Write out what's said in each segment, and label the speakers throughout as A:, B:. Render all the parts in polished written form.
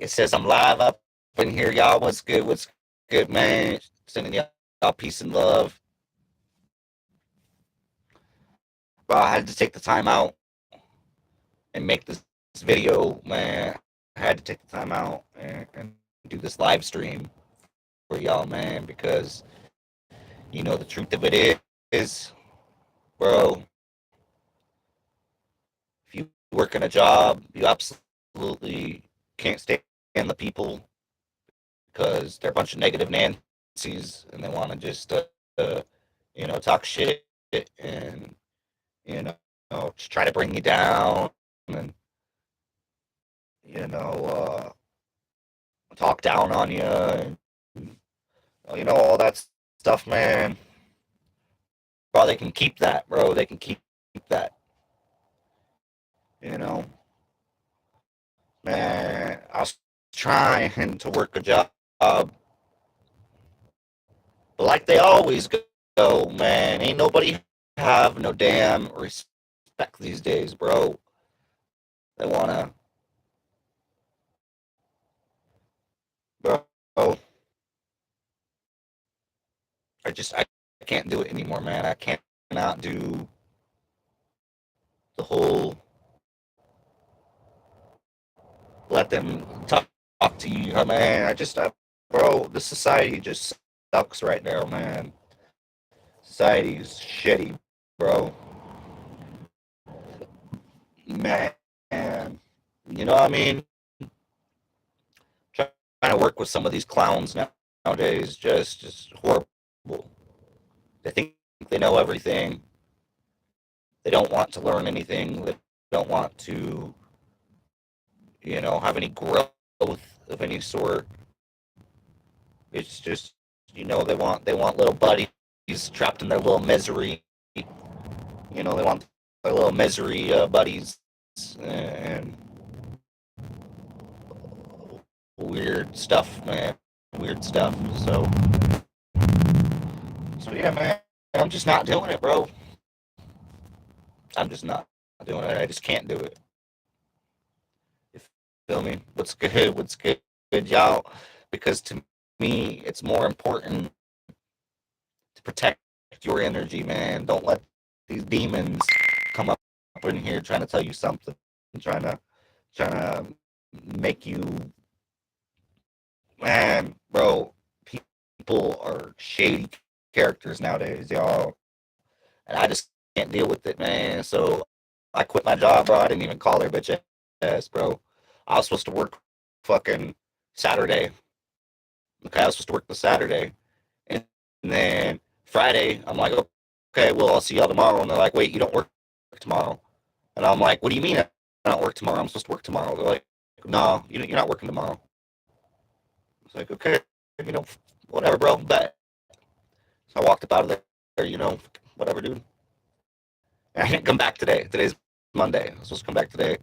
A: It says I'm live up in here, y'all. What's good? What's good, man? Sending y'all peace and love. Bro, I had to take the time out and make this video, man. I had to take the time out and do this live stream for y'all, man, because the truth of it is, bro, if you work in a job, you absolutely can't stand the people because they're a bunch of negative Nancy's and they want to just, talk shit and, you know, just try to bring you down and, you know, talk down on you and, all that stuff, man. Bro, they can keep that, bro. They can keep that, you know. Man, I was trying to work a job, but like they always go, man, ain't nobody have no damn respect these days, bro. They wanna, bro. I can't do it anymore, man. I can't not do the whole let them talk to you, man. Bro, the society just sucks right now, man. Society's shitty, bro. Man, you know what I mean? Trying to work with some of these clowns nowadays just horrible. They think they know everything. They don't want to learn anything. They don't want to, have any growth of any sort. It's just, they want little buddies trapped in their little misery. They want their little misery buddies and weird stuff, man. Weird stuff. So yeah, man. I'm just not doing it, bro. I'm just not doing it. I just can't do it. You feel me? What's good? What's good, y'all? Because to me, it's more important to protect your energy, man. Don't let these demons come up in here trying to tell you something, trying to make you, man, bro. People are shady characters nowadays, y'all, and I just can't deal with it, man. So I quit my job, bro. I didn't even call her bitch ass, bro. I was supposed to work fucking Saturday. Okay, I was supposed to work the Saturday, and then Friday, I'm like, okay, well, I'll see y'all tomorrow. And they're like, wait, you don't work tomorrow. And I'm like, what do you mean I don't work tomorrow? I'm supposed to work tomorrow. They're like, no, you're not working tomorrow. It's like, okay, you know, whatever, bro. But so I walked up out of there, whatever, dude. And I didn't come back today. Today's Monday. I was supposed to come back today.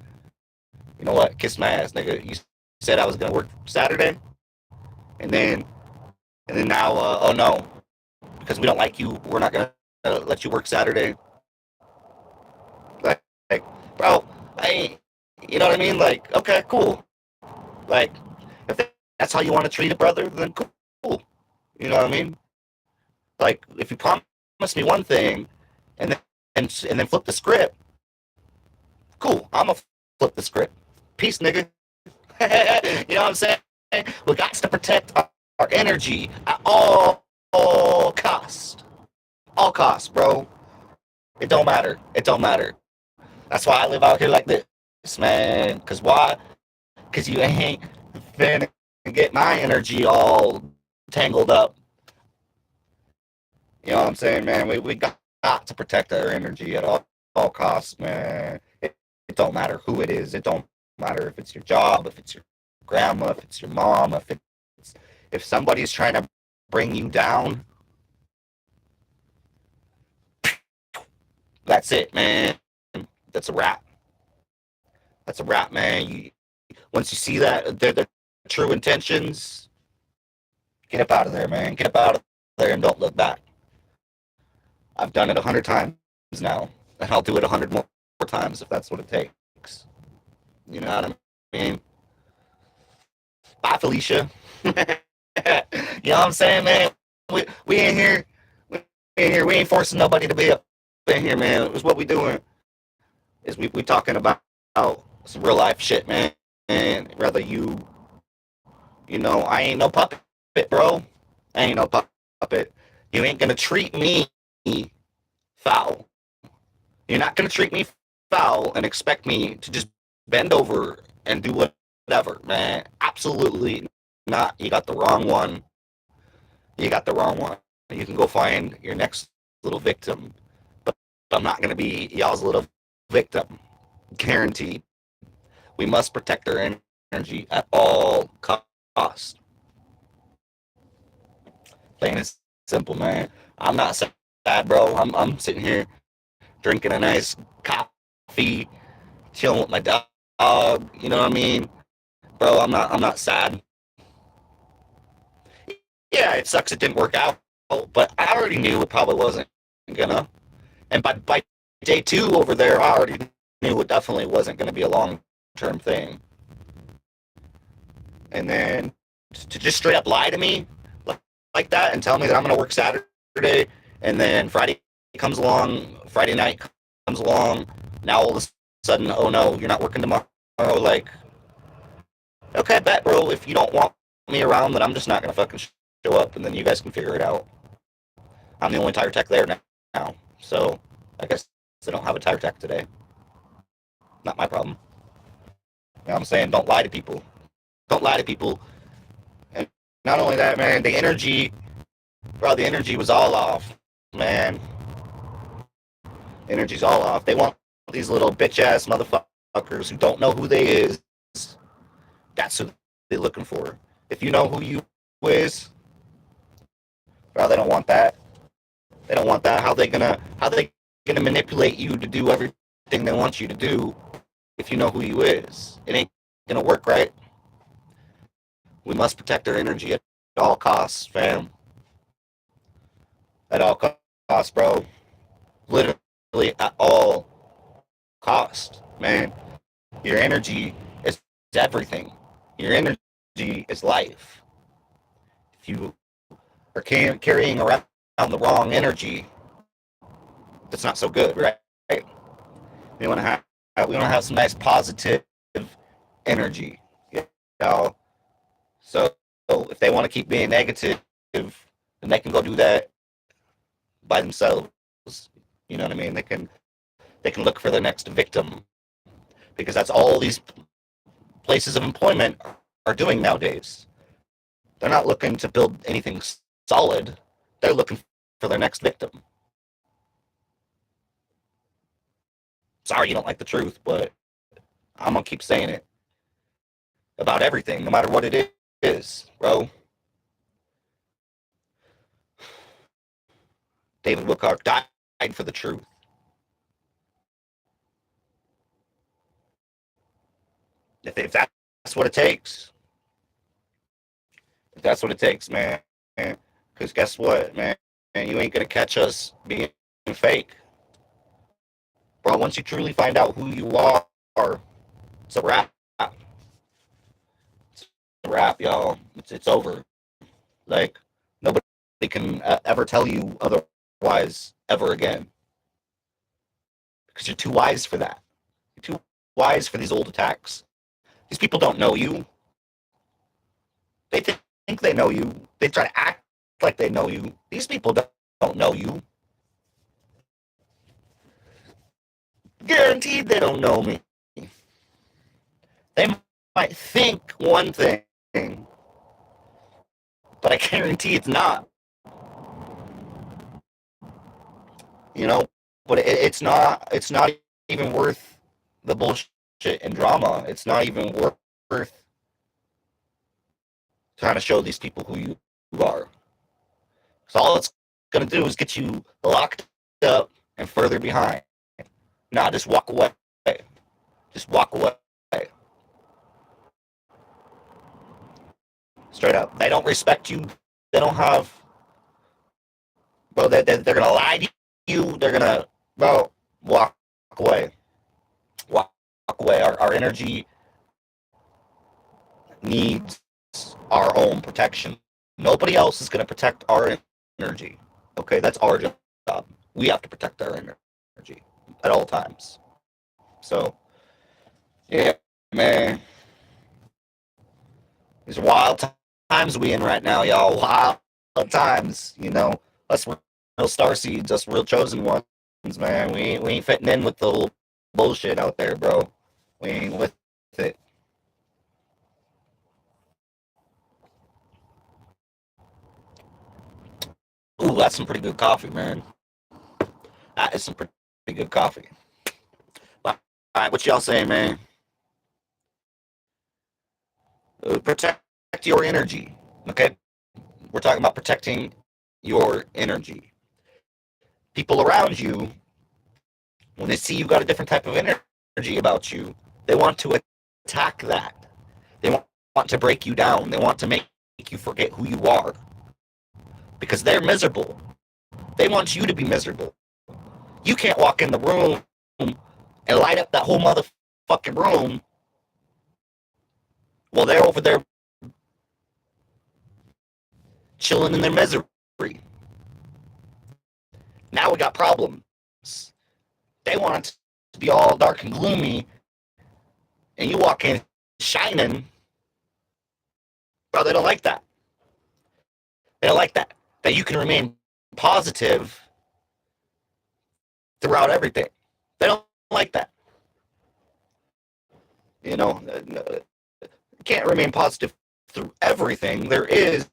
A: You know what? Kiss my ass, nigga. You said I was gonna work Saturday, and then now, oh no, because we don't like you, we're not gonna let you work Saturday. Like, bro, you know what I mean? Like, okay, cool. Like, if that's how you want to treat a brother, then cool. You know what I mean? Like, if you promise me one thing, and then and then flip the script, cool. I'm gonna flip the script. Peace, nigga. You know what I'm saying? We got to protect our energy at all cost. All costs, bro. It don't matter. It don't matter. That's why I live out here like this, man. Cause why? Cause you ain't finna get my energy all tangled up. You know what I'm saying, man? We got to protect our energy at all costs, man. It don't matter who it is. It don't matter if it's your job, if it's your grandma, if it's your mom, if somebody's trying to bring you down, that's it, man. That's a wrap. That's a wrap, man. Once you see that their true intentions, get up out of there, man. Get up out of there and don't look back. I've done it 100 times now, and I'll do it 100 more times if that's what it takes. You know what I mean? Bye, Felicia. You know what I'm saying, man? We ain't here. We ain't here. We ain't forcing nobody to be up in here, man. It's what we doing. Is we talking about some real life shit, man. And rather I ain't no puppet, bro. I ain't no puppet. You ain't gonna treat me foul. You're not gonna treat me foul and expect me to just bend over and do whatever, man. Absolutely not. You got the wrong one. You got the wrong one. You can go find your next little victim, but I'm not gonna be y'all's little victim. Guaranteed. We must protect our energy at all costs. Plain and simple, man. I'm not sad, bro. I'm sitting here drinking a nice coffee, chilling with my dog. You know what I mean, bro? I'm not sad. Yeah, it sucks it didn't work out, but I already knew it probably wasn't gonna. And by day two over there, I already knew it definitely wasn't gonna be a long term thing. And then to just straight up lie to me like that and tell me that I'm gonna work Saturday, and then Friday night comes along. Now all of a sudden, oh no, you're not working tomorrow. Like, okay, bet, bro. If you don't want me around, then I'm just not gonna fucking show up, and then you guys can figure it out. I'm the only tire tech there now, so I guess they don't have a tire tech today. Not my problem. You know what I'm saying? Don't lie to people. Don't lie to people. And not only that, man, the energy was all off, man. Energy's all off. They want these little bitch ass motherfuckers who don't know who they is. That's who they're looking for. If you know who you is, bro, they don't want that. They don't want that. How they gonna manipulate you to do everything they want you to do if you know who you is? It ain't gonna work, right? We must protect our energy at all costs, fam. At all costs, bro. Literally at all costs, man. Your energy is everything. Your energy is life. If you are carrying around the wrong energy, that's not so good, right? We want to have some nice positive energy, you know. So if they want to keep being negative, then they can go do that by themselves. You know what I mean? They can look for the next victim, because that's all these places of employment are doing nowadays. They're not looking to build anything solid. They're looking for their next victim. Sorry you don't like the truth, but I'm gonna keep saying it about everything, no matter what it is, bro. David Wilcock died for the truth. If that's what it takes, if that's what it takes, man. Because guess what, man? You ain't gonna catch us being fake, bro. Once you truly find out who you are, it's a wrap. It's a wrap, y'all. It's over. Like, nobody can ever tell you otherwise ever again, because you're too wise for that. You're too wise for these old attacks. These people don't know you. They think they know you. They try to act like they know you. These people don't know you. Guaranteed they don't know me. They might think one thing, but I guarantee it's not. You know, but it's not. It's not even worth the bullshit and drama. It's not even worth trying to show these people who you are. So all it's gonna do is get you locked up and further behind. Nah, just walk away. Just walk away. Straight up. They don't respect you. They don't have. Bro, they're gonna lie to you. They're gonna, bro, walk away. Walk away. Our energy needs our own protection. Nobody else is going to protect our energy. Okay, that's our job. We have to protect our energy at all times. So, yeah, man, these wild times we in right now, y'all. Wild times, us real star seeds, us real chosen ones, man. We ain't fitting in with the little bullshit out there, bro. We ain't with it. Ooh, that's some pretty good coffee, man. That is some pretty good coffee. All right, what y'all saying, man? Protect your energy. Okay, we're talking about protecting your energy. People around you, when they see you got a different type of energy about you, they want to attack that. They want to break you down. They want to make you forget who you are because they're miserable. They want you to be miserable. You can't walk in the room and light up that whole motherfucking room while they're over there chilling in their misery. Now we got problems. They want it to be all dark and gloomy, and you walk in shining. Bro, they don't like that. They don't like that. That you can remain positive throughout everything. They don't like that. You know, can't remain positive through everything. There is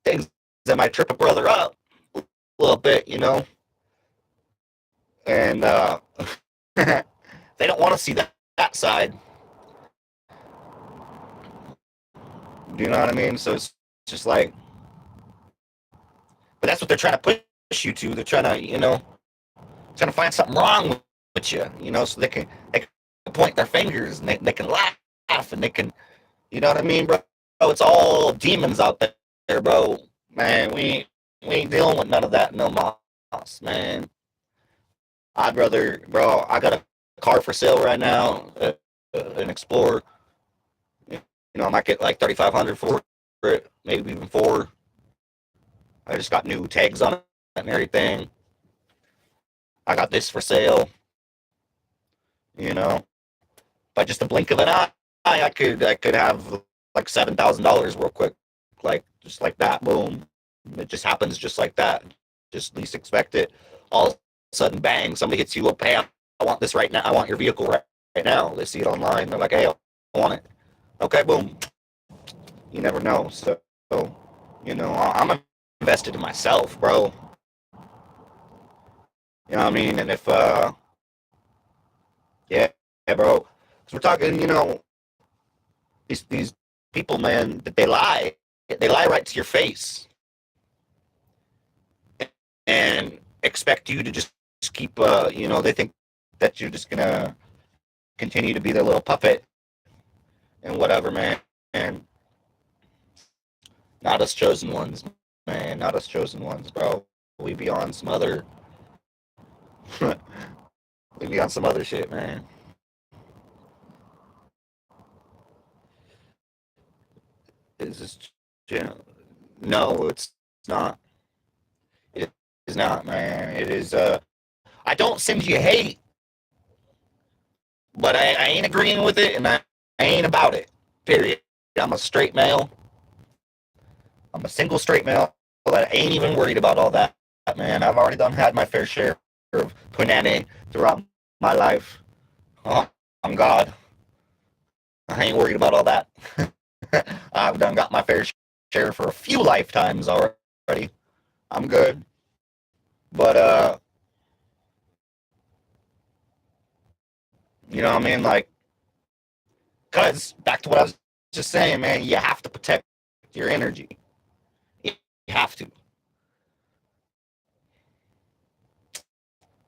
A: things that might trip a brother up a little bit, and they don't want to see that side. Do you know what I mean? So it's just like, but that's what they're trying to push you to. They're trying to find something wrong with you, so they can point their fingers and they can laugh and they can, you know what I mean, bro? It's all demons out there, bro. Man, we ain't dealing with none of that no moss, man. I'd rather, bro. I got a car for sale right now, an Explorer. I might get like 3,500 for it, maybe even four. I just got new tags on it and everything. I got this for sale. By just a blink of an eye, I could have like $7,000 real quick, like just like that. Boom! It just happens just like that. Just least expect it. All of a sudden, bang! Somebody hits you up. Hey, I want this right now. I want your vehicle right now. They see it online. They're like, hey, I want it. Okay, boom. You never know. So I'm invested in myself, bro. You know what I mean? And if yeah, bro. Because we're talking, these people, man, that they lie. They lie right to your face and expect you to just keep, they think that you're just gonna continue to be their little puppet and whatever, man. And not us chosen ones, man. Not us chosen ones, bro. We be on some other, we be on some other shit, man. Is this, no, it's not. It is not, man. It is. I don't send you hate, but I ain't agreeing with it, and I ain't about it. Period. I'm a straight male. I'm a single straight male that ain't even worried about all that, man. I've already done had my fair share of punani throughout my life. Oh, I'm God. I ain't worried about all that. I've done got my fair share for a few lifetimes already. I'm good. But you know what I mean? Like, cause back to what I was just saying, man, you have to protect your energy. You have to.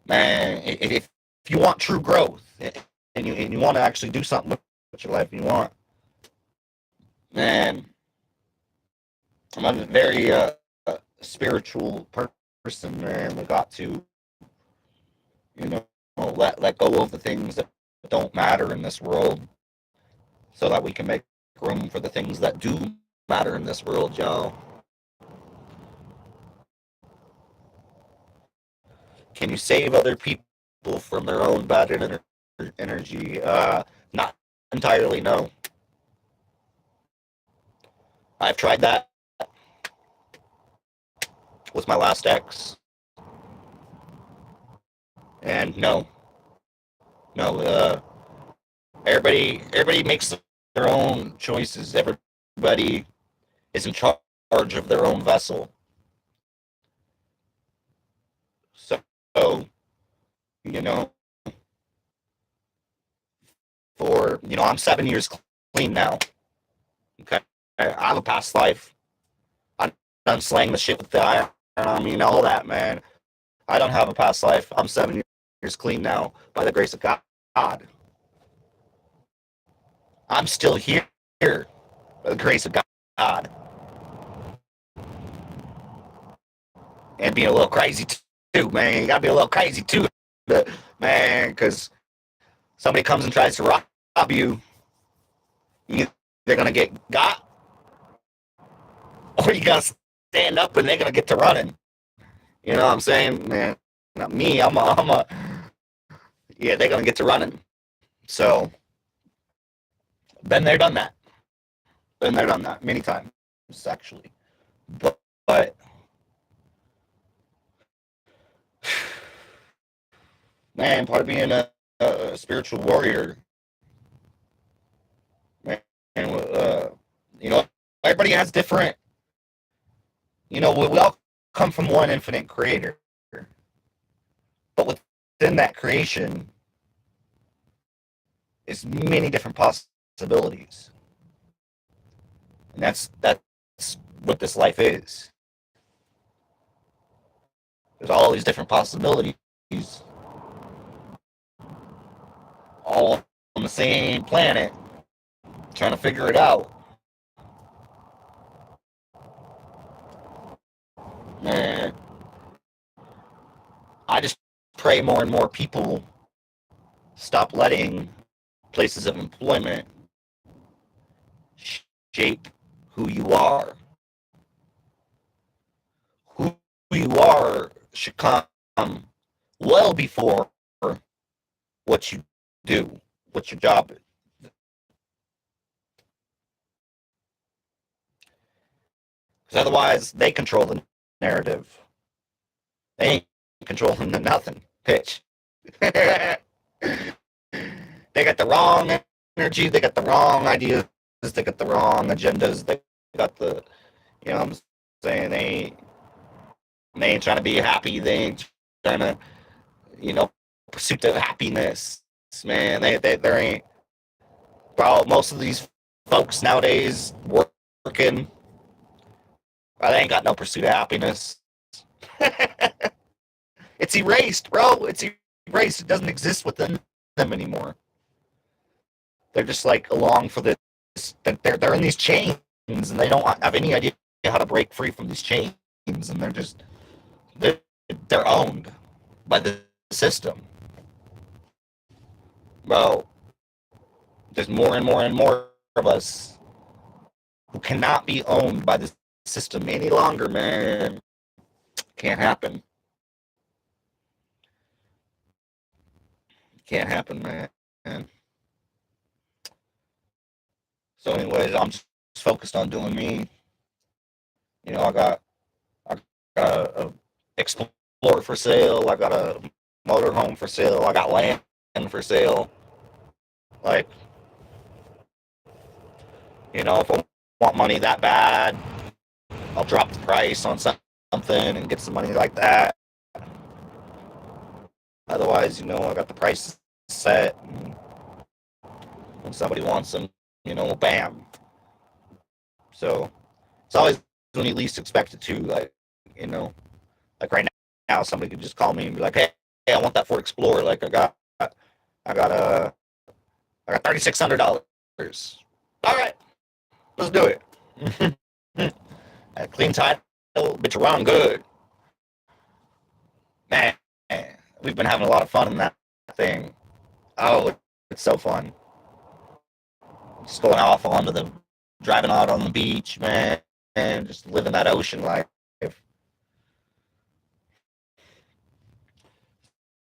A: Man, if you want true growth and you want to actually do something with your life, you want, man, I'm a very spiritual person, man. We got to, you know, let go of the things that don't matter in this world, so that we can make room for the things that do matter in this world, y'all. Can you save other people from their own bad energy? Not entirely, no. I've tried that with my last ex, and no, no. Everybody makes their own choices. Everybody is in charge of their own vessel. So, you know, I'm 7 years clean now. Okay, I have a past life. I'm done slaying the shit with the iron. I mean, all that, man. I don't have a past life. I'm 7 years clean now by the grace of God. I'm still here by the grace of God. And being a little crazy too, man. You gotta be a little crazy too, man, because somebody comes and tries to rob you, they're gonna get got, or you gotta stand up and they're gonna get to running. You know what I'm saying, man? Not me. Yeah, they're gonna get to running. So, been there, done that. Been there, done that many times, actually. But man, part of being a spiritual warrior, man, you know, everybody has different. We all come from one infinite creator, but within that creation is many different possibilities, and that's what this life is. There's all these different possibilities, all on the same planet, trying to figure it out. Man, I just pray more and more people stop letting places of employment shape who you are. Who you are should come well before what you do, what your job is. Because otherwise, they control the narrative. They ain't controlling the nothing. Pitch. They got the wrong energy. They got the wrong ideas. They got the wrong agendas. They got the, you know what I'm saying? They ain't trying to be happy. They ain't trying to, pursuit of happiness. Man, there ain't. Bro, most of these folks nowadays working, they ain't got no pursuit of happiness. It's erased, bro. It's erased. It doesn't exist within them anymore. They're just like along for this. They're in these chains, and they don't have any idea how to break free from these chains, and they're owned by the system. Bro, there's more and more and more of us who cannot be owned by the system any longer, man. Can't happen. Can't happen, man. So, anyways, I'm just focused on doing me. I got a Explorer for sale. I got a motorhome for sale. I got land for sale. Like, if I want money that bad, I'll drop the price on something and get some money like that. Otherwise, I got the price set. And when somebody wants them, bam. So it's always when you least expect it to, like right now, somebody could just call me and be like, hey, I want that Ford Explorer. Like I got $3,600. All right, let's do it. Clean title, bitch, around good. Man, we've been having a lot of fun in that thing. Oh, it's so fun. Just going off onto the driving out on the beach, man, and just living that ocean life.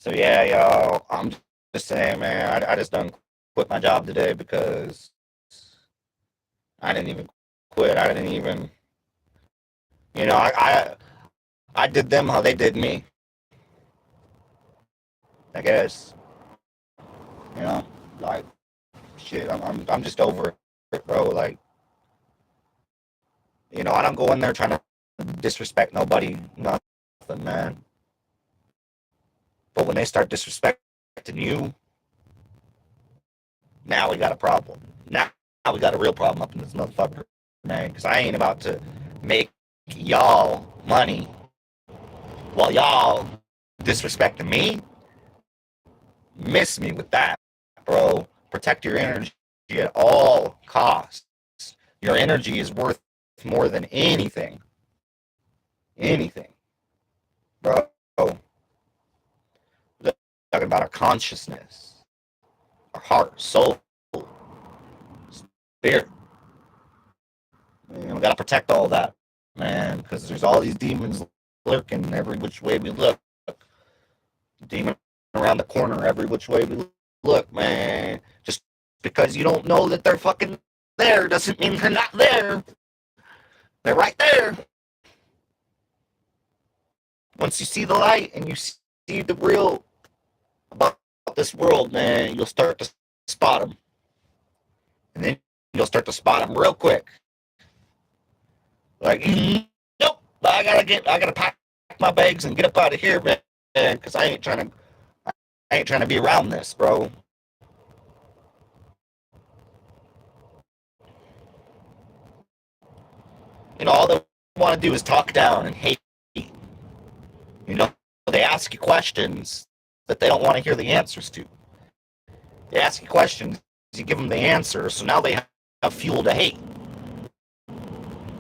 A: So yeah, y'all, I'm just saying, man, I just done quit my job today because I didn't even quit. I didn't even, you know, I did them how they did me. I guess, you know, like shit. I'm just over it, bro. Like, I don't go in there trying to disrespect nobody, nothing, man. But when they start disrespecting you, now we got a problem. Now we got a real problem up in this motherfucker, man. Because I ain't about to make y'all money while y'all disrespecting me. Miss me with that, bro. Protect your energy at all costs. Your energy is worth more than anything. Anything, bro. Talking about our consciousness, our heart, soul, spirit. We gotta protect all that, man, because there's all these demons lurking every which way we look. Demon around the corner every which way we look, man. Just because you don't know that they're fucking there doesn't mean they're not there. They're right there. Once you see the light and you see the real about this world, man, you'll start to spot them. And then you'll start to spot them real quick. Like, nope, I gotta pack my bags and get up out of here, man, because I ain't trying to be around this, bro. All they want to do is talk down and hate. You know, they ask you questions that they don't want to hear the answers to. They ask you questions, you give them the answer, so now they have fuel to hate.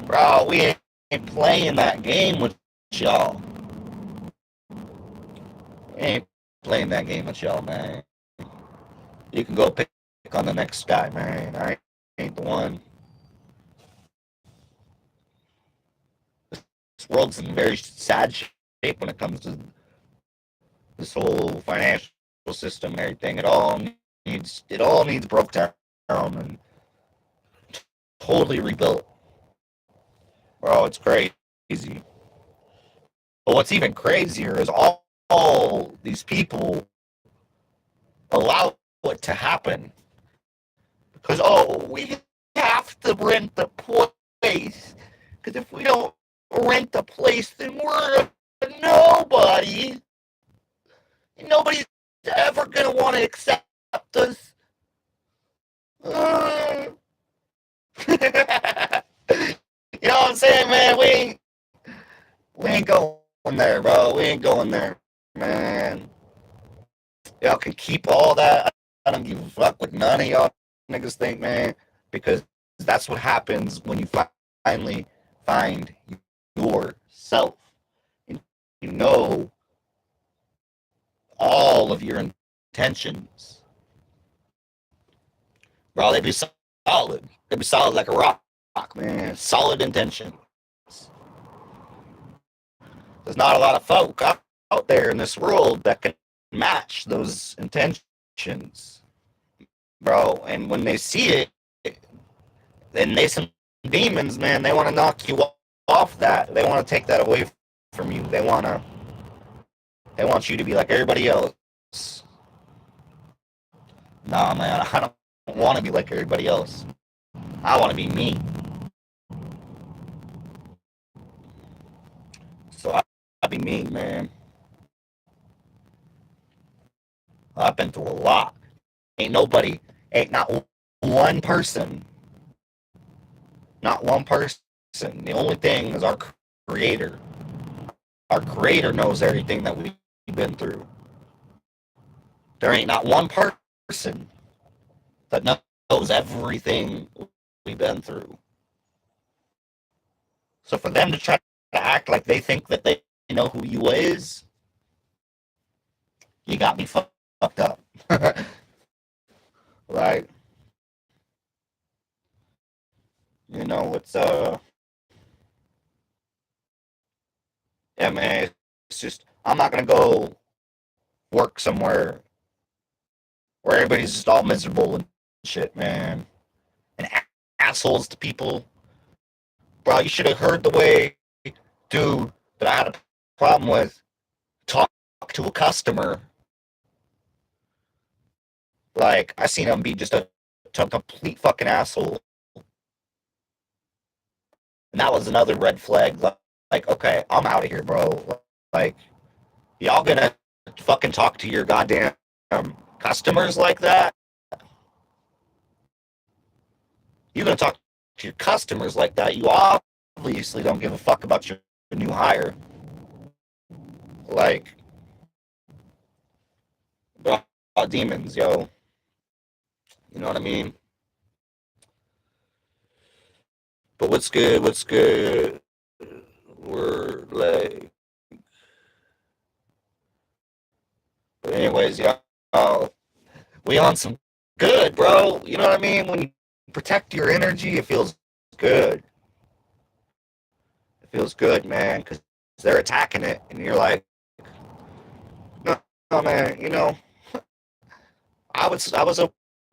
A: Bro, we ain't playing that game with y'all. We ain't playing that game with y'all, man. You can go pick on the next guy, man. I ain't the one. This world's in very sad shape when it comes to this whole financial system and everything. It all needs broke down and totally rebuilt. Bro, it's crazy. But what's even crazier is all these people allow it to happen because we have to rent the place because if we don't rent the place then we're a nobody. Nobody's ever gonna want to accept us. You know what I'm saying, man? We ain't going there, bro. We ain't going there, man. Y'all can keep all that. I don't give a fuck what none of y'all niggas think, man, because that's what happens when you finally find yourself. And you know all of your intentions. Bro, they be solid. They be solid like a rock, man. Solid intentions. There's not a lot of folk out there in this world that can match those intentions, bro. And when they see it, then they some demons, man. They want to knock you off that. They want to take that away from you. They want you to be like everybody else. Nah, man, I don't want to be like everybody else. I want to be me. So I be me, man. I've been through a lot. Ain't not one person, not one person. The only thing is our creator. Our creator knows everything that we've been through. There ain't not one person that knows everything we've been through. So for them to try to act like they think that they know who you is, you got me fucked up. Right? It's yeah, man. It's just I'm not gonna go work somewhere where everybody's just all miserable and shit, man, and assholes to people. Bro, you should have heard the way, dude, that I had a problem with. Talk to a customer. Like, I seen him be just a complete fucking asshole. And that was another red flag. Like, okay, I'm out of here, bro. Like, y'all gonna fucking talk to your goddamn customers like that? You gonna talk to your customers like that? You obviously don't give a fuck about your new hire. Like, demons, yo. You know what I mean? But what's good? What's good? We're like, but anyways, y'all, we on some good, bro. You know what I mean? When you protect your energy, it feels good. It feels good, man, because they're attacking it, and you're like, no, no, man. I was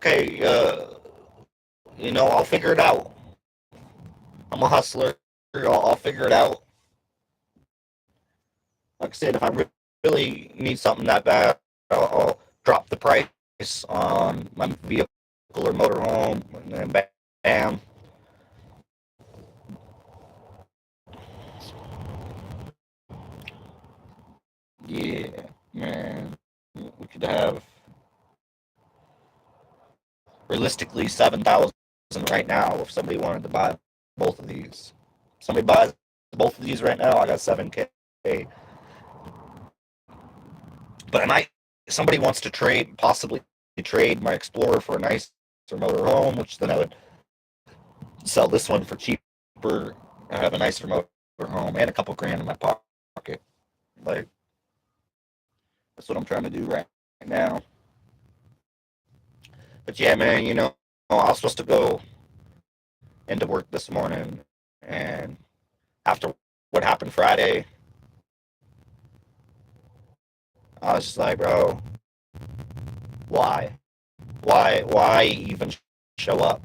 A: okay. I'll figure it out. I'm a hustler. I'll figure it out. Like I said, if I really need something that bad, I'll drop the price on my vehicle or motorhome, and then bam. Yeah, man. We could have realistically 7,000 right now if somebody wanted to buy both of these. Somebody buys both of these right now, I got 7K. But I might, somebody wants to possibly trade my Explorer for a nicer motorhome, which then I would sell this one for cheaper. I have a nicer motorhome and a couple grand in my pocket. Like, that's what I'm trying to do right now. But yeah, man, I was supposed to go into work this morning, and after what happened Friday, I was just like, bro, why? Why even show up?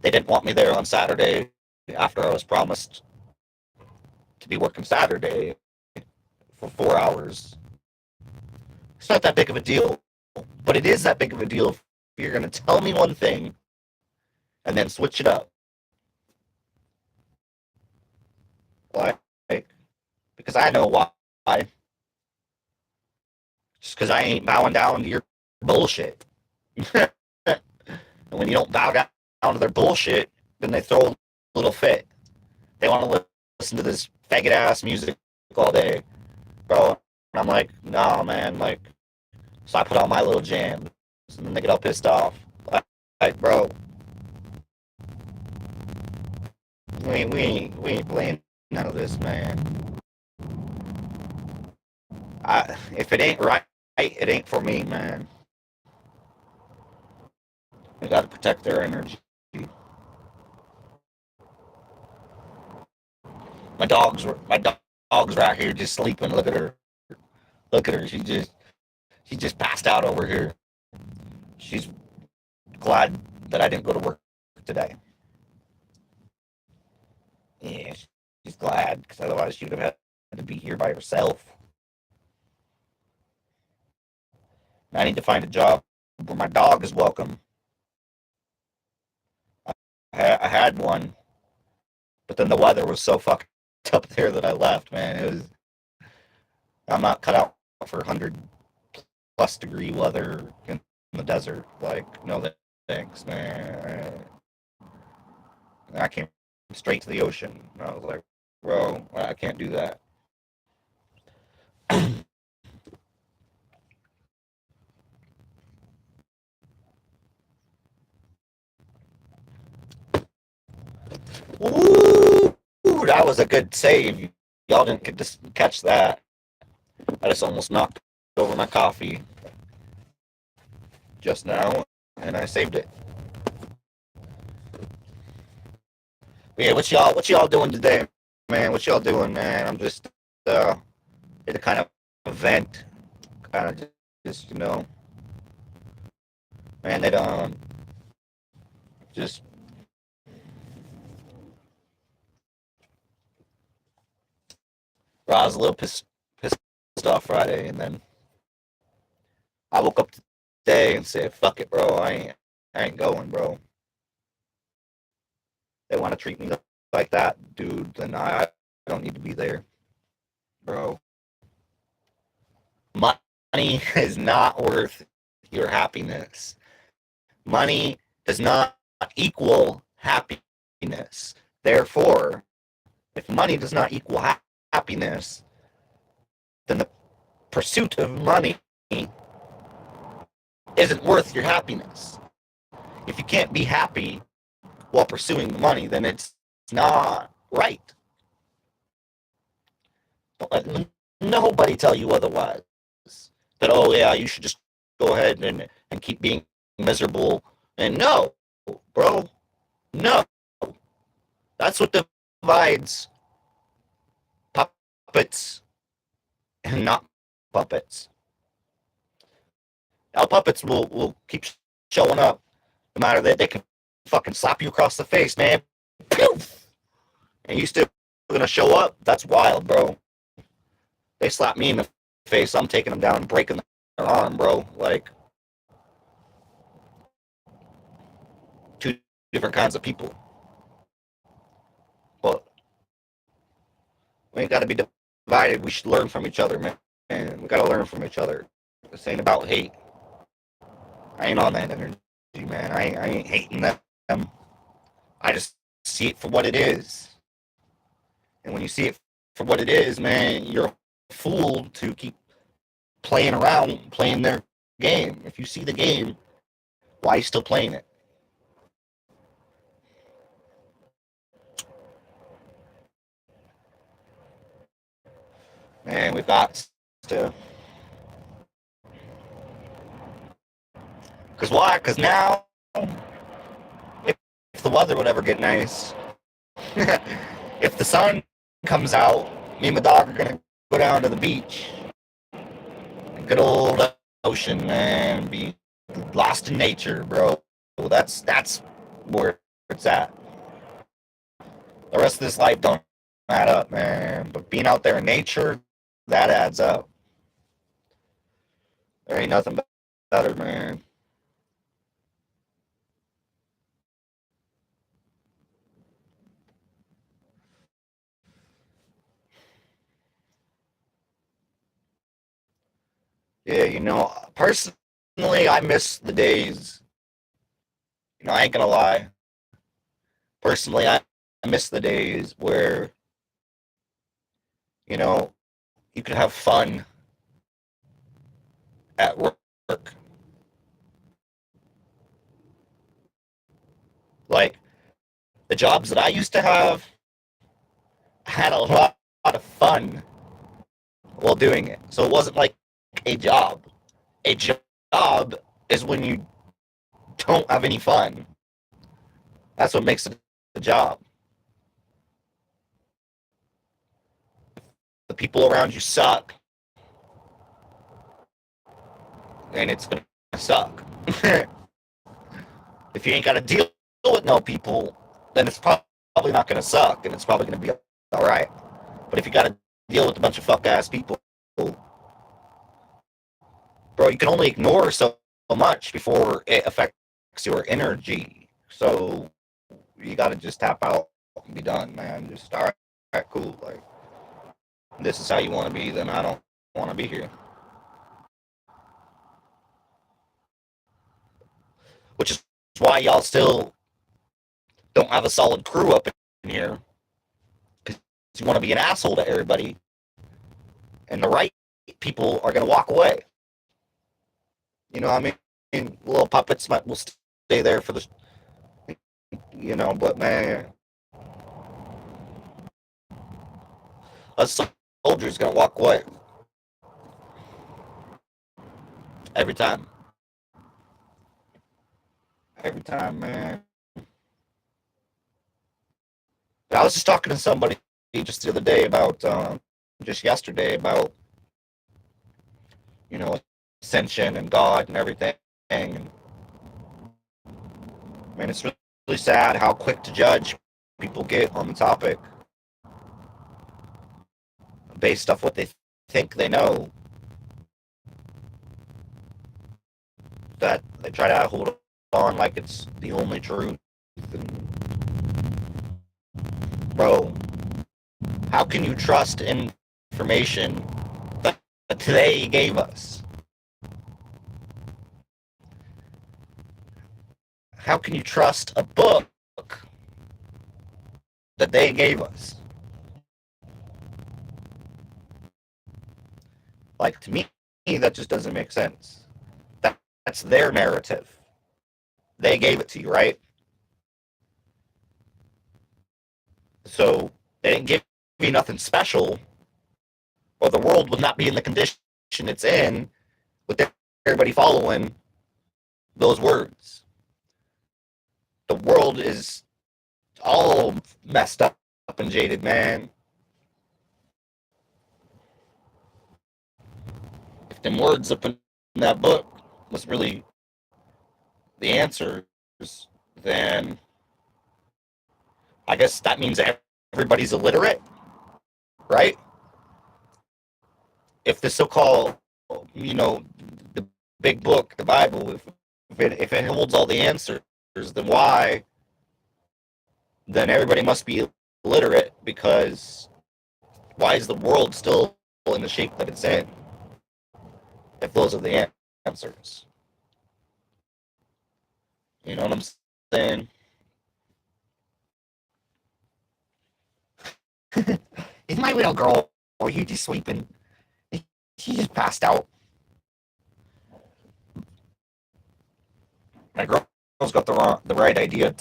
A: They didn't want me there on Saturday after I was promised to be working Saturday for 4 hours. It's not that big of a deal, but it is that big of a deal if you're going to tell me one thing and then switch it up. Why? Because I know why. Just because I ain't bowing down to your bullshit. And when you don't bow down to their bullshit, then they throw a little fit. They want to listen to this faggot ass music all day, bro. And I'm like, nah, man. Like, so I put on my little jams, and then they get all pissed off. Like, bro, we ain't playing none of this, man. If it ain't right, it ain't for me, man. We got to protect their energy. My dog's right here just sleeping. Look at her. Look at her. She just passed out over here. She's glad that I didn't go to work today. Yeah, she's glad because otherwise she would have had to be here by herself. And I need to find a job where my dog is welcome. I had one, but then the weather was so fucked up there that I left. Man, I'm not cut out for 100+ degree weather in the desert. Like, no thanks, man. I came straight to the ocean. And I was like, bro, I can't do that. Ooh, that was a good save. Y'all didn't get to catch that. I just almost knocked over my coffee just now, and I saved it. Yeah, what y'all doing today, man? What y'all doing, man? I'm just uh at a kind of event, kind of just man, that just I was a little pissed off Friday, and then I woke up today and said, "Fuck it, bro. I ain't going, bro. They want to treat me like that, dude. Then I don't need to be there, bro. Money is not worth your happiness. Money does not equal happiness. Therefore, if money does not equal happiness, then the pursuit of money isn't worth your happiness. If you can't be happy while pursuing the money, then it's not right. Don't let nobody tell you otherwise. That, oh yeah, you should just go ahead and keep being miserable. And no, bro, no. That's what divides puppets and not puppets. Now puppets will keep showing up no matter that they can fucking slap you across the face, man. Poof! And you still gonna show up? That's wild, bro. They slap me in the face, I'm taking them down and breaking their arm, bro. Like two different kinds of people. But we ain't gotta be divided. We should learn from each other, man. And we gotta learn from each other. This ain't about hate. I ain't on that energy, man. I ain't hating them. I just see it for what it is. And when you see it for what it is, man, you're a fool to keep playing around, playing their game. If you see the game, why are you still playing it? Man, we've got to. Because why? Because now, if the weather would ever get nice, if the sun comes out, me and my dog are going to go down to the beach. Good old ocean, man. Be lost in nature, bro. That's where it's at. The rest of this life don't add up, man. But being out there in nature, that adds up. There ain't nothing better, man. Yeah, personally, I miss the days. I ain't gonna lie. Personally, I miss the days where, you know, you could have fun at work. Like the jobs that I used to have, I had a lot of fun while doing it. So it wasn't like a job. A job is when you don't have any fun. That's what makes it a job. The people around you suck, and it's gonna suck. If you ain't got to deal with no people, then it's probably not gonna suck, and it's probably gonna be all right. But if you got to deal with a bunch of fuck ass people, bro, you can only ignore so much before it affects your energy. So you got to just tap out and be done, man. Just all right, cool. Like this is how you want to be, then I don't want to be here. Which is why y'all still don't have a solid crew up in here because you want to be an asshole to everybody, and the right people are gonna walk away. I mean, little puppets will stay there for the, but man, a soldier's gonna walk away every time. Every time, man. I was just talking to somebody just the other day about, just yesterday about, you know, ascension and God and everything. And man, it's really sad how quick to judge people get on the topic based off what they think they know. That they try to hold on like it's the only truth. And, bro, how can you trust information that they gave us? How can you trust a book that they gave us? Like, to me, that just doesn't make sense. That's their narrative. They gave it to you, right? So they didn't give you nothing special, or the world would not be in the condition it's in with everybody following those words. The world is all messed up and jaded, man. If them words up in that book was really the answers, then I guess that means everybody's illiterate, right? If the so-called, you know, the big book, the Bible, if it holds all the answers, then why? Then everybody must be illiterate, because why is the world still in the shape that it's in? If those are the answers, you know what I'm saying? Is my little girl, or you just sleeping? She just passed out. My girl's got the right idea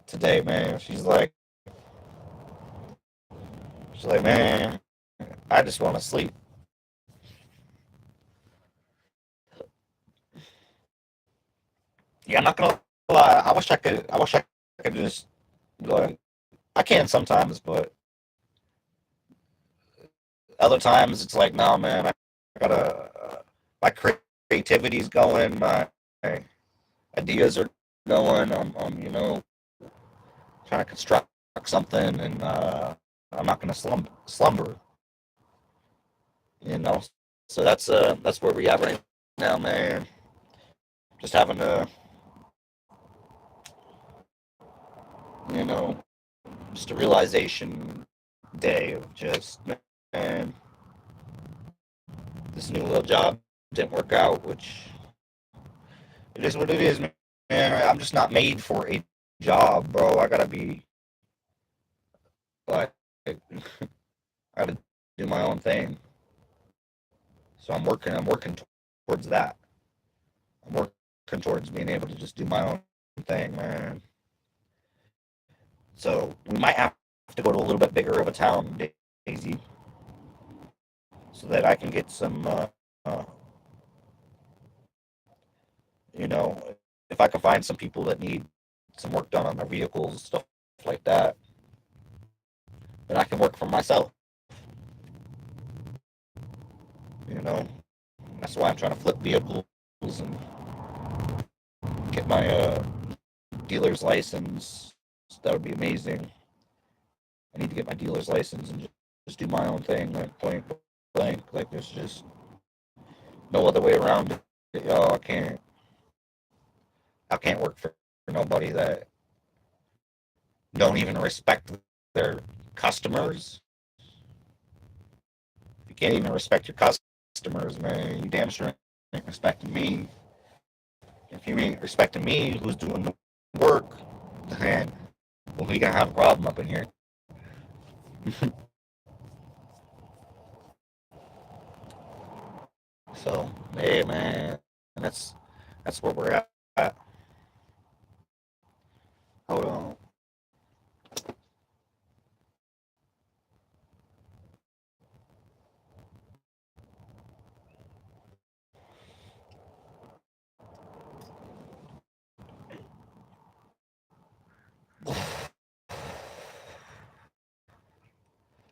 A: today, man. She's like, man, I just want to sleep. Yeah, I'm not gonna lie. I wish I could just like. I can sometimes, but other times it's like, no, man. I gotta. My creativity's going. My ideas are going. I'm trying to construct something, and I'm not gonna slumber. You know. So that's where we are right now, man. Just having a you know just a realization day of just, man, this new little job didn't work out, which it is what it is, man. I'm just not made for a job, bro. I gotta be like, I gotta do my own thing. So I'm working towards that. I'm working towards being able to just do my own thing, man. So we might have to go to a little bit bigger of a town, Daisy, so that I can get some, you know, if I can find some people that need some work done on their vehicles, stuff like that, then I can work for myself. You know, that's why I'm trying to flip vehicles and get my dealer's license. That would be amazing. I need to get my dealer's license and just do my own thing, like point blank. Like there's just no other way around it, y'all. I can't work for nobody that don't even respect their customers. If you can't even respect your customers, man, you damn sure ain't respecting me. If you ain't respecting me, who's doing the work, then well, we gonna have a problem up in here. So, hey, man, that's where we're at. Hold on.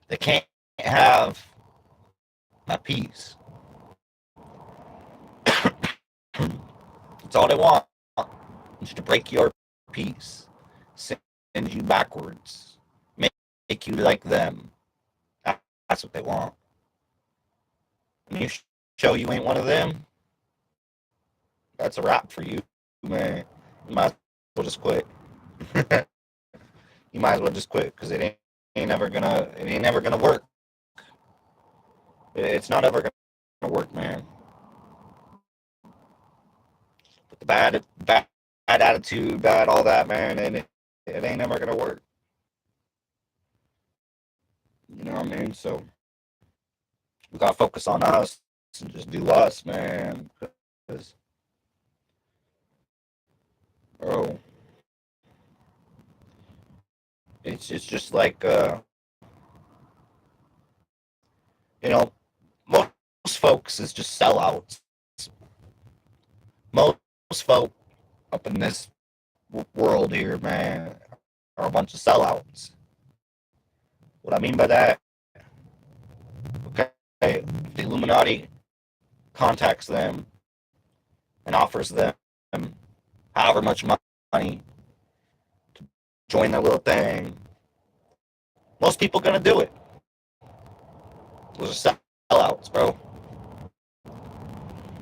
A: They can't have my peace. That's all they want. Is to break your peace, send you backwards, make you like them. That's what they want. And you show you ain't one of them, that's a wrap for you, man. You might as well just quit. You might as well just quit because it ain't never gonna work. It's not ever gonna work, man. But the bad attitude, bad all that, man, and it ain't never gonna work. You know what I mean? So we gotta focus on us and just do us, man. Because, bro, it's just like you know, most folks is just sellouts. Most folk up in this world here, man, are a bunch of sellouts. What I mean by that, okay, the Illuminati contacts them and offers them however much money to join their little thing. Most people gonna do it. Those are sellouts, bro.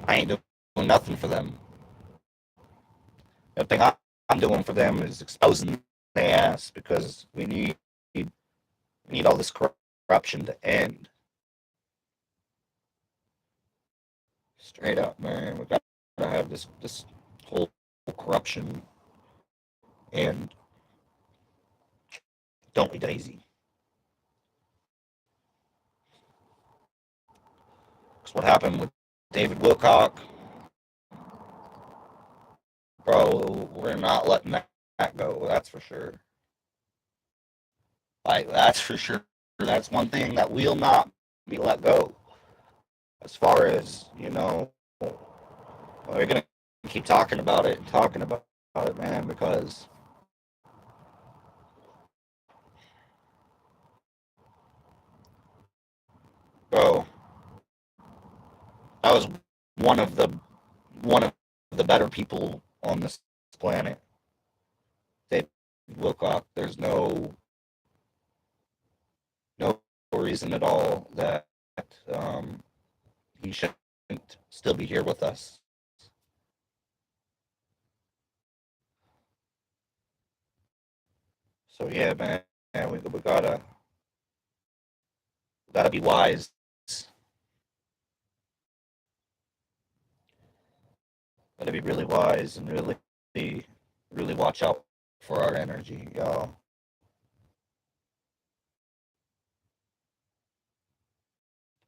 A: I ain't doing nothing for them. The thing I'm doing for them is exposing their ass because we need all this corruption to end. Straight up, man. We gotta have this whole corruption and don't be Daisy. Because what happened with David Wilcock, bro, we're not letting that go. That's for sure. Like, that's for sure. That's one thing that will not be let go. As far as, we're going to keep talking about it and talking about it, man, because, bro, that was one of the one of the better people on this planet. David Wilcock. There's no reason at all that he shouldn't still be here with us. So yeah, man, we gotta be wise. Gotta be really wise and really watch out for our energy, y'all.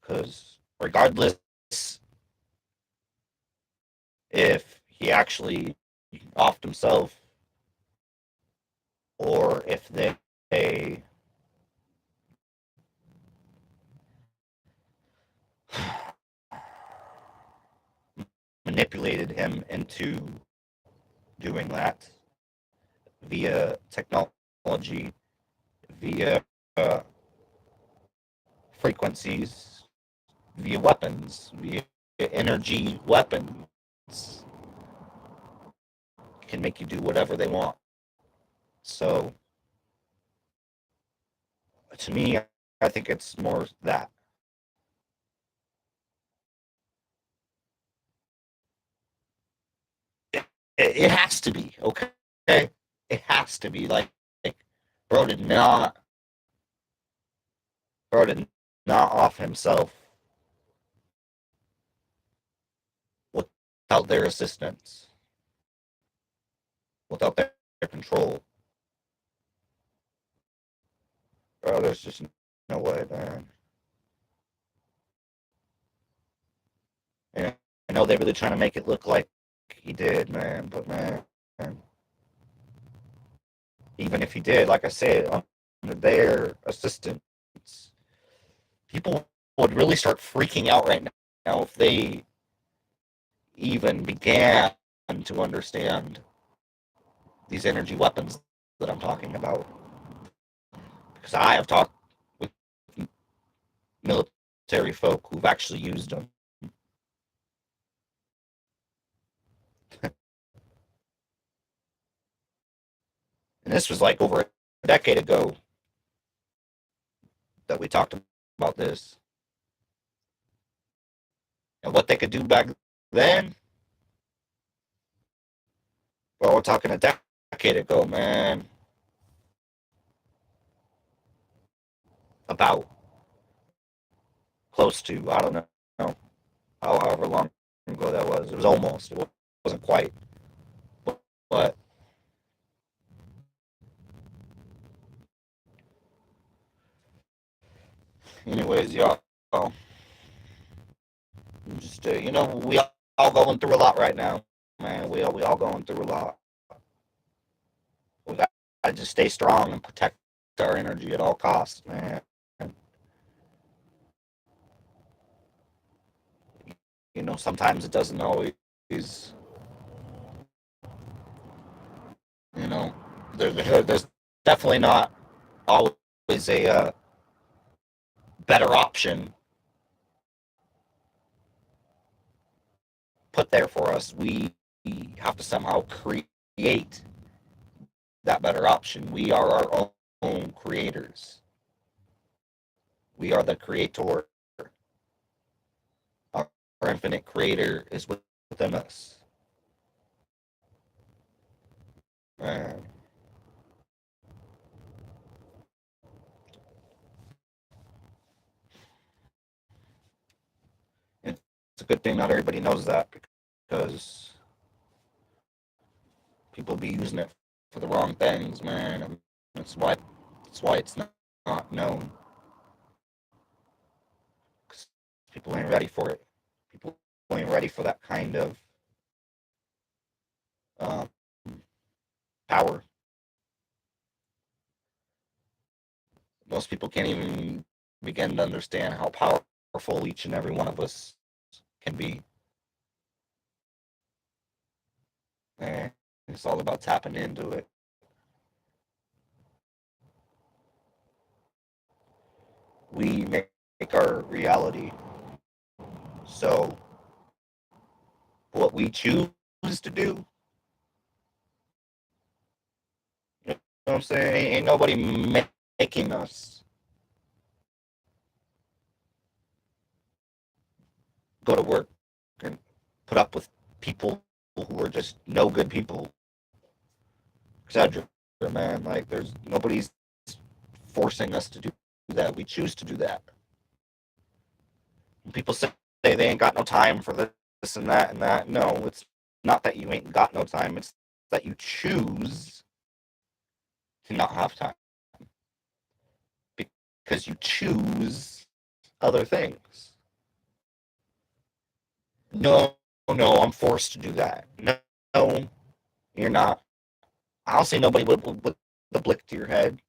A: Because regardless if he actually offed himself or if they manipulated him into doing that via technology, via frequencies, via weapons, via energy weapons, can make you do whatever they want. So, to me, I think it's more that. It has to be, okay? It has to be like bro did not bro did not off himself without their assistance, without their control. Bro, there's just no way, man. And I know they're really trying to make it look like he did, man, but man, even if he did, like I said, under their assistance, people would really start freaking out right now if they even began to understand these energy weapons that I'm talking about. Because I have talked with military folk who've actually used them. And this was like over a decade ago that we talked about this. And what they could do back then, well, we're talking a decade ago, man. About close to, I don't know, however long ago that was. It was almost, it wasn't quite. But anyways, y'all, just, we all going through a lot right now, man. We all going through a lot. We got to just stay strong and protect our energy at all costs, man. Sometimes it doesn't always, you know, there's definitely not always a better option put there for us. We have to somehow create that better option. We are our own creators. We are the creator. Our infinite creator is within us. Man. It's a good thing not everybody knows that, because people be using it for the wrong things, man. And that's why it's not known. 'Cause people ain't ready for it. People ain't ready for that kind of um, power. Most people can't even begin to understand how powerful each and every one of us can be. And it's all about tapping into it. We make our reality. So what we choose to do, you know what I'm saying? Ain't nobody making us go to work and put up with people who are just no good people. Exaggerate, man. Like, there's nobody's forcing us to do that. We choose to do that. When people say they ain't got no time for this and that and that. No, it's not that you ain't got no time. It's that you choose to not have time because you choose other things. No, no, I'm forced to do that. No, no, you're not. I don't see nobody with the blick to your head.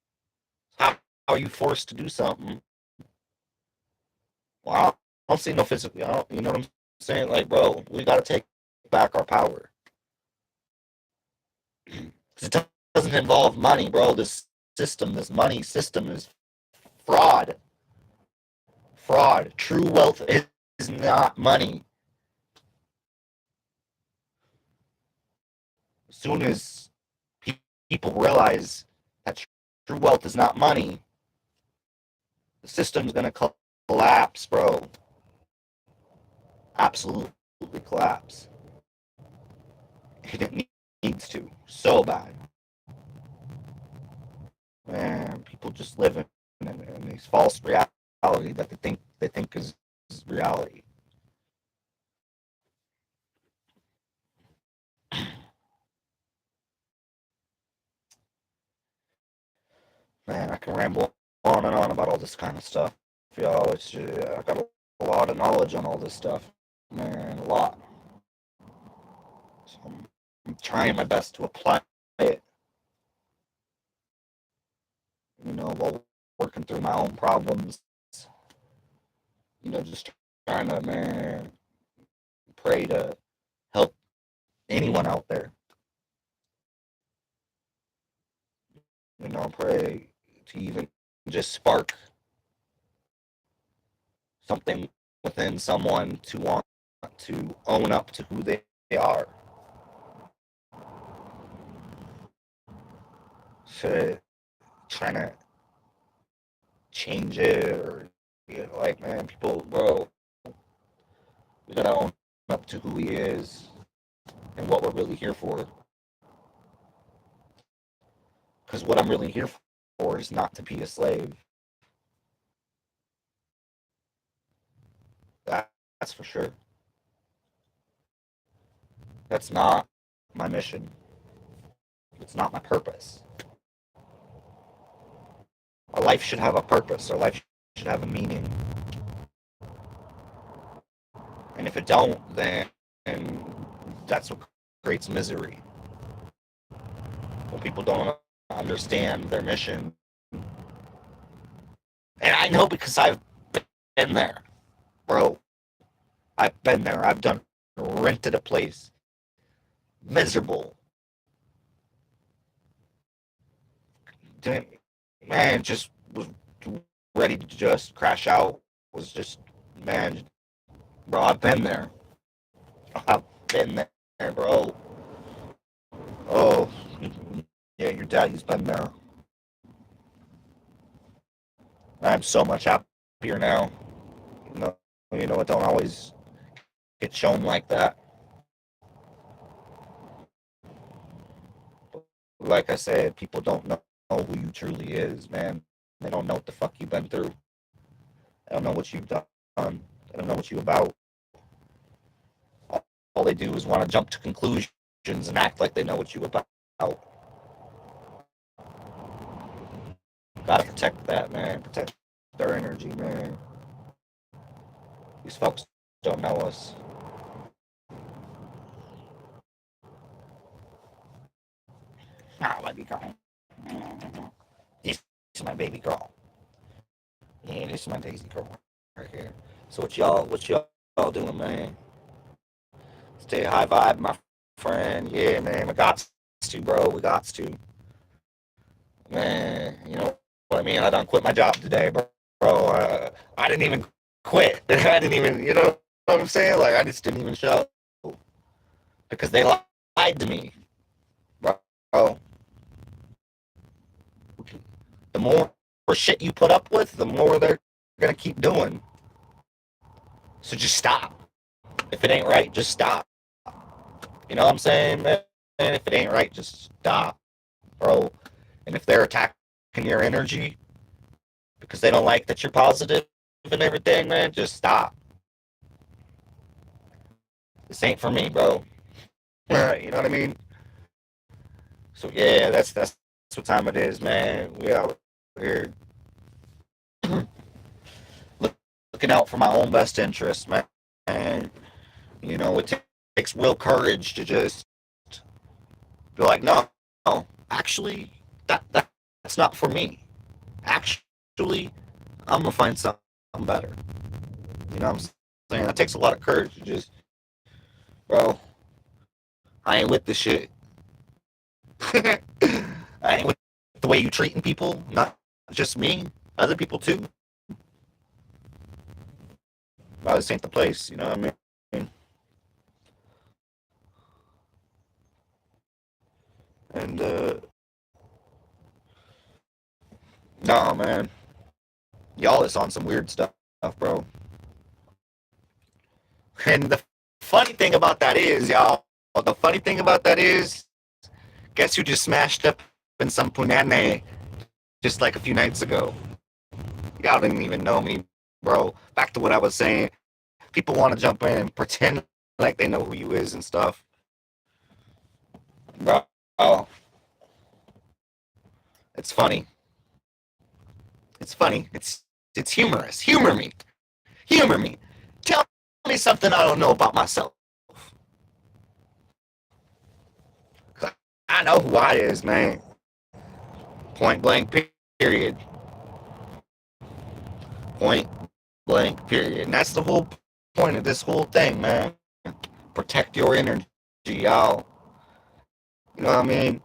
A: How are you forced to do something? Well, I don't see no physical. You know what I'm saying? Like, bro, we got to take back our power. It doesn't involve money, bro. This money system is fraud. Fraud. True wealth is not money. As soon as people realize that true wealth is not money, the system's going to collapse, bro. Absolutely collapse. It needs to so bad. Man, people just live in these false reality that they think is reality. Man, I can ramble on and on about all this kind of stuff. Y'all, I got a lot of knowledge on all this stuff, man, a lot. So I'm trying my best to apply it, while working through my own problems. Just trying to, man, pray to help anyone out there. Pray to even just spark something within someone to want to own up to who they are. So trying to change it or like, man, people, bro, we gotta own up to who he is and what we're really here for. Because what I'm really here for is not to be a slave. That's for sure. That's not my mission. It's not my purpose. Our life should have a purpose. Our life should have a meaning. And if it don't, then that's what creates misery. When people don't understand their mission. And I know because I've been there, bro. I've been there. I've rented a place. Miserable. Man, just was ready to just crash out. Was just, man, bro, I've been there. I've been there, bro. Oh, yeah, your daddy's been there. I'm so much happier now. It don't always get shown like that. Like I said, people don't know who you truly is, man. They don't know what the fuck you've been through. They don't know what you've done. They don't know what you're about. All they do is want to jump to conclusions and act like they know what you're about. Gotta protect that, man. Protect their energy, man. These folks don't know us. Ah, baby girl. This is my baby girl. Yeah, this is my Daisy girl right here. So what y'all doing, man? Stay high vibe, my friend. Yeah, man. We got to, bro. We got to. Man, you know what I mean? I done quit my job today, bro. I didn't even quit. I didn't even, you know what I'm saying? Like, I just didn't even show because they lied to me, bro. The more shit you put up with, the more they're gonna keep doing. So just stop. If it ain't right, just stop. You know what I'm saying, man? If it ain't right, just stop, bro. And if they're attacking your energy because they don't like that you're positive and everything, man, just stop. This ain't for me, bro. You know what I mean? So yeah, that's what time it is, man. We out here looking out for my own best interest, man. And it takes real courage to just be like, no, actually, that's not for me. Actually, I'm gonna find something better. You know what I'm saying? That takes a lot of courage to just, bro, I ain't with this shit. I ain't with the way you treating people, not just me, other people too. No, this ain't the place, you know what I mean? And no, man, y'all is on some weird stuff, bro. And the funny thing about that is, y'all, the funny thing about that is, guess who just smashed up in some punane just like a few nights ago? Y'all didn't even know me, bro. Back to what I was saying. People want to jump in and pretend like they know who you is and stuff. Bro, oh, it's funny. It's funny. It's humorous. Humor me. Humor me. Tell me something I don't know about myself. I know who I is, man. Point blank, period. Point blank, period. And that's the whole point of this whole thing, man. Protect your energy, y'all. You know what I mean?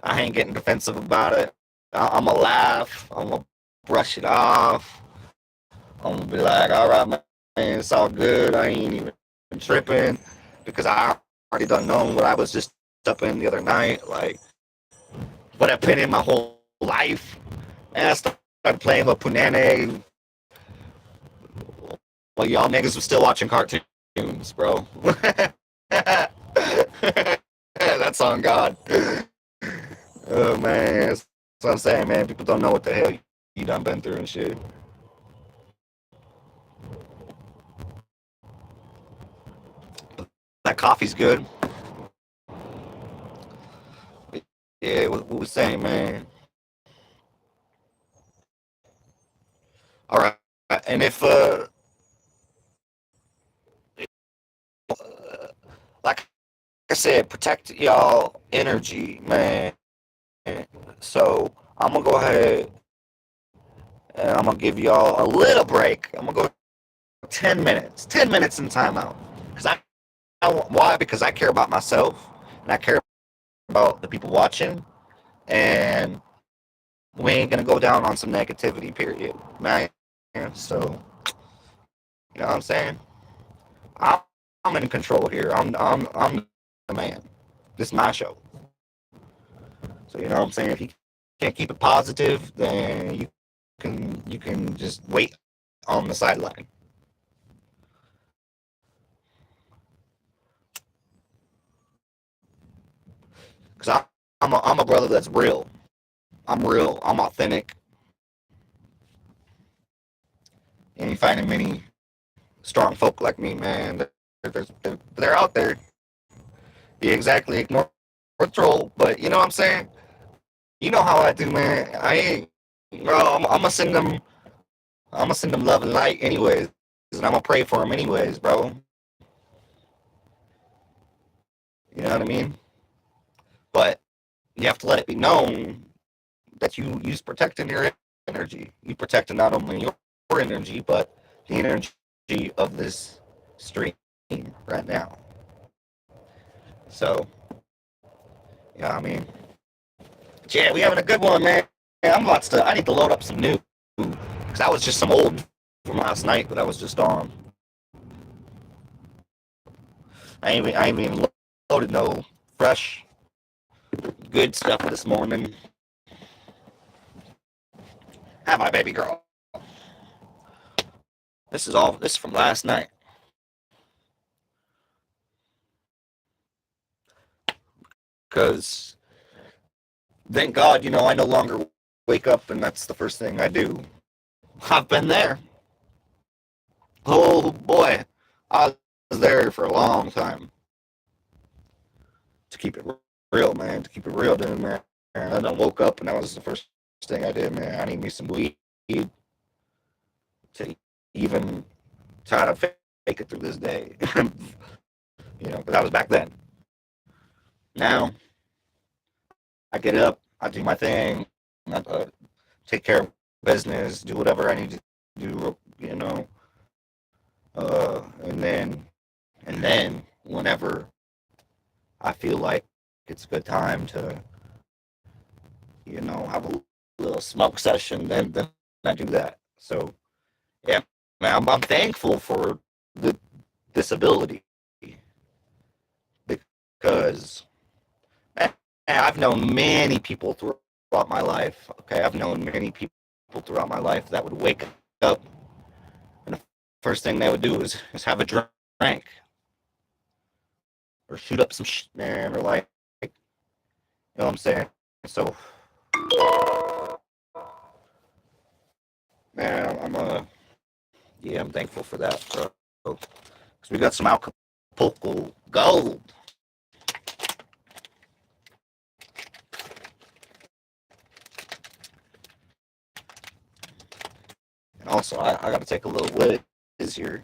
A: I ain't getting defensive about it. I'm gonna laugh. I'm gonna brush it off. I'm gonna be like, all right, man, it's all good. I ain't even tripping because I already done known what I was just up in the other night. Like, what I've been in my whole life. And I started playing with Punane while y'all niggas was still watching cartoons, bro. That's on God. Oh, man. That's what I'm saying, man. People don't know what the hell you done been through and shit. That coffee's good. Yeah, what was saying, man. All right, and if like I said, protect y'all energy, man. So I'm gonna go ahead and I'm gonna give y'all a little break. I'm gonna go 10 minutes in timeout. Because why? Because I care about myself and I care about the people watching, and we ain't gonna go down on some negativity. Period, man. So you know what I'm saying? I'm, I'm in control here. I'm the man. This is my show. So you know what I'm saying? If you can't keep it positive, then you can just wait on the sideline. Because I'm a brother that's real. I'm real. I'm authentic. You ain't finding many strong folk like me, man. They're out there. Yeah, exactly. Ignore or troll, but you know what I'm saying? You know how I do, man. I ain't, bro. I'm gonna send them. I'm gonna send them love and light, anyways, and I'm gonna pray for them, anyways, bro. You know what I mean? But you have to let it be known that you use protecting your energy. You protecting not only your energy, but the energy of this stream right now. So, yeah, I mean, yeah, we having a good one, man. I'm about to. I need to load up some new because that was just some old from last night that I was just on. I ain't even loaded no fresh, good stuff this morning. Have my baby girl. This is all. This is from last night. Because thank God, I no longer wake up and that's the first thing I do. I've been there. Oh boy, I was there for a long time. To keep it real, man. To keep it real, dude, man. I done woke up and that was the first thing I did, man. I need me some weed to even try to fake it through this day. Because I was back then. Now I get up, I do my thing, I take care of business, do whatever I need to do, and then whenever I feel like it's a good time to, have a little smoke session, then I do that. So yeah, man, I'm thankful for the this ability because man, I've known many people throughout my life. Okay, I've known many people throughout my life that would wake up and the first thing they would do is have a drink or shoot up some shit, man, or like, you know what I'm saying? So, man, yeah, I'm thankful for that, bro. Because we got some Acapulco gold. And also, I got to take a little whiz here.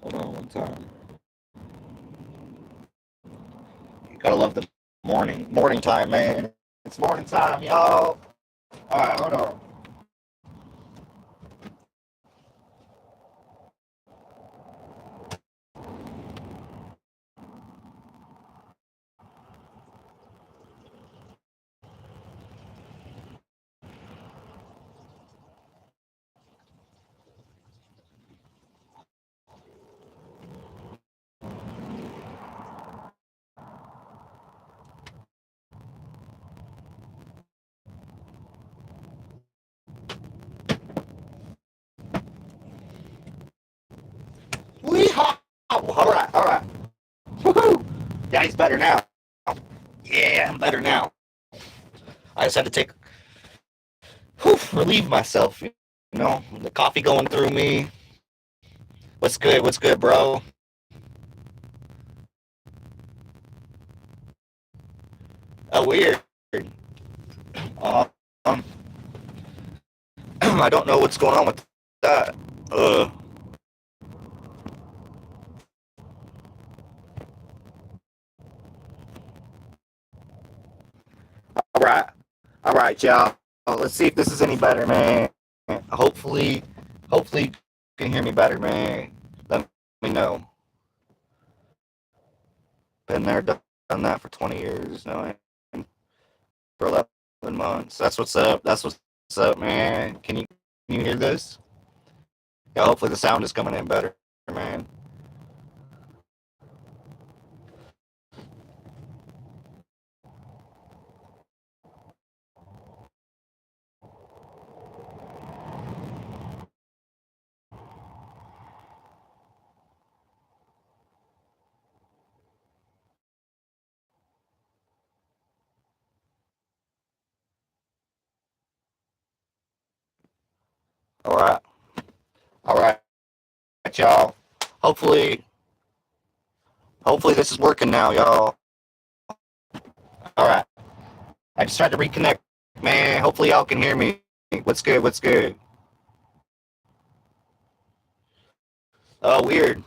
A: Hold on one time. You gotta love the morning time, man. It's morning time, y'all. All right, hold on. Yeah, he's better now. Yeah, I'm better now. I just had to take, relieve myself. You know, the coffee going through me. What's good? What's good, bro? Oh, weird. Uh, um, I don't know what's going on with that. Uh, all right, all right, y'all. Let's see if this is any better, man. Hopefully, hopefully you can hear me better, man. Let me know. Been there, done that for 20 years now, for 11 months. That's what's up. That's what's up, man. Can you hear this? Yeah, hopefully the sound is coming in better, man. All right, all right, y'all. Hopefully, hopefully this is working now, y'all. All right. I just tried to reconnect, man. Hopefully y'all can hear me. What's good? What's good? Oh, weird.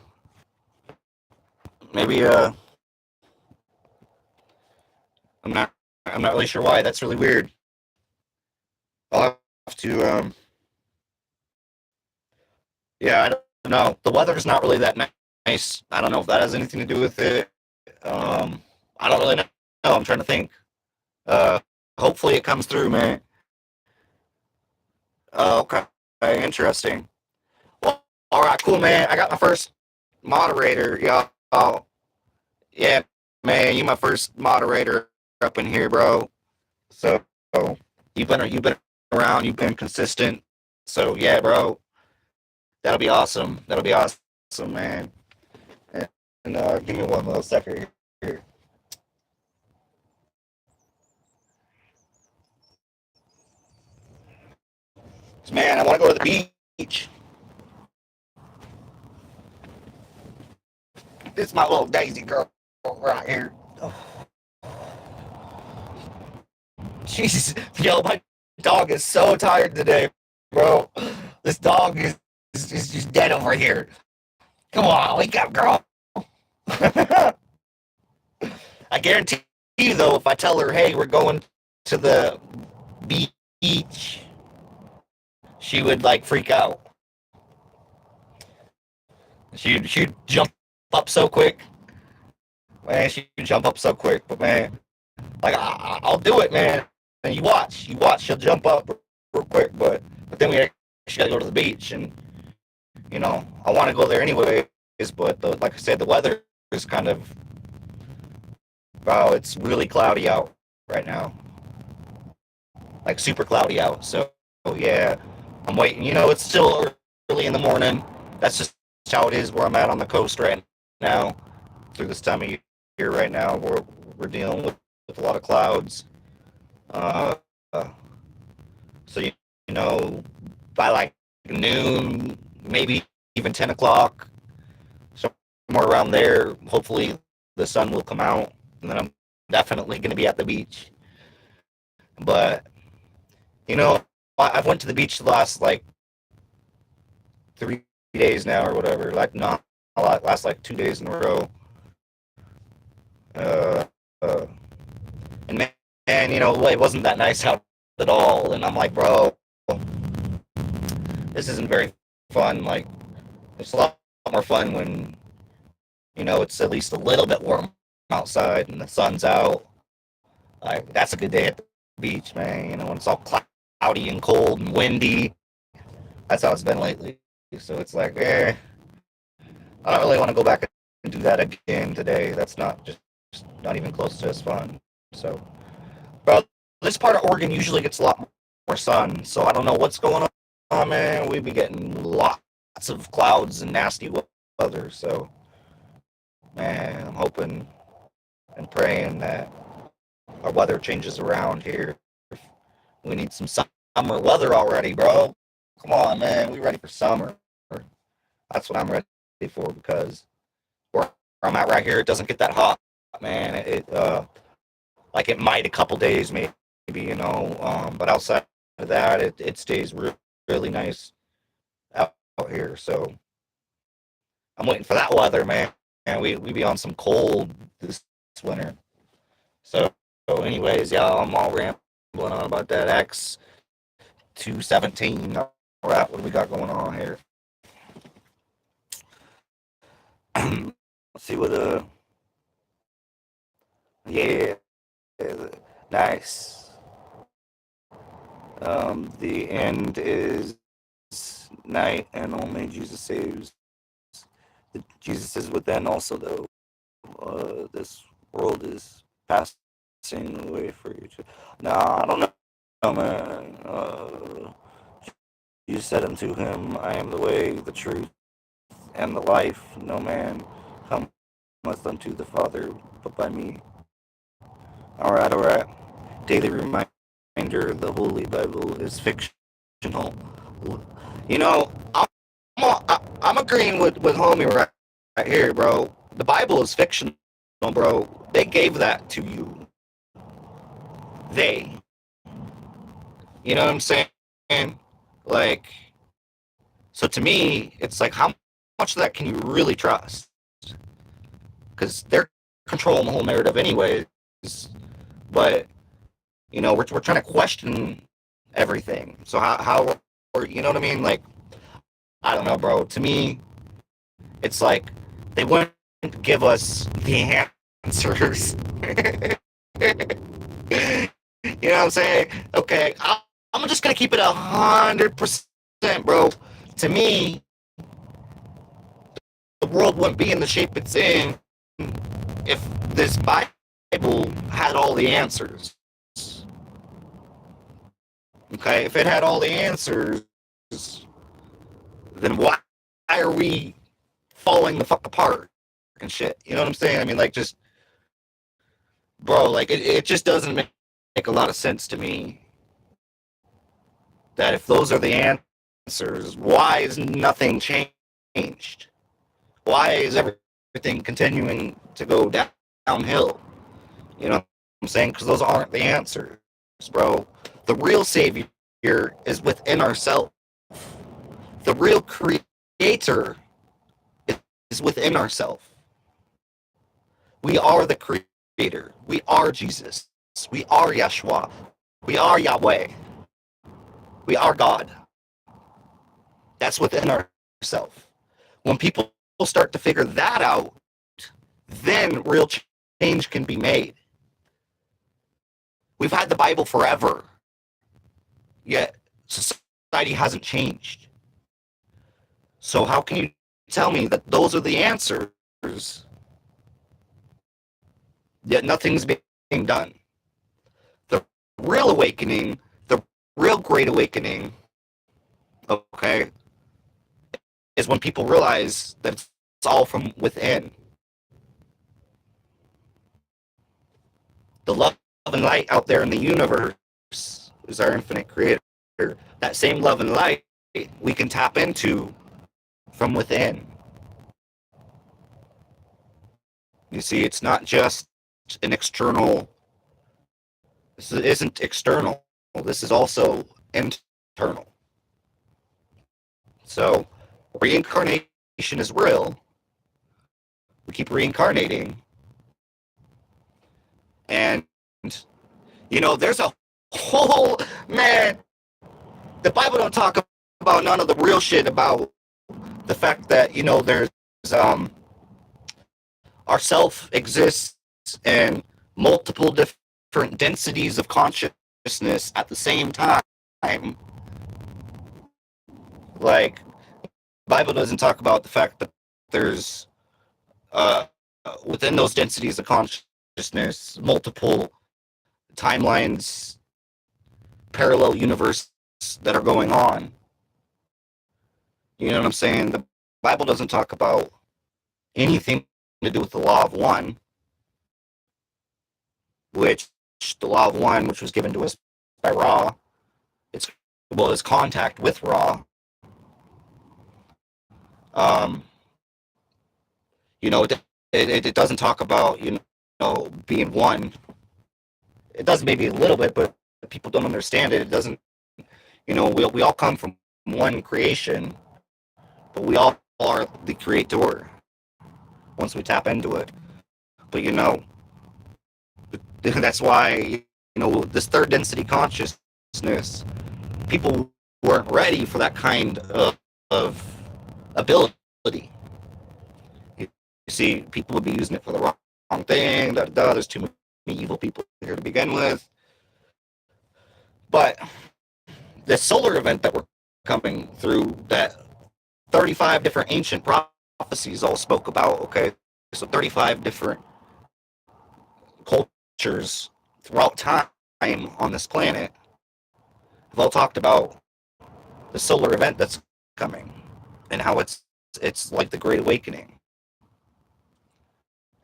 A: Maybe I'm not I'm not really sure why. That's really weird. I'll have to yeah, I don't know. The weather's not really that nice. I don't know if that has anything to do with it. I don't really know. I'm trying to think. Uh Hopefully it comes through, man. Okay. Interesting. Well, all right, cool, man. I got my first moderator, y'all. Oh, yeah, man, you my first moderator up in here, bro. So you've been around, you've been consistent. So yeah, bro, that'll be awesome. That'll be awesome, man. And give me one little second here. Man, I want to go to the beach. This is my little Daisy girl right here. Oh, Jesus, yo, my dog is so tired today, bro. This dog is just dead over here. Come on, wake up, girl. I guarantee you, though, if I tell her, hey, we're going to the beach, she would like freak out. She'd jump up so quick, man. She'd jump up so quick, but man, like I'll do it, man. And you watch. She'll jump up real quick, but then we actually gotta go to the beach, and I want to go there anyways. But like I said, the weather is kind of wow. It's really cloudy out right now, like super cloudy out. So yeah, I'm waiting. It's still early in the morning. That's just how it is where I'm at on the coast right now. Through this time of year right now, we're dealing with a lot of clouds. Uh, so by like noon, maybe even 10 o'clock, somewhere around there, hopefully the sun will come out, and then I'm definitely going to be at the beach. But you know, I've went to the beach the last like 3 days now or whatever. Like not a lot, last like 2 days in a row. Uh, uh, and man, it wasn't that nice out at all. And I'm like, bro, this isn't very fun. Like, it's a lot more fun when it's at least a little bit warm outside and the sun's out. Like, that's a good day at the beach, man. When it's all cloudy and cold and windy. That's how it's been lately. So it's like, I don't really want to go back and do that again today. That's just not even close to as fun. So, bro, this part of Oregon usually gets a lot more sun. So I don't know what's going on, man. We've been getting lots of clouds and nasty weather. So, man, I'm hoping and praying that our weather changes around here. We need some summer weather already, bro. Come on, man. We ready for summer. That's what I'm ready for because where I'm at right here, it doesn't get that hot, man. Like it might a couple days, maybe, but outside of that, it stays really nice out here. So I'm waiting for that weather, man. And we be on some cold this winter. So anyways, y'all, I'm all rambling on about that X217. All right, what do we got going on here? Let's see what yeah, nice. The end is night, and only Jesus saves. Jesus is within also, though. This world is passing away for you. Nah, I don't know, man. You said unto him, I am the way, the truth, and the life. No man cometh unto the Father but by me. All right. Daily reminder: the Holy Bible is fictional. You know, I'm agreeing with homie right here, bro. The Bible is fictional, bro. They gave that to you. They. You know what I'm saying? Like, so to me, it's like, how much of that can you really trust? Because they're controlling the whole narrative anyways. But, we're trying to question everything. So how, or, you know what I mean? Like, I don't know, bro. To me, it's like they wouldn't give us the answers. You know what I'm saying? Okay, I'm just gonna keep it 100%, bro. To me, the world wouldn't be in the shape it's in if this Bible had all the answers. Okay, if it had all the answers, then why are we falling the fuck apart and shit? You know what I'm saying? I mean, like, just, bro, like, it just doesn't make a lot of sense to me that if those are the answers, why is nothing changed? Why is everything continuing to go downhill? You know what I'm saying? Because those aren't the answers, bro. The real savior is within ourselves. The real creator is within ourselves. We are the creator. We are Jesus. We are Yeshua. We are Yahweh. We are God. That's within ourselves. When people start to figure that out, then real change can be made. We've had the Bible forever, yet society hasn't changed. So how can you tell me that those are the answers, yet nothing's being done? The real awakening, the real great awakening, okay, is when people realize that it's all from within. The love and light out there in the universe is our infinite creator. That same love and light we can tap into from within. You see, it's not just an external. This isn't external. This is also internal. So reincarnation is real. We keep reincarnating. And, there's a whole, man, the Bible don't talk about none of the real shit about the fact that, there's, our self exists in multiple different densities of consciousness at the same time. Like, the Bible doesn't talk about the fact that there's, within those densities of consciousness, multiple timelines, parallel universes that are going on. You know what I'm saying? The Bible doesn't talk about anything to do with the law of one. which the law of one, which was given to us by Ra, it's is contact with Ra. Um, it doesn't talk about being one. It does maybe a little bit, but people don't understand it. It doesn't. We all come from one creation, but we all are the creator once we tap into it. But that's why this third density consciousness, people weren't ready for that kind of ability. You see, people would be using it for the wrong thing. There's too many evil people here to begin with. But the solar event that we're coming through, that 35 different ancient prophecies all spoke about, okay? So 35 different cultures throughout time on this planet have all talked about the solar event that's coming and how it's like the Great Awakening.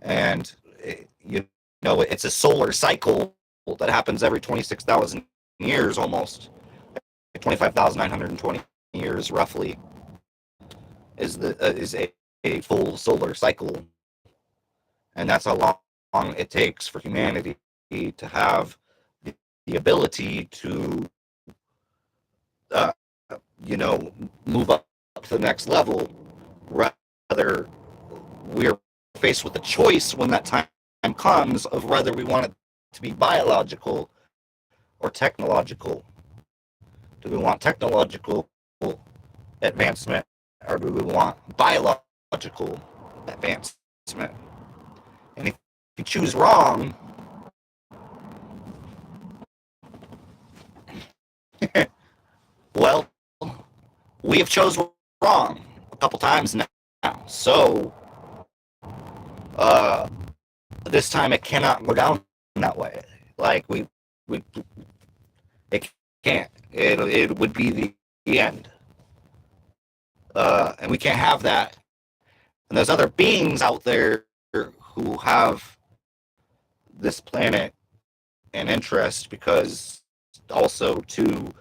A: And it's a solar cycle that happens every 26,000 years almost. 25,920 years roughly is a full solar cycle. And that's how long it takes for humanity to have the ability to move up to the next level. Rather, we're faced with a choice when that time comes of whether we want it to be biological or technological. Do we want technological advancement, or do we want biological advancement? And if you choose wrong, well, we have chosen wrong a couple times now. So this time it cannot go down that way. Like it can't. It would be the end. And we can't have that. And there's other beings out there who have this planet and interest, because also to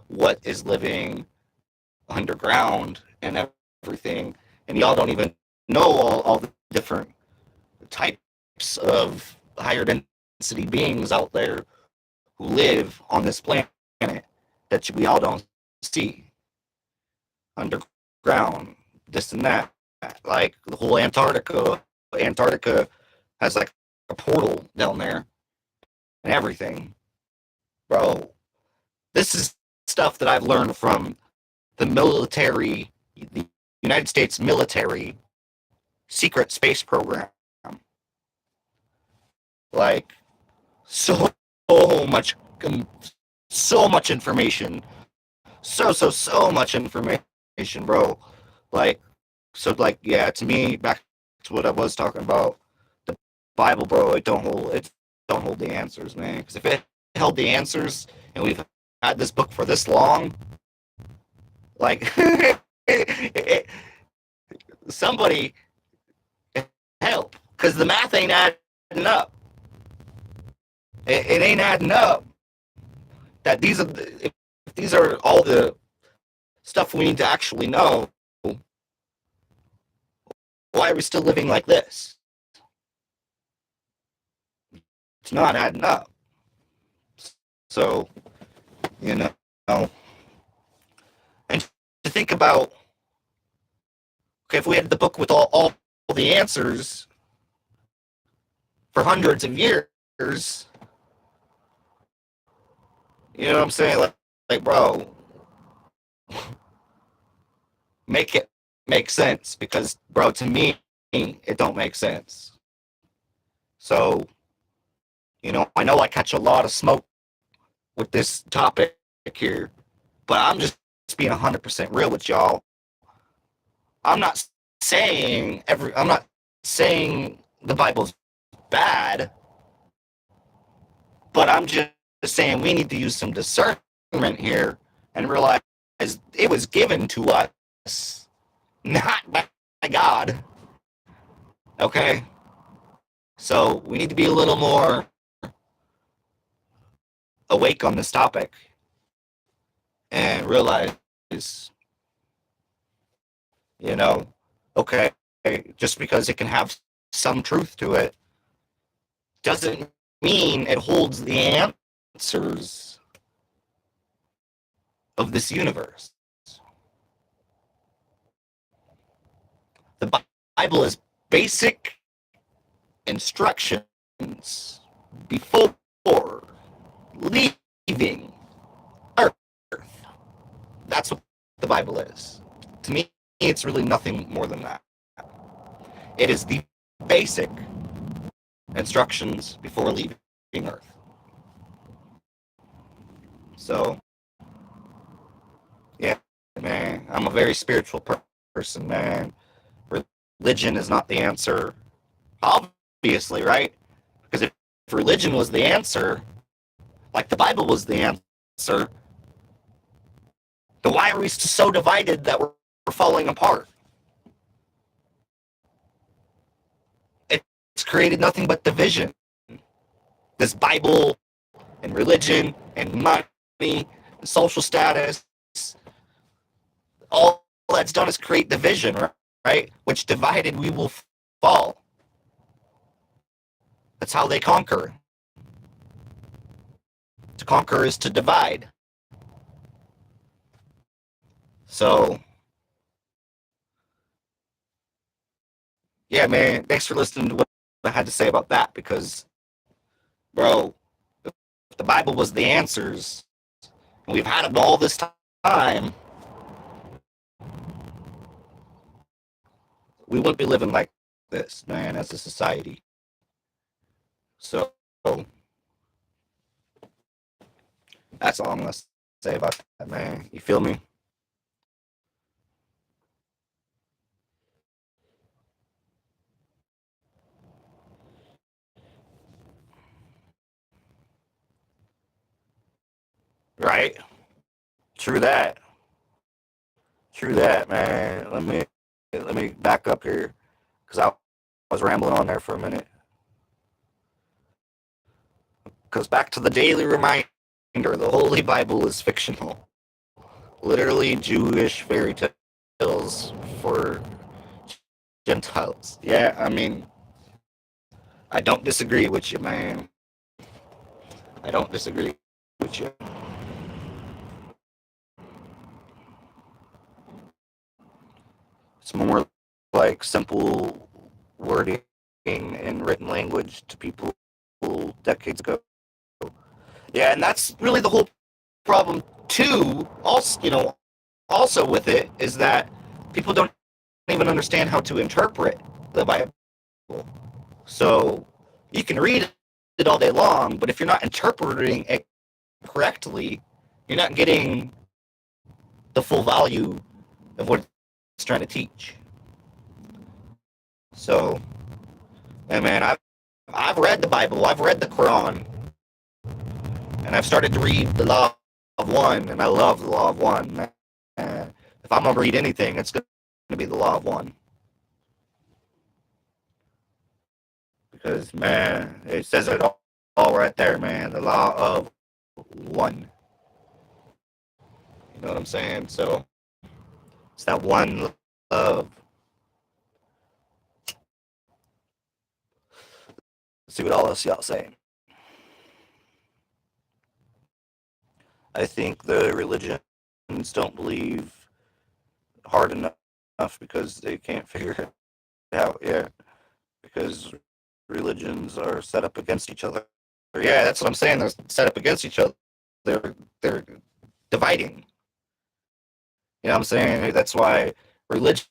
A: what is living underground and everything. And y'all don't even know all the different types of higher density beings out there who live on this planet that we all don't see. Underground, this and that. Like the whole Antarctica has like a portal down there and everything. Bro, this is stuff that I've learned from the military, the United States military secret space program. Like, so much information. So much information, bro. Like, yeah, to me, back to what I was talking about, the Bible, bro, it don't hold the answers, man. Because if it held the answers, and we've had this book for this long, like, somebody help, because the math ain't adding up. It ain't adding up. That these are all the stuff we need to actually know. Why are we still living like this? It's not adding up. So, and to think about, okay, if we had the book with all the answers for hundreds of years, you know what I'm saying? Like, bro, make it make sense, because, bro, to me, it don't make sense. So, I know I catch a lot of smoke with this topic here, but I'm just being 100% real with y'all. I'm not saying the Bible's bad, but I'm just saying we need to use some discernment here and realize it was given to us, not by God. Okay? So we need to be a little more awake on this topic and realize, you know, okay, just because it can have some truth to it doesn't mean it holds the answers of this universe. The Bible is basic instructions before leaving Earth. That's what the Bible is. To me, it's really nothing more than that. It is the basic instructions before leaving Earth. So, yeah, man, I'm a very spiritual person, man. Religion is not the answer. Obviously, right? Because if religion was the answer, like the Bible was the answer, then why are we so divided that we're falling apart? It's created nothing but division. This Bible and religion and money and social status, all that's done is create division, right? Which divided we will fall. That's how they conquer. To conquer is to divide. So, yeah, man, thanks for listening to what I had to say about that because, bro, if the Bible was the answers, and we've had them all this time, we wouldn't be living like this, man, as a society. So, that's all I'm going to say about that, man. You feel me? Right? True that. True that, man. Let me back up here because I was rambling on there for a minute. Because back to the daily reminder, the Holy Bible is fictional. Literally Jewish fairy tales for Gentiles. Yeah, I mean, I don't disagree with you, man. I don't disagree with you. It's more like simple wording in written language to people decades ago. Yeah, and that's really the whole problem too. Also with it is that people don't even understand how to interpret the Bible. So you can read it all day long, but if you're not interpreting it correctly, you're not getting the full value of what it's trying to teach. So, and man, I've read the Bible, I've read the Quran, and I've started to read the Law of One, and I love the Law of One. If I'm gonna read anything, it's gonna be the Law of One. Because man, it says it all right there, man. The Law of One. You know what I'm saying? So it's that one love. Let's see what all else y'all saying. I think the religions don't believe hard enough because they can't figure it out yet. Because religions are set up against each other. Yeah, that's what I'm saying. They're set up against each other. They're dividing. You know what I'm saying? That's why religion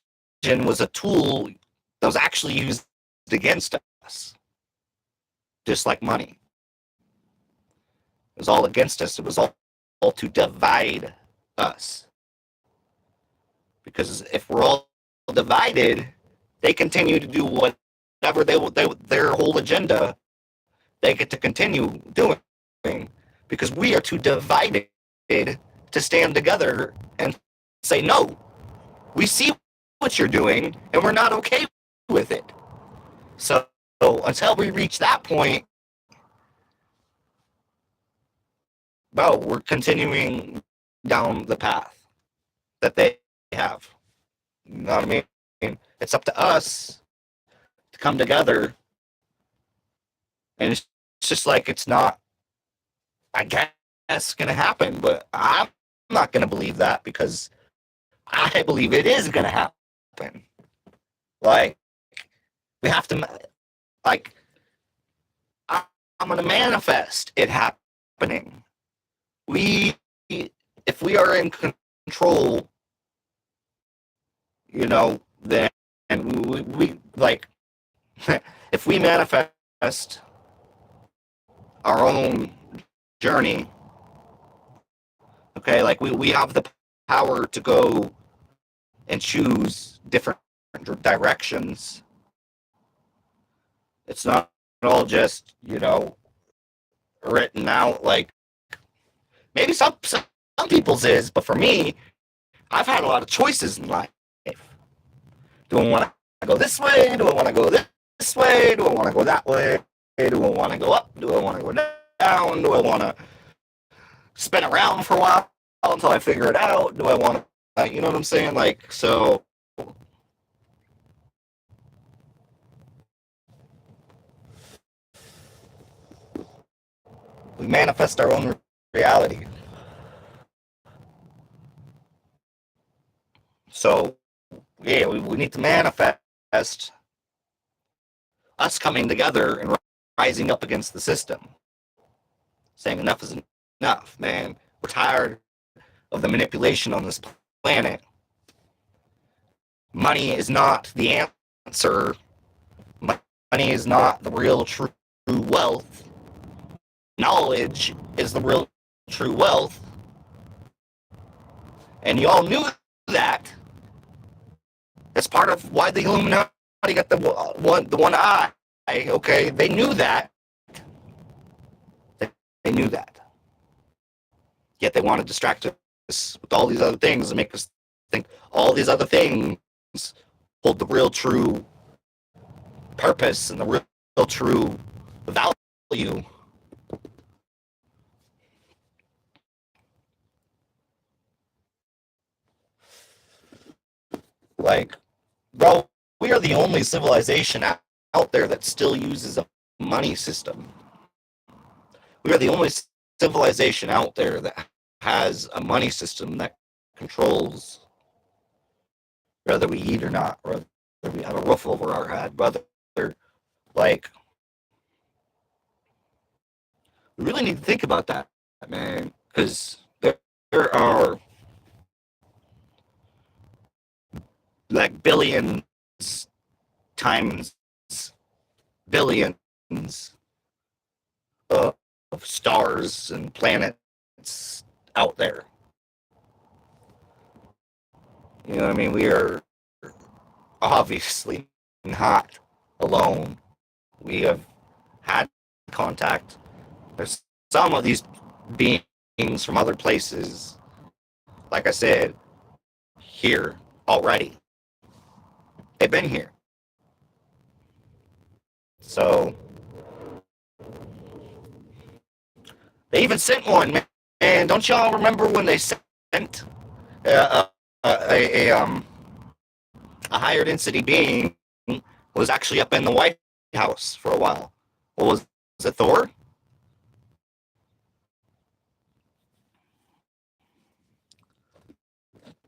A: was a tool that was actually used against us. Just like money. It was all against us. It was all to divide us. Because if we're all divided, they continue to do whatever their whole agenda they get to continue doing because we are too divided to stand together and say no. We see what you're doing and we're not okay with it. So until we reach that point, bro, we're continuing down the path that they have. You know what I mean? It's up to us to come together, and it's just like it's not, I guess, going to happen, but I'm not going to believe that because I believe it is going to happen. Like, we have to, like, I'm going to manifest it happening. If we are in control, you know, then we like, if we manifest our own journey, okay, like we have the power to go and choose different directions. It's not all just, written out. Like, maybe some people's is, but for me, I've had a lot of choices in life. Do I want to go this way? Do I want to go this way? Do I want to go that way? Do I want to go up? Do I want to go down? Do I want to spin around for a while until I figure it out? Do I want to, you know what I'm saying? Like, so we manifest our own reality. So, yeah, we need to manifest us coming together and rising up against the system. Saying enough is enough, man. We're tired of the manipulation on this planet. Money is not the answer. Money is not the real true wealth. Knowledge is the real true wealth. And you all knew that. That's part of why the Illuminati got the one eye. Okay, they knew that. They knew that. Yet they want to distract us with all these other things and make us think all these other things hold the real true purpose and the real true value. Like, bro, we are the only civilization out there that still uses a money system. We are the only civilization out there that has a money system that controls whether we eat or not, whether we have a roof over our head, whether, like, we really need to think about that, man, because there are like billions times billions of stars and planets out there. You know what I mean? We are obviously not alone. We have had contact. There's some of these beings from other places, like I said, here already. They've been here. So they even sent one, man. Don't y'all remember when they sent uh, a higher density being was actually up in the White House for a while? What was it, Thor?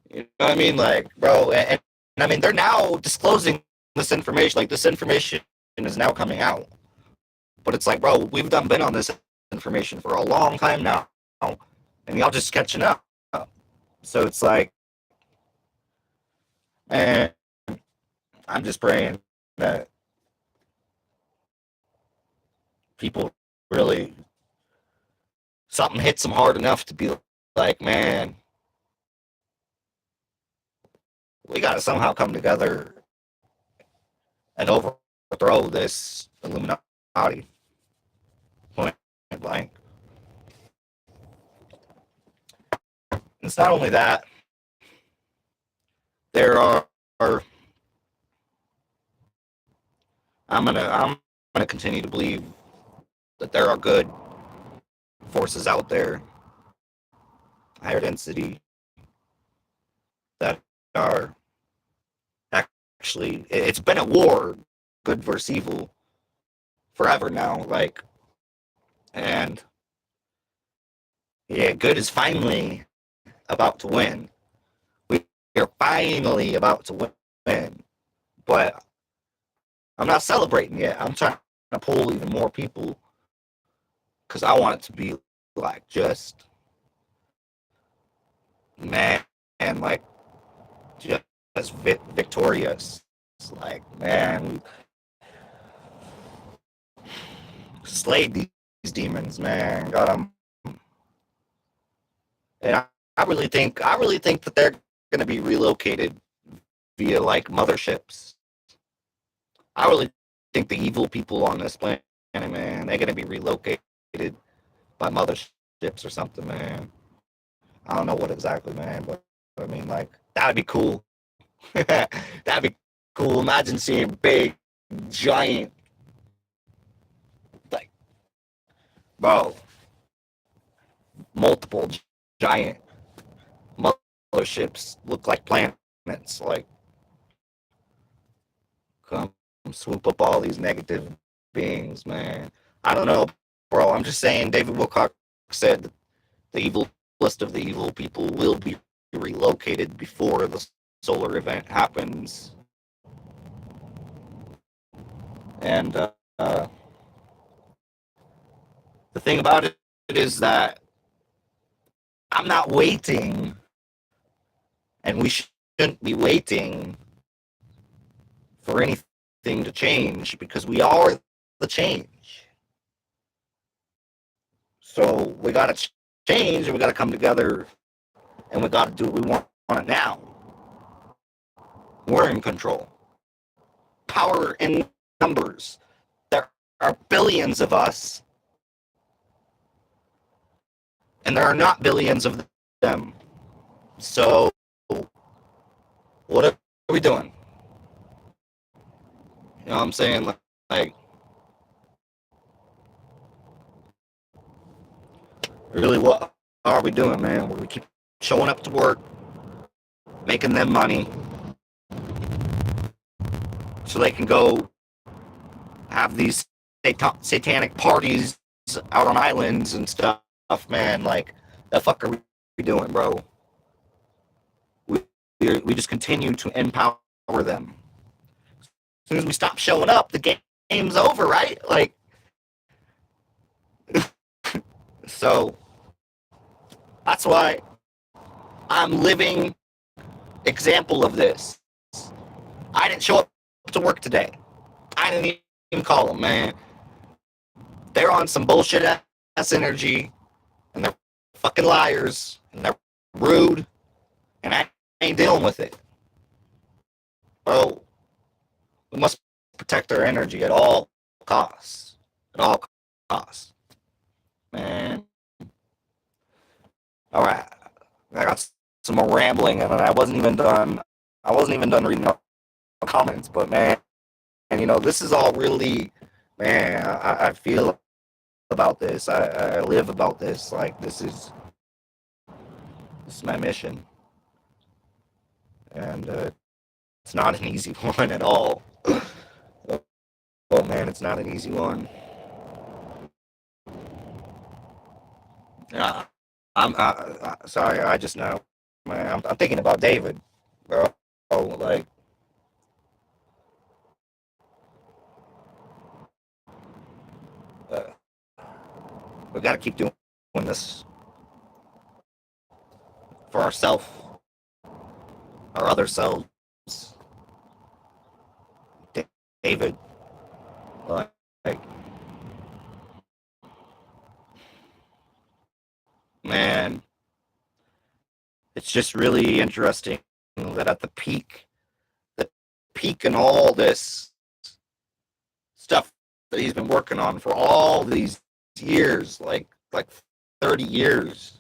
A: You know what I mean? Like, bro, and I mean, they're now disclosing this information. Like, this information is now coming out. But it's like, bro, we've been on this information for a long time now, and y'all just catching up. So it's like, man, I'm just praying that people really, something hits them hard enough to be like, man, we got to somehow come together and overthrow this Illuminati. Point blank. It's not only that. There are. I'm gonna continue to believe that there are good forces out there higher density that are actually, it's been a war, good versus evil, forever now. Like, and yeah, good is finally about to win. We are finally about to win, but I'm not celebrating yet. I'm trying to pull even more people because I want it to be like just man, and like just victorious. It's like, man, we slayed these demons, man. Got them, and I really think that they're going to be relocated via like motherships. I really think the evil people on this planet, man, they're going to be relocated by motherships or something, man. I don't know what exactly, man, but I mean, like, that'd be cool. That'd be cool. Imagine seeing big, giant, like, bro, multiple giant motherships look like planets. Like, come swoop up all these negative beings, man. I don't know, bro. I'm just saying. David Wilcock said that the evil list of the evil people will be relocated before the solar event happens, and the thing about it is that I'm not waiting, and we shouldn't be waiting for anything to change because we are the change. So we got to change, and we got to come together, and we got to do what we want it now. We're in control. Power in numbers. There are billions of us, and there are not billions of them. So what are we doing? You know what I'm saying? Like really, what are we doing, man? We keep showing up to work, making them money, so they can go have these satanic parties out on islands and stuff, man. Like, the fuck are we doing, bro? We just continue to empower them. As soon as we stop showing up, the game's over, right? Like, so that's why I'm living example of this. I didn't show up to work today. I didn't even call them, man. They're on some bullshit ass energy, and they're fucking liars, and they're rude, and I ain't dealing with it. Bro, we must protect our energy at all costs. At all costs. Man. All right. I got some more rambling, and I wasn't even done. I wasn't even done reading the comments, but man, and this is all really, man. I feel about this. I live about this. Like, this is my mission, and it's not an easy one at all. Oh man, it's not an easy one. Uh, sorry. I just know, man. I'm thinking about David, bro. Oh, like, uh, we got to keep doing this for ourselves, our other selves. David, like, man, it's just really interesting that at the peak in all this stuff that he's been working on for all these years, like 30 years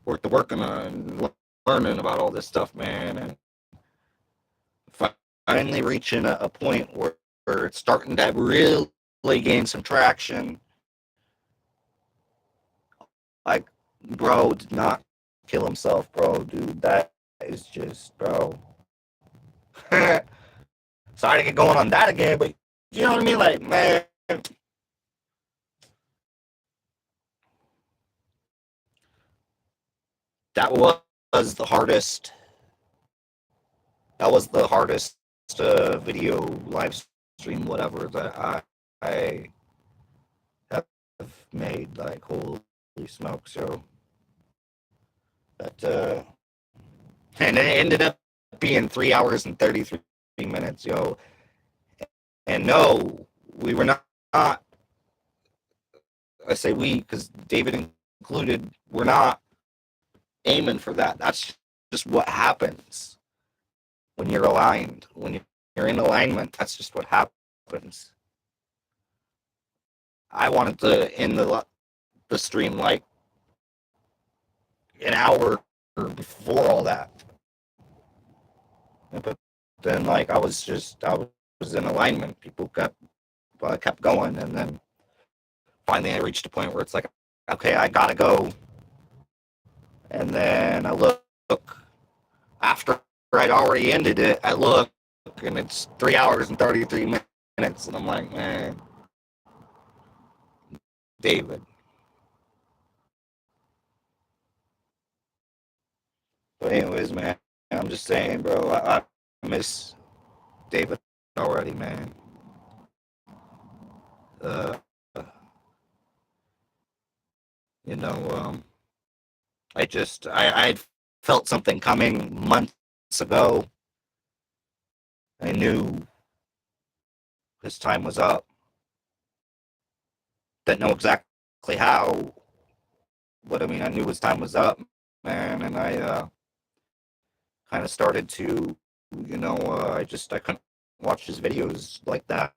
A: worth of working on, learning about all this stuff, man, and finally reaching a point where it's starting to really gain some traction. Like, bro, did not kill himself, bro, dude. That is just, bro. Sorry to get going on that again, but you know what I mean? Like, man, that was the hardest. That was the hardest video live stream, whatever that I have made. Like, holy smokes, yo. But and it ended up being 3 hours and 33 minutes, yo. And no, we were not. I say we because David included. We're not aiming for that. That's just what happens when you're aligned. When you're in alignment, that's just what happens. I wanted to end the stream like an hour before all that, but then like I was in alignment. People kept going, and then finally I reached a point where it's like, okay, I gotta go. And then I look after I'd already ended it. I look and it's 3 hours and 33 minutes, and I'm like, man, David. But anyways, man, I'm just saying, bro, I miss David already, man. Uh, you know, I felt something coming months ago. I knew his time was up. Didn't know exactly how, but I mean, I knew his time was up, man, and I kind of started to, I couldn't watch his videos like that.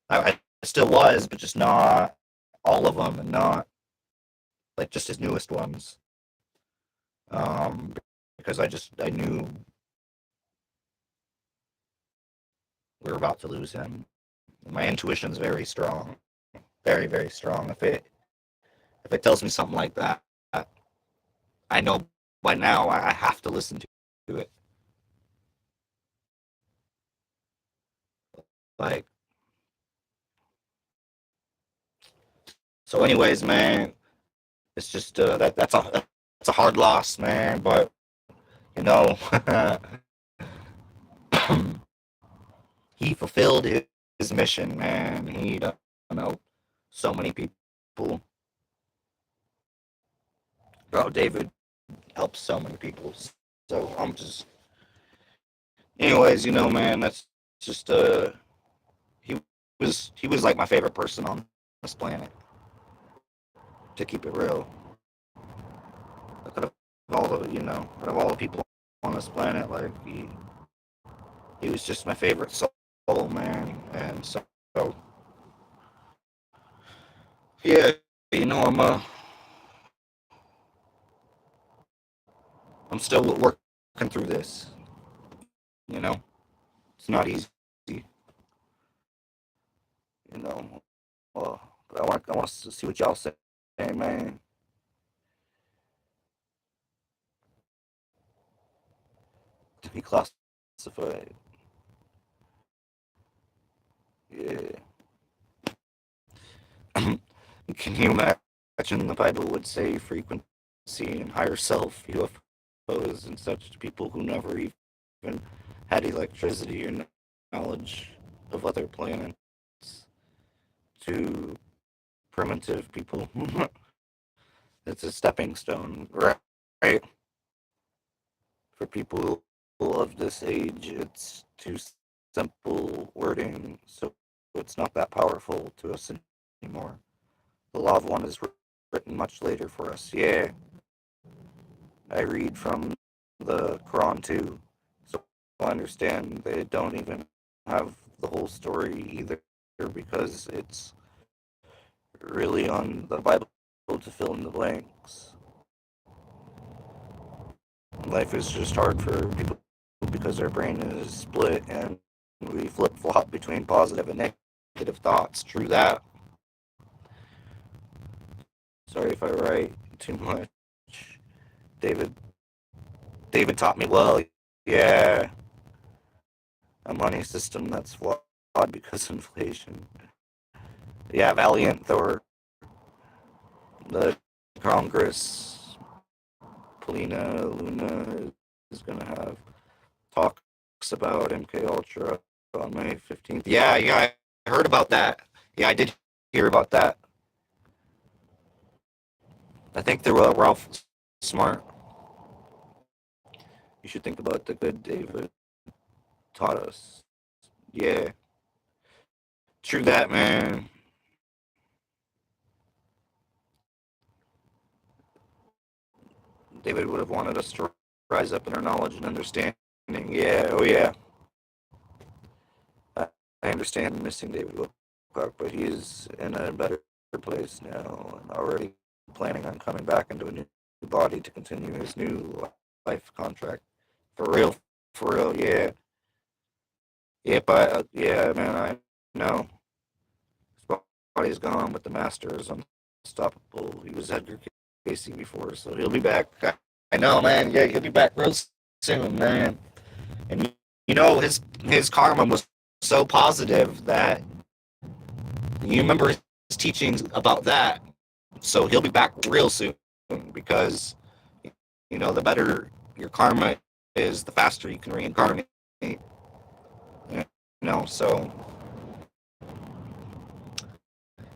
A: I still was, but just not all of them, and not like just his newest ones. Um, because I knew we were about to lose him. My intuition's very strong, very very strong. If it tells me something like that, I know by now I have to listen to it. Like, so, anyways, man, it's just that's a hard loss, man. But you know, he fulfilled his mission, man. He, so many people. Bro, David helps so many people. So I'm just, anyways, man, that's just he he was like my favorite person on this planet. To keep it real, out of out of all the people on this planet, like he was just my favorite soul, man. And so yeah, I'm still working through this. You know, it's not easy. You know, but I want to see what y'all say, man. To be classified, yeah. Can you imagine the Bible would say frequency and higher self, UFOs, and such to people who never even had electricity or knowledge of other planets, to primitive people? It's a stepping stone, right? For people of this age, it's too simple wording, so it's not that powerful to us anymore. The Law of One is written much later for us. Yeah, I read from the Quran too, so I understand they don't even have the whole story either, because it's really on the Bible to fill in the blanks. Life is just hard for people because our brain is split and we flip flop between positive and negative thoughts. True that. Sorry if I write too much. David David taught me well. Yeah, a money system that's flawed because of inflation. Yeah, Valiant or the Congress, Polina Luna is gonna have talks about MK Ultra on May 15th. Yeah, I heard about that. Yeah, I did hear about that. I think they're Ralph Smart. You should think about the good David taught us. Yeah, true that, man. David would have wanted us to rise up in our knowledge and understanding. Yeah, oh yeah. I understand missing David Wilcock, but he's in a better place now and already planning on coming back into a new body to continue his new life contract. For real, yeah. Yeah, but yeah, man, I know. His body's gone, but the master is unstoppable. He was Edgar Casey before, so he'll be back. I know, man. Yeah, he'll be back real soon, man. And you know, his karma was so positive that you remember his teachings about that. So he'll be back real soon because you know the better your karma is, the faster you can reincarnate. You know, so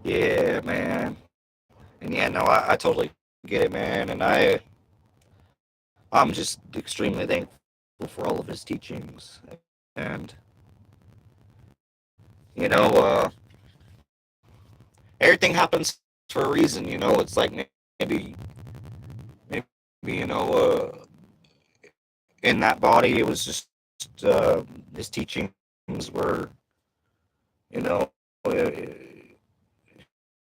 A: yeah, man. And yeah, no, I totally get it, man. And I'm just extremely thankful for all of his teachings. And you know, everything happens for a reason. You know, it's like maybe you know, in that body, it was just his teachings were, you know,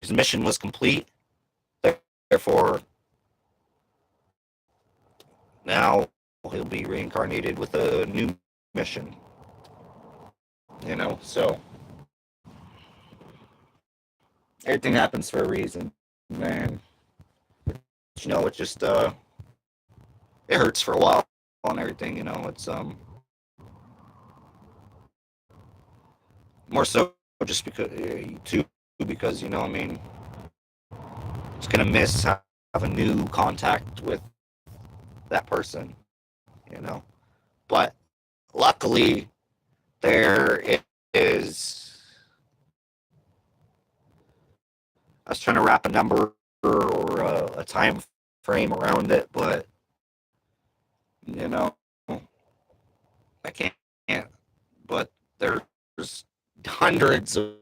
A: his mission was complete. Therefore, now he'll be reincarnated with a new mission. You know, so everything happens for a reason, man. You know, it just it hurts for a while and everything. You know, it's more so just because too because you know, I mean, it's gonna miss have a new contact with that person. You know, but luckily there is. I was trying to wrap a number or a time frame around it, but you know, I can't. But there's hundreds of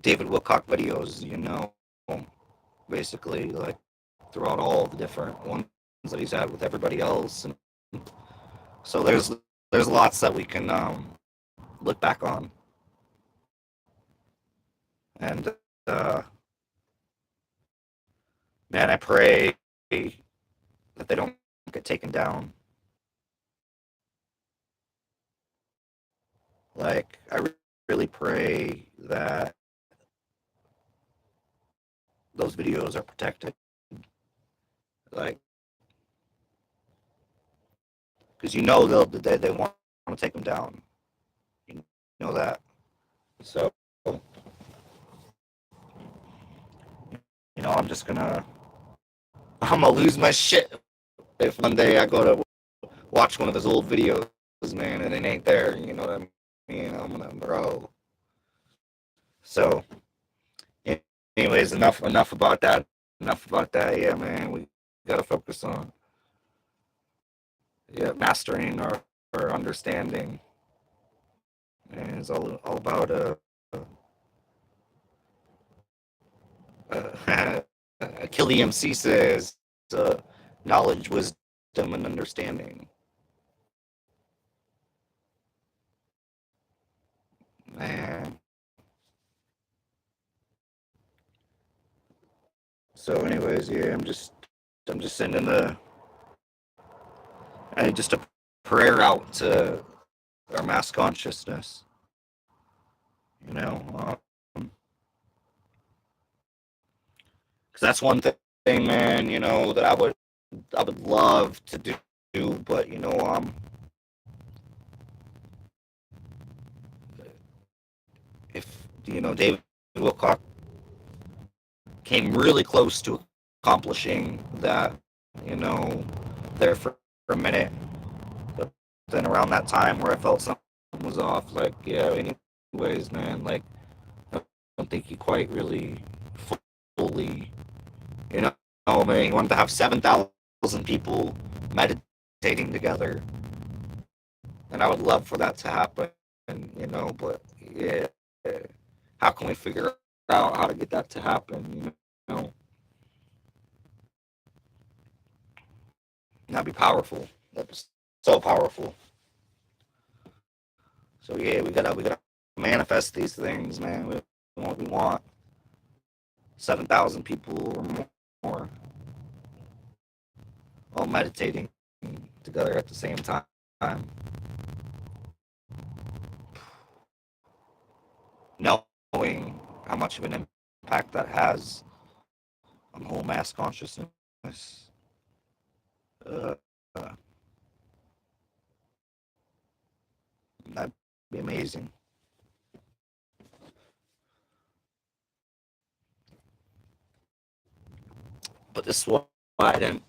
A: David Wilcock videos, you know, basically like throughout all the different ones that he's had with everybody else, and so there's lots that we can look back on, and man, I pray that they don't get taken down. Like I really pray that those videos are protected, like because you know they want to take them down. You know that. So you know, I'm gonna lose my shit if one day I go to watch one of his old videos, man, and it ain't there. You know what I mean? I'm gonna, bro. So, anyways, enough about that. Enough about that. Yeah, man, we gotta focus on mastering our understanding. And it's all about Achille MC says knowledge, wisdom, and understanding. Man. So, anyways, yeah, I'm just sending just a prayer out to our mass consciousness. You know, because that's one thing, man. You know that would love to do, but if David Wilcock came really close to accomplishing that, you know, there for a minute, but then around that time where I felt something was off, like, yeah, anyways, man, like, I don't think he quite really fully, you know, man, he wanted to have 7,000 people meditating together, and I would love for that to happen, but yeah, how can we figure out how to get that to happen, That'd be powerful. That'd be so powerful. So yeah, we gotta manifest these things, man. We want 7,000 people or more all meditating together at the same time. Knowing how much of an impact that has on the whole mass consciousness. Uh, uh, that'd be amazing. But this is why I didn't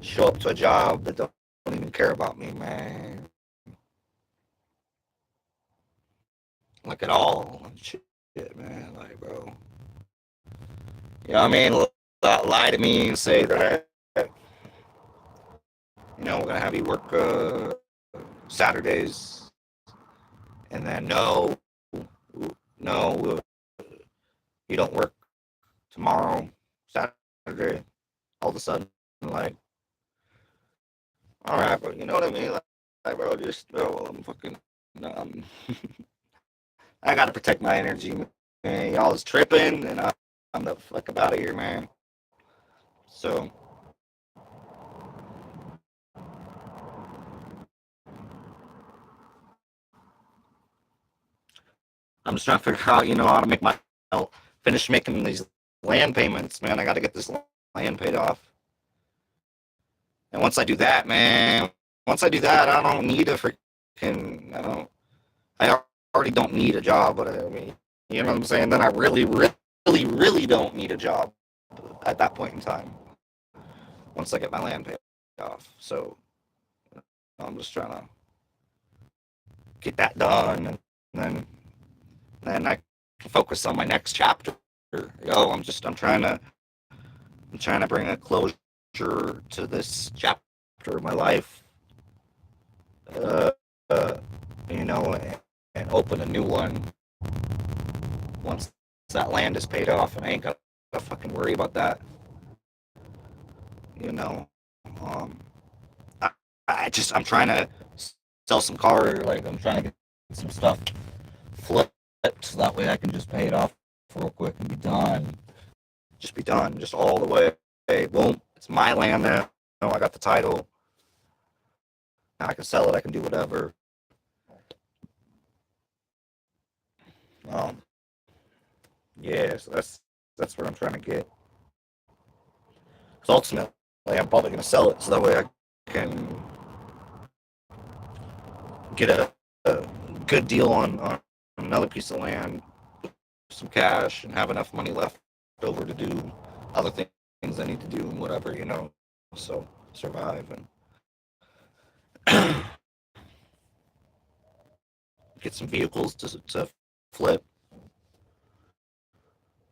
A: show up to a job that don't even care about me, man. Like at all. Shit, man. Like, bro. You know what I mean? Lie to me and say that, we're gonna have you work Saturdays, and then no, you don't work tomorrow, Saturday. All of a sudden, like, all right, bro. You know what I mean? Like bro, just I'm fucking. Um, I gotta protect my energy, man. Y'all is tripping, and I'm the fuck out of here, man. So I'm just trying to figure out, how to make finish making these land payments, man. I got to get this land paid off. And once I do that, man, I don't need a freaking, I already don't need a job, but I mean, you know what I'm saying? Then I really, really, really don't need a job at that point in time. Once I get my land paid off. So I'm just trying to get that done, and then I can focus on my next chapter. I'm trying to bring a closure to this chapter of my life, uh, uh, and open a new one once that land is paid off, and I ain't got to fucking worry about that. You know, um, I, I'm trying to sell some car, like I'm trying to get some stuff flipped so that way I can just pay it off real quick and be done. Just be done, just all the way. Hey, boom, it's my land now. I got the title. Now I can sell it. I can do whatever. Um, yeah, so that's what I'm trying to get. Because ultimately, I'm probably gonna sell it so that way I can get a good deal on another piece of land, some cash, and have enough money left over to do other things I need to do and whatever, So survive and get some vehicles to flip.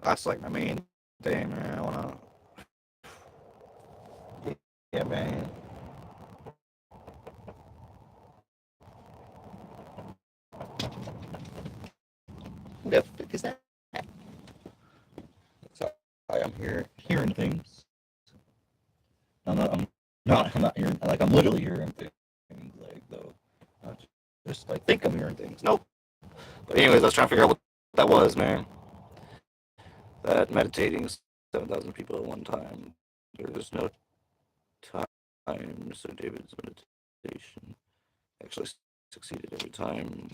A: That's like my main thing, man. I wanna, yeah, man. Who the fuck is that? Sorry, I'm hearing things. I'm not hearing, like, I'm literally hearing things, like, though. Not just like think I'm hearing things. Nope. But anyways, I was trying to figure out what that was, man. That meditating 7,000 people at one time. There's no time, so David's meditation actually succeeded every time.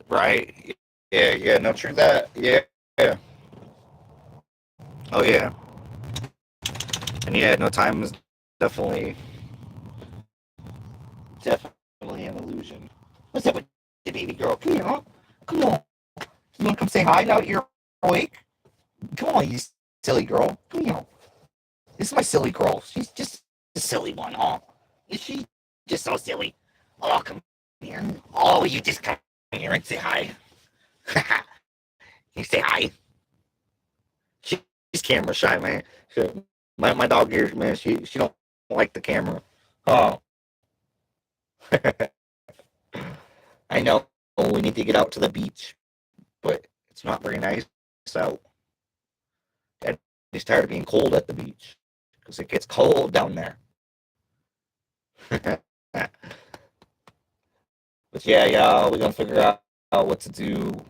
A: Right. Yeah, no, true that. Yeah. Oh yeah, and yeah, no time is definitely definitely an illusion. What's up with the baby girl? Come here, huh? Come on. You wanna come say hi now that you're awake? Come on, you silly girl. Come here. This is my silly girl. She's just a silly one, huh? Is she just so silly? Oh, come here. Oh, you just come here and say hi. You say hi. She's camera shy, man. She, my dog here, man. She don't like the camera. Oh, I know. We need to get out to the beach, but it's not very nice out. Daddy's tired of being cold at the beach because it gets cold down there. But yeah, y'all, we're gonna figure out what to do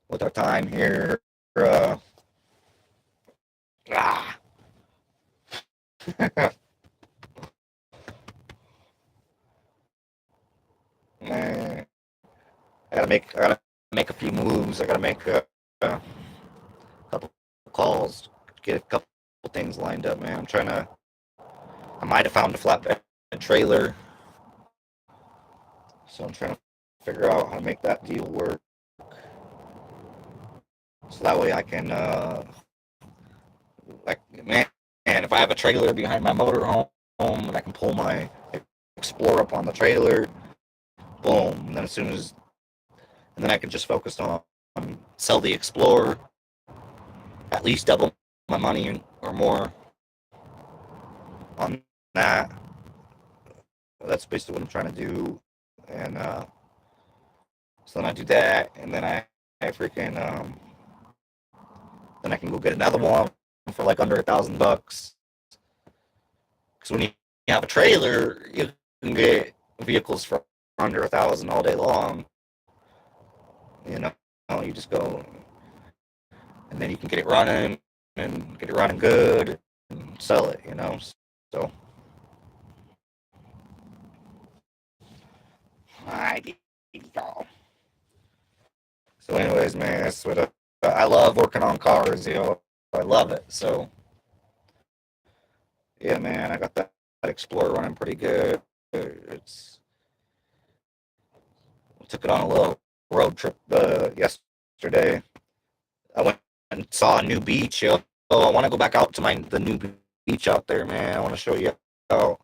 A: with our time here. Uh, ah. Man, I gotta make a few moves. I gotta make a couple calls, get a couple things lined up, man. I might have found a flatbed trailer, so I'm trying to figure out how to make that deal work. So that way I can, like, man, if I have a trailer behind my motorhome and I can pull my Explorer up on the trailer, boom. And then and then I can just focus on sell the Explorer, at least double my money or more on that. That's basically what I'm trying to do. And so then I do that, and then I freaking then I can go get another one for like under $1,000. Because when you have a trailer, you can get vehicles for under 1,000 all day long. You know, you just go, and then you can get it running and get it running good and sell it. So I go. So, anyways, man, that's what I love working on cars. I love it. So, yeah, man, I got that Explorer running pretty good. It's took it on a little road trip yesterday. I went and saw a new beach. Oh, I want to go back out to the new beach out there, man. I want to show you how.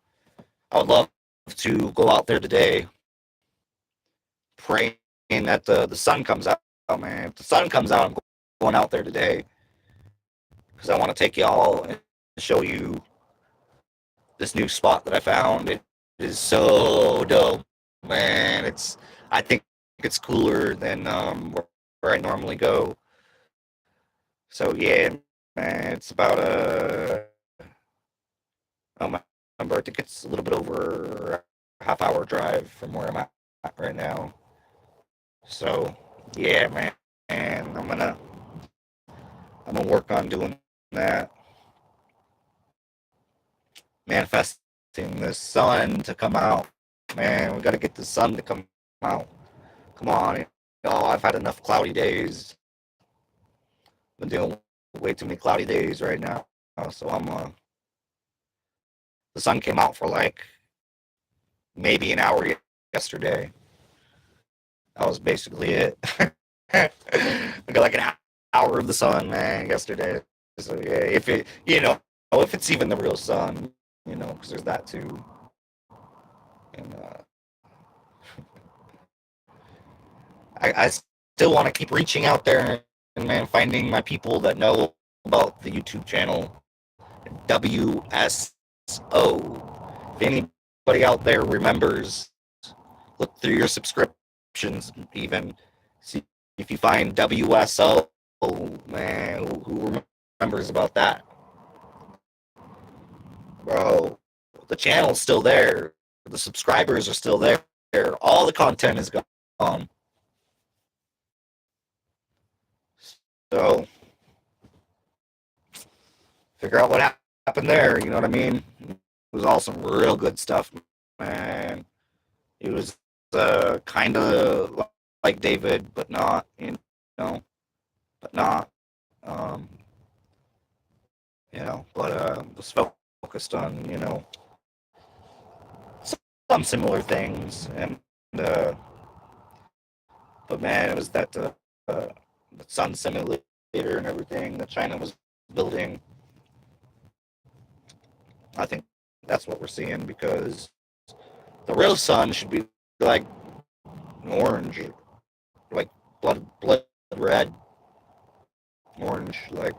A: I would love to go out there today, praying that the sun comes out, man. If the sun comes out, I'm going out there today because I want to take y'all and show you this new spot that I found. It is so dope, man. I think it's cooler than where I normally go. So yeah, man, it's about oh my number. I think it's a little bit over a half-hour drive from where I'm at right now. So yeah, man, and I'm gonna work on doing that, manifesting the sun to come out. Man, we gotta get the sun to come out. Come on, I've had enough cloudy days. Been dealing with way too many cloudy days right now. So the sun came out for like maybe an hour yesterday. That was basically it. I got like an hour of the sun, man, yesterday. So yeah, if it's even the real sun, because there's that too. And I still want to keep reaching out there and man, finding my people that know about the YouTube channel WSO. If anybody out there remembers, look through your subscriptions, even see if you find WSO. Man, who remembers about that, bro? The channel's still there. The subscribers are still there. All the content is gone. So figure out what happened there. You know what I mean? It was all some real good stuff, man. It was kind of like David, but not, but not. Um, but was focused on some similar things, and uh, but man, it was that uh, the sun simulator and everything that China was building. I think that's what we're seeing because the real sun should be like orange, like blood red, orange, like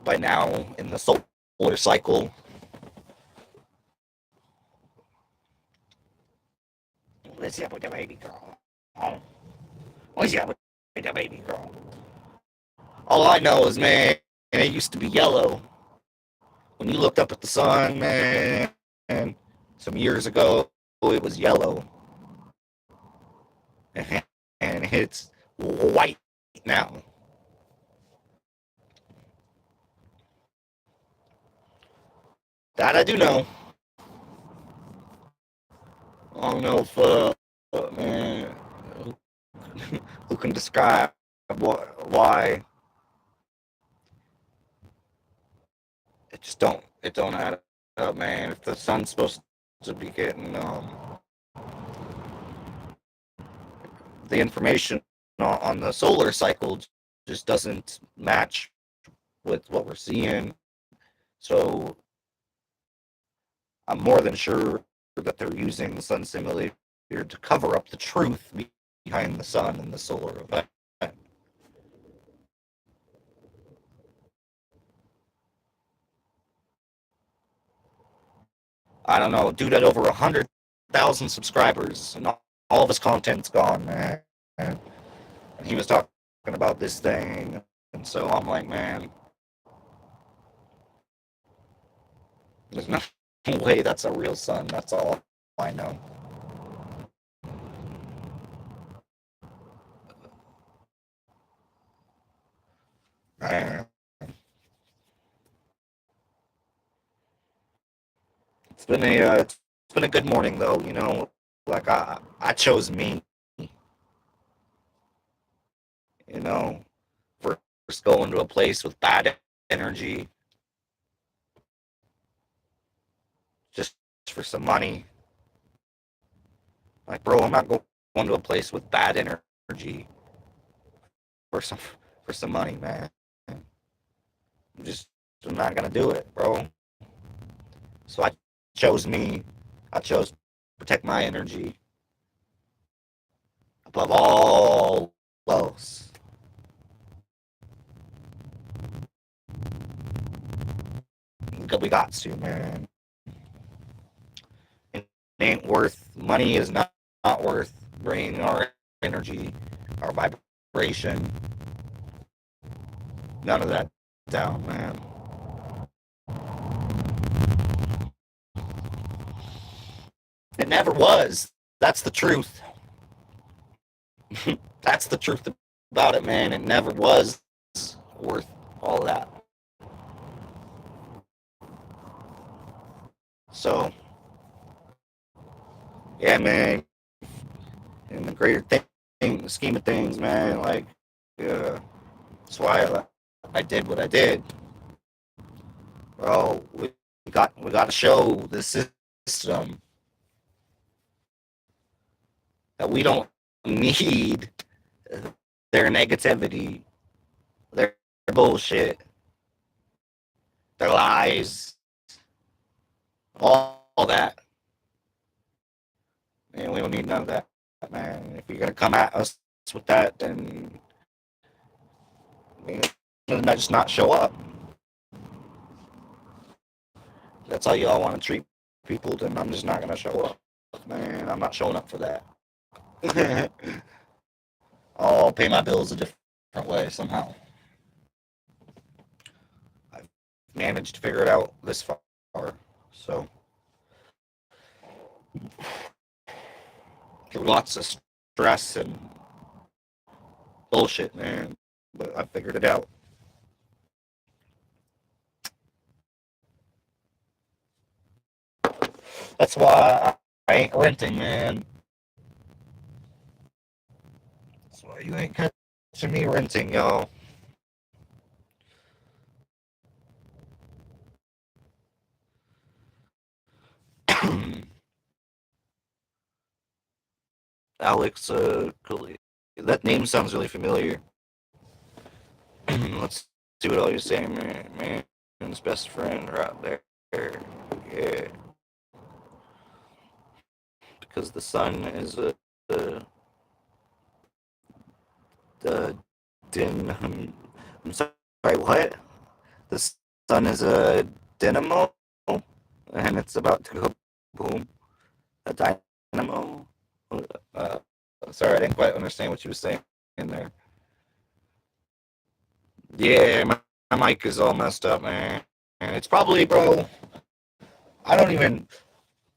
A: by now in the solar cycle. Let's see with the baby girl. Oh, what's up with the baby girl? All I know is, man, it used to be yellow. When you looked up at the sun, man, and some years ago, it was yellow. And it's white now. That I do know. I don't know if, man, who can describe why it don't add up, man. If the sun's supposed to be getting the information on the solar cycle just doesn't match with what we're seeing. So I'm more than sure that they're using the sun simulator to cover up the truth behind the sun and the solar event. I don't know, dude had over 100,000 subscribers, and all of his content's gone, man. And he was talking about this thing, and so I'm like, man, there's no way that's a real sun. That's all I know. Uh, it's been a good morning though. Like I chose me. You know, first going to a place with bad energy just for some money. Like, bro, I'm not going to a place with bad energy for some for some money, man. I'm not gonna do it, bro. So I chose me. I chose to protect my energy above all else. We got to, man. It ain't worth money is not worth draining our energy, our vibration. None of that down, man. It never was. That's the truth. That's the truth about it, man. It never was worth all that. So, yeah, man. In the greater scheme of things, man, like, that's why I did what I did. Bro, we got to show the system that we don't need their negativity, their bullshit, their lies, all that. Man, we don't need none of that, man. If you're gonna come at us with that, then just not show up. That's how y'all want to treat people, then I'm just not gonna show up. Man, I'm not showing up for that. I'll pay my bills a different way somehow. I've managed to figure it out this far. So, lots of stress and bullshit, man. But I figured it out. That's why I ain't renting, man. That's why you ain't to me renting, y'all. Alex, that name sounds really familiar. Let's see what all you're saying, man. Man's best friend right there. Yeah, because the sun is the I'm sorry, what? The sun is a dynamo, and it's about to go boom. A dynamo. Uh, Sorry, I didn't quite understand what you were saying in there. Yeah, my mic is all messed up, man. And it's probably, bro. I don't even.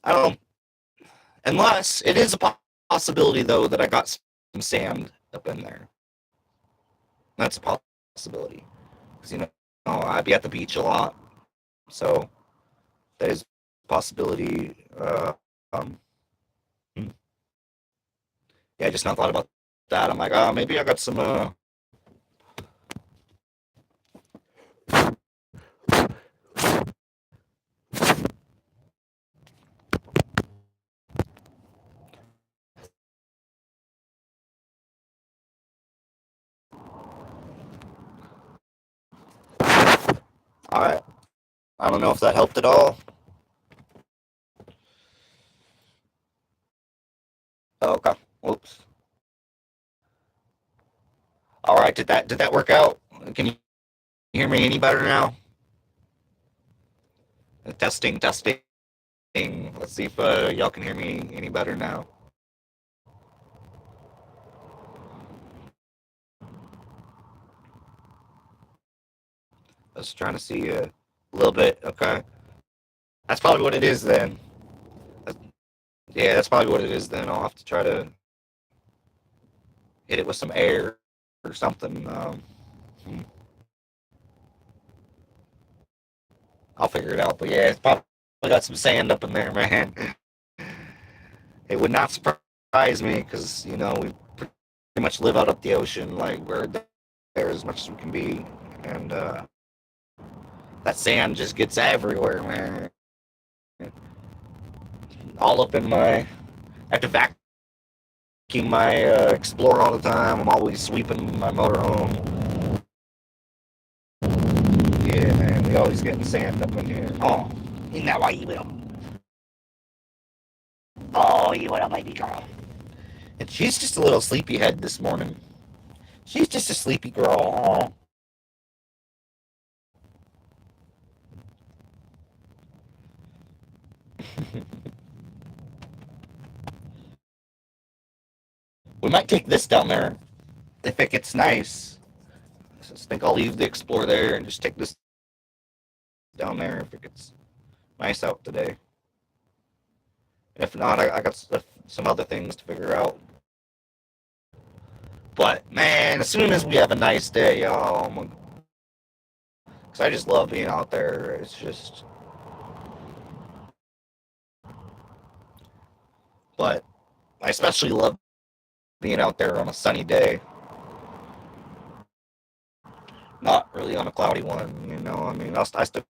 A: I don't. Unless it is a possibility, though, that I got some sand up in there. That's a possibility. Because, I'd be at the beach a lot. So that is a possibility. Um, hmm. Yeah, I just not thought about that. I'm like, oh, maybe I got some. I I don't know if that helped at all. Oh, okay. Whoops. All right. Did that work out? Can you hear me any better now? Testing, testing. Let's see if y'all can hear me any better now. I was trying to see a little bit. Okay. That's probably what it is then. Yeah, that's probably what it is then. I'll have to try to hit it with some air or something. Hmm, I'll figure it out. But yeah, it's probably got some sand up in there, man. It would not surprise me because we pretty much live out at the ocean, like we're there as much as we can be, and that sand just gets everywhere, man. All up in my. I have to vacuum my Explorer all the time. I'm always sweeping my motorhome. Yeah, man, we always getting sand up in here. Oh, isn't that why you will? Oh, you will, baby girl. And she's just a little sleepyhead this morning. She's just a sleepy girl. We might take this down there if it gets nice. I just think I'll leave the Explorer there and just take this down there if it gets nice out today. If not, I got some other things to figure out. But man, as soon as we have a nice day, y'all, because I just love being out there. It's just, but I especially love being out there on a sunny day, not really on a cloudy one. I mean, I still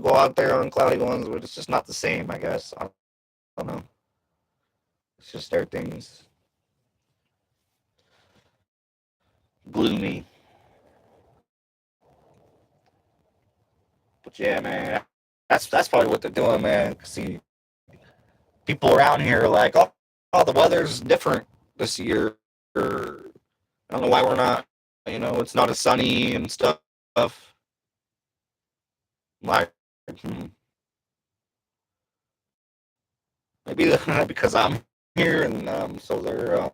A: go out there on cloudy ones, but it's just not the same. I guess I don't know. It's just everything's gloomy. But yeah, man, that's probably what they're doing, man. See, people around here are like, oh, the weather's different this year. Or, I don't know why we're not. It's not as sunny and stuff. Like, hmm, maybe because I'm here, and so they're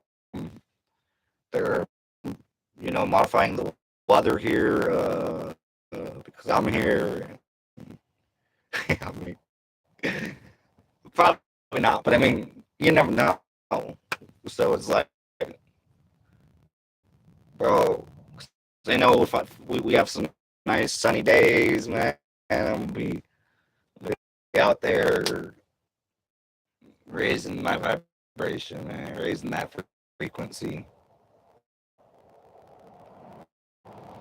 A: modifying the weather here because I'm here. I mean, probably not, but I mean, you never know. So it's like, bro, they know if we have some nice sunny days, man, and be out there raising my vibration, man, raising that frequency.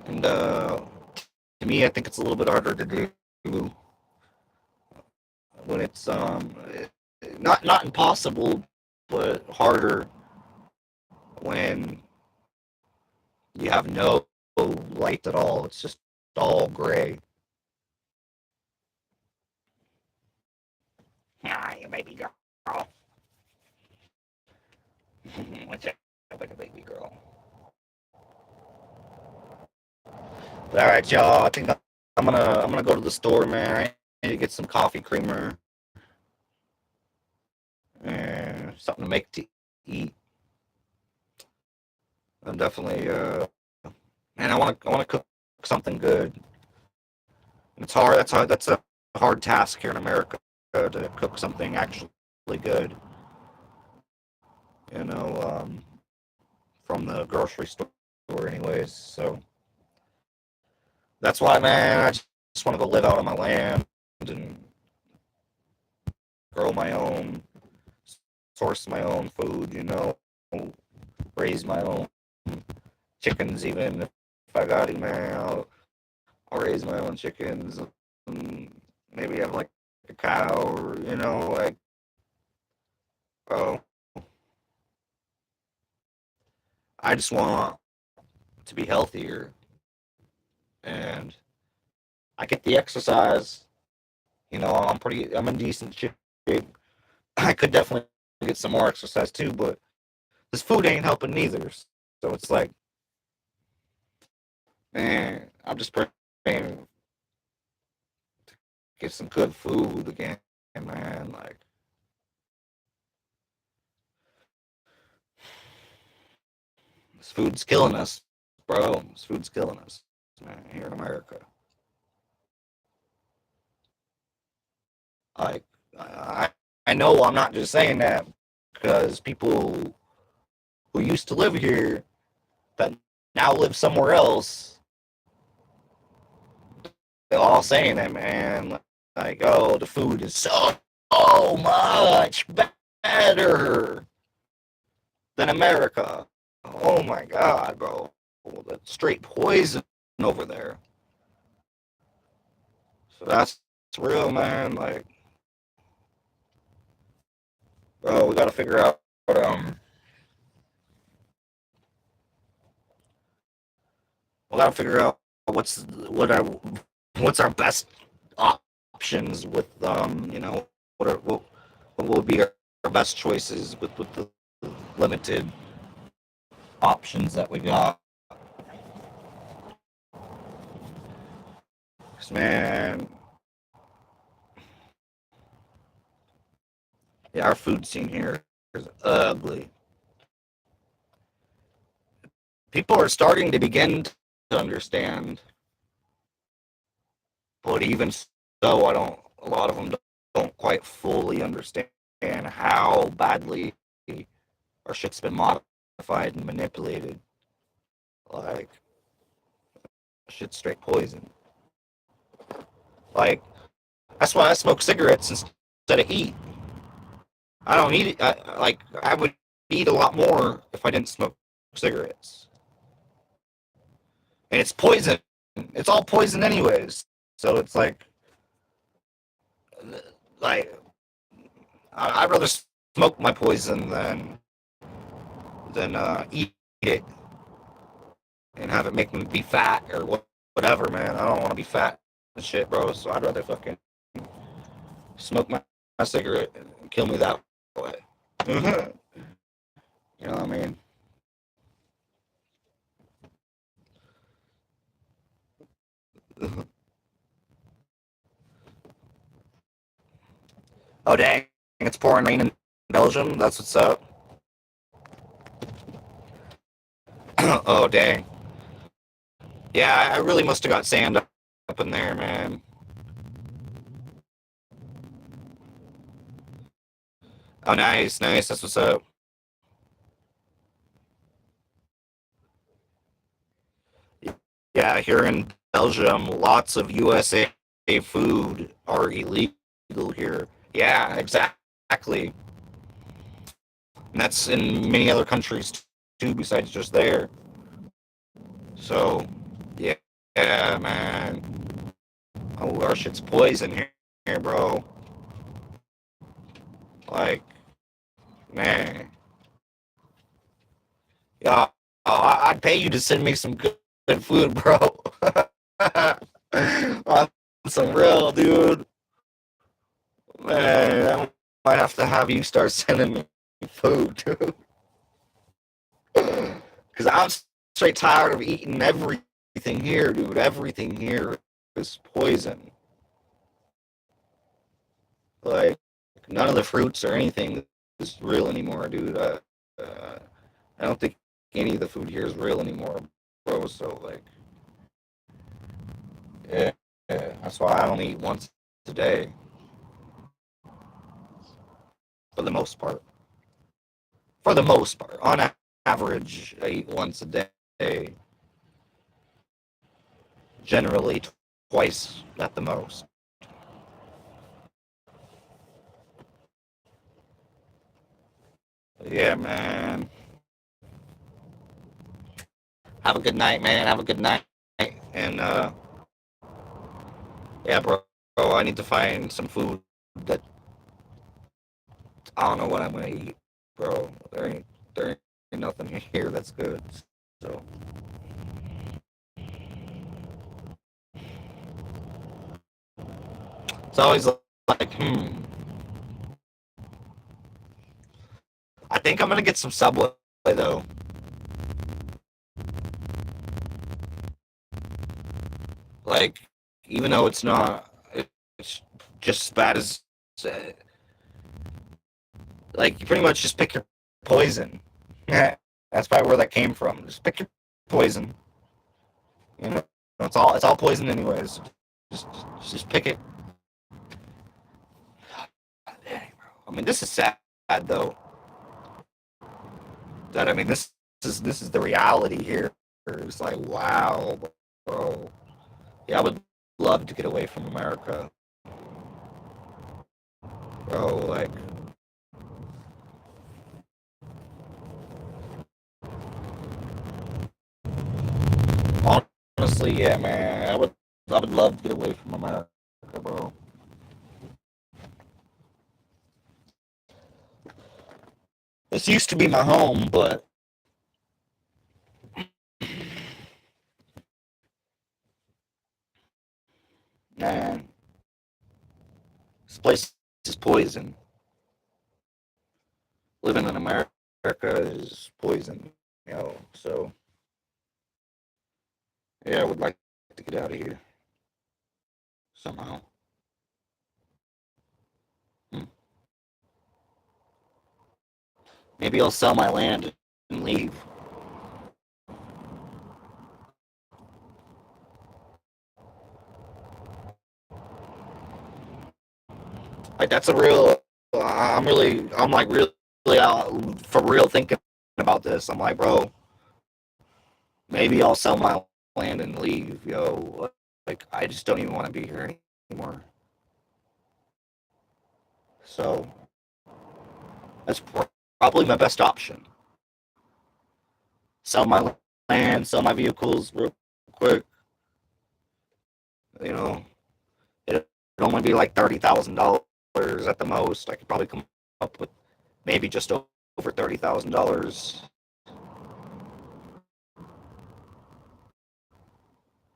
A: And to me, I think it's a little bit harder to do when it's not impossible, but harder when you have no light at all. It's just all gray. Ah, you baby girl. What's up, like a baby girl? But all right, y'all. I think I'm gonna go to the store, man. I need to get some coffee creamer and something to make to eat. I'm definitely man. I want to cook something good. It's hard. That's hard. That's a hard task here in America to cook something actually good. You know, from the grocery store, anyways. So that's why, man. I just want to go live out on my land and grow my own, source my own food. You know, raise my own chickens. Even if I got it, man, I'll raise my own chickens. And maybe have like a cow, or like oh, I just want to be healthier, and I get the exercise. I'm in decent shape. I could definitely get some more exercise too, but this food ain't helping neither. So it's like, man, I'm just praying to get some good food again, man. Like, this food's killing us, bro. This food's killing us, man, here in America. Like, I, I know I'm not just saying that because people who used to live here that now live somewhere else, they're all saying that, man. Like, oh, the food is so much better than America. Oh my God, bro. That's straight poison over there. So that's real, man. Like, bro, we gotta figure out we gotta figure out what's our best options with what will be our best choices with the limited options that we got. 'Cause, man, yeah, our food scene here is ugly. People are starting to begin to understand, but even so, I don't. A lot of them don't quite fully understand how badly our shit's been modified and manipulated. Like, shit's straight poison. Like, that's why I smoke cigarettes instead of eat. I don't eat it. I would eat a lot more if I didn't smoke cigarettes. And it's poison. It's all poison anyways. So it's like I'd rather smoke my poison than eat it and have it make me be fat or whatever, man. I don't want to be fat and shit, bro. So I'd rather fucking smoke my cigarette and kill me that way. You know what I mean? Oh dang! It's pouring rain in Belgium. That's what's up. Oh dang! Yeah, I really must have got sand up in there, man. Oh, nice, nice. That's what's up. Yeah, here in Belgium, lots of USA food are illegal here. Yeah, exactly. And that's in many other countries too, besides just there. So, yeah, Yeah, man. Oh, our shit's poison here, bro. Like, man. Yeah, I'd pay you to send me some good food, bro. On some real, dude. Man, I might have to have you start sending me food, dude. Because I'm straight tired of eating everything here, dude. Everything here is poison. Like, none of the fruits or anything is real anymore, dude. I don't think any of the food here is real anymore, bro. So, like, yeah, yeah. That's why I only eat once a day, for the most part. For the most part. On average, I eat once a day. Generally, twice at the most. Yeah, man. Have a good night, man. Have a good night. And yeah, bro, I need to find some food that I don't know what I'm gonna eat, bro. There ain't nothing here that's good. So it's always like, I think I'm gonna get some Subway though. Like, even though it's not, it's just as bad as, uh, like, you pretty much just pick your poison. Yeah, that's probably where that came from. Just pick your poison. You know, it's all poison anyways. Just just pick it. I mean, this is sad though. That I mean, this is the reality here. It's like, wow, bro. Yeah, I would love to get away from America, bro. Like, honestly, yeah, man. I would love to get away from America, bro. This used to be my home, but man, this place is poison. Living in America is poison, So yeah, I would like to get out of here somehow. Hmm. Maybe I'll sell my land and leave. Like that's a real. I'm like really for real thinking about this. I'm like, bro, maybe I'll sell my land and leave, yo. Like I just don't even want to be here anymore. So that's probably my best option. Sell my land, sell my vehicles real quick. You know, it'd only be like $30,000 at the most. I could probably come up with maybe just over $30,000.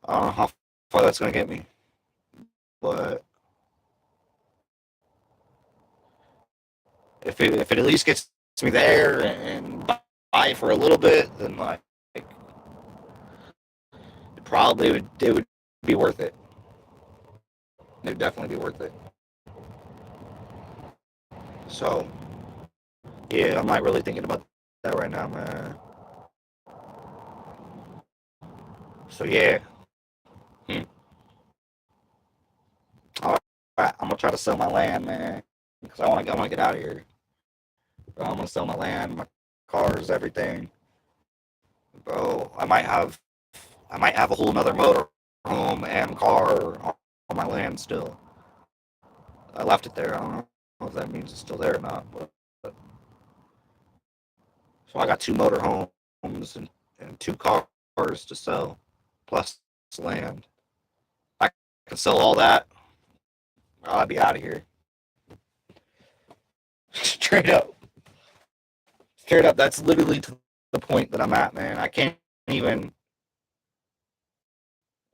A: I don't know how far that's gonna get me, but if it at least gets me there and buy for a little bit, then like it would be worth it. It would definitely be worth it. So yeah, I'm not really thinking about that right now, man. So yeah, hmm. All right, I'm gonna try to sell my land, man, because I want to get out of here. Bro, I'm gonna sell my land, my cars, everything, bro. I might have a whole nother motor home and car on my land still. I left it there. I don't know if that means it's still there or not. But so I got two motor homes and two cars to sell, plus land. I could sell all that. I'd be out of here. Straight up. Straight up. That's literally to the point that I'm at, man. I can't even,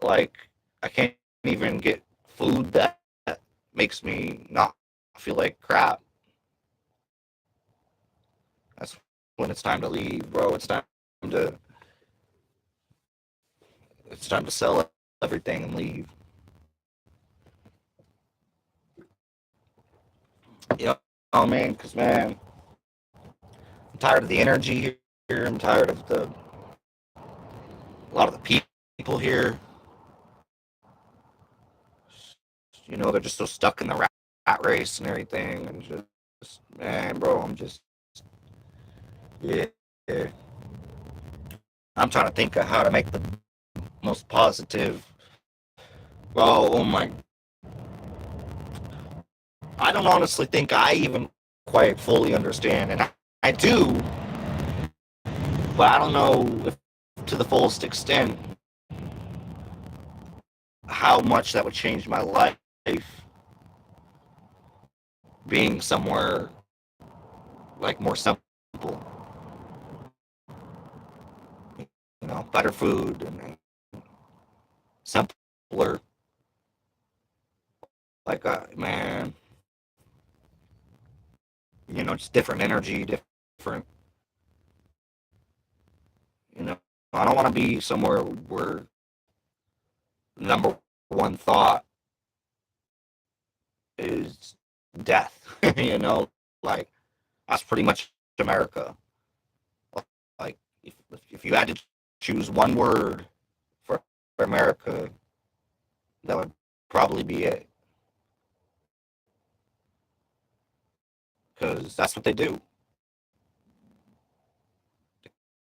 A: like, I can't even get food that makes me not feel like crap. That's when it's time to leave, bro. To it's time to sell everything and leave. You know, oh man, because man, I'm tired of the energy here. I'm tired of a lot of the people here. You know, they're just so stuck in the rat race and everything, and just man, bro, I'm just yeah. Yeah. I'm trying to think of how to make the most positive. Well, oh my, I don't honestly think I even quite fully understand, and I do, but I don't know if to the fullest extent how much that would change my life being somewhere like more simple, you know, better food and simpler. Like, man, you know, just different energy, different, you know. I don't want to be somewhere where number one thought is death, you know, like that's pretty much America. Like, if you had to choose one word for America, that would probably be it. Because that's what they do.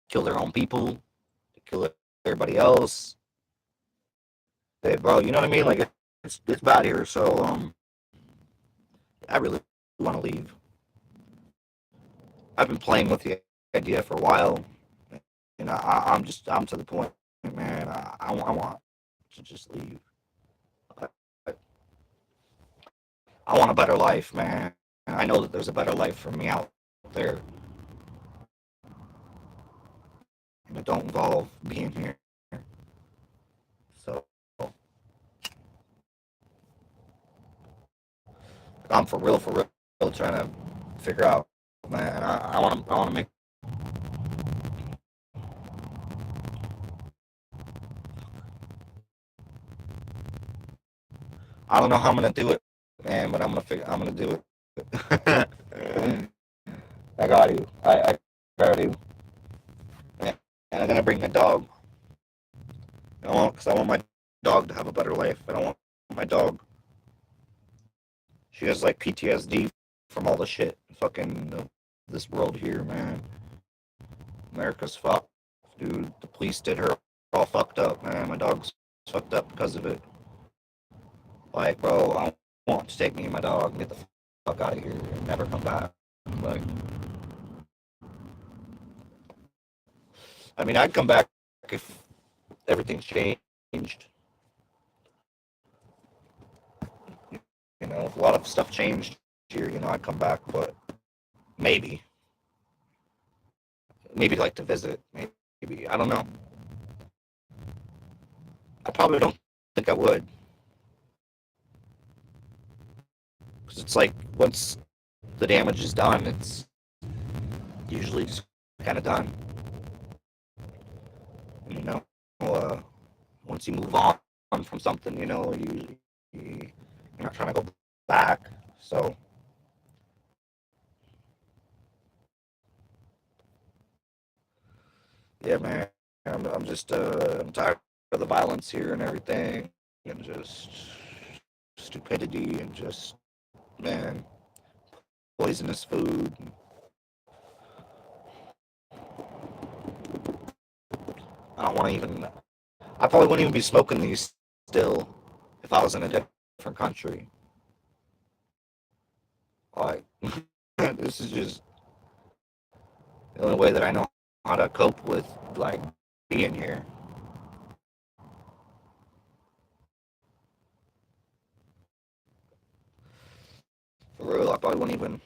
A: Kill their own people, kill everybody else. They, bro, you know what I mean? Like, it's bad here. So, I really want to leave. I've been playing with the idea for a while. And I'm to the point, man. I want to just leave. I, I want a better life, man. I know that there's a better life for me out there, and it don't involve being here. So I'm for real trying to figure out, man. I want to make. I don't know how I'm gonna do it, man, but I'm gonna do it. I got you. I got you. And I'm gonna bring my dog. Because I want my dog to have a better life. I don't want my dog. She has like PTSD from all the shit, fucking this world here, man. America's fucked, dude. The police did her all fucked up, man. My dog's fucked up because of it. Like, bro, I want to take me and my dog and get the fuck out of here and never come back. Like, I mean, I'd come back if everything's changed. You know, if a lot of stuff changed here, you know, I'd come back, but maybe. Maybe like to visit. Maybe. I don't know. I probably don't think I would. Because it's like, once the damage is done, it's usually just kind of done. You know, uh, once you move on from something, you know, you're not trying to go back. So, yeah, man, I'm just, I'm tired of the violence here and everything, and just stupidity and just, man, poisonous food. I don't want to even, I probably wouldn't even be smoking these still if I was in a different country. Like, this is just the only way that I know how to cope with, like, being here. I probably wouldn't even.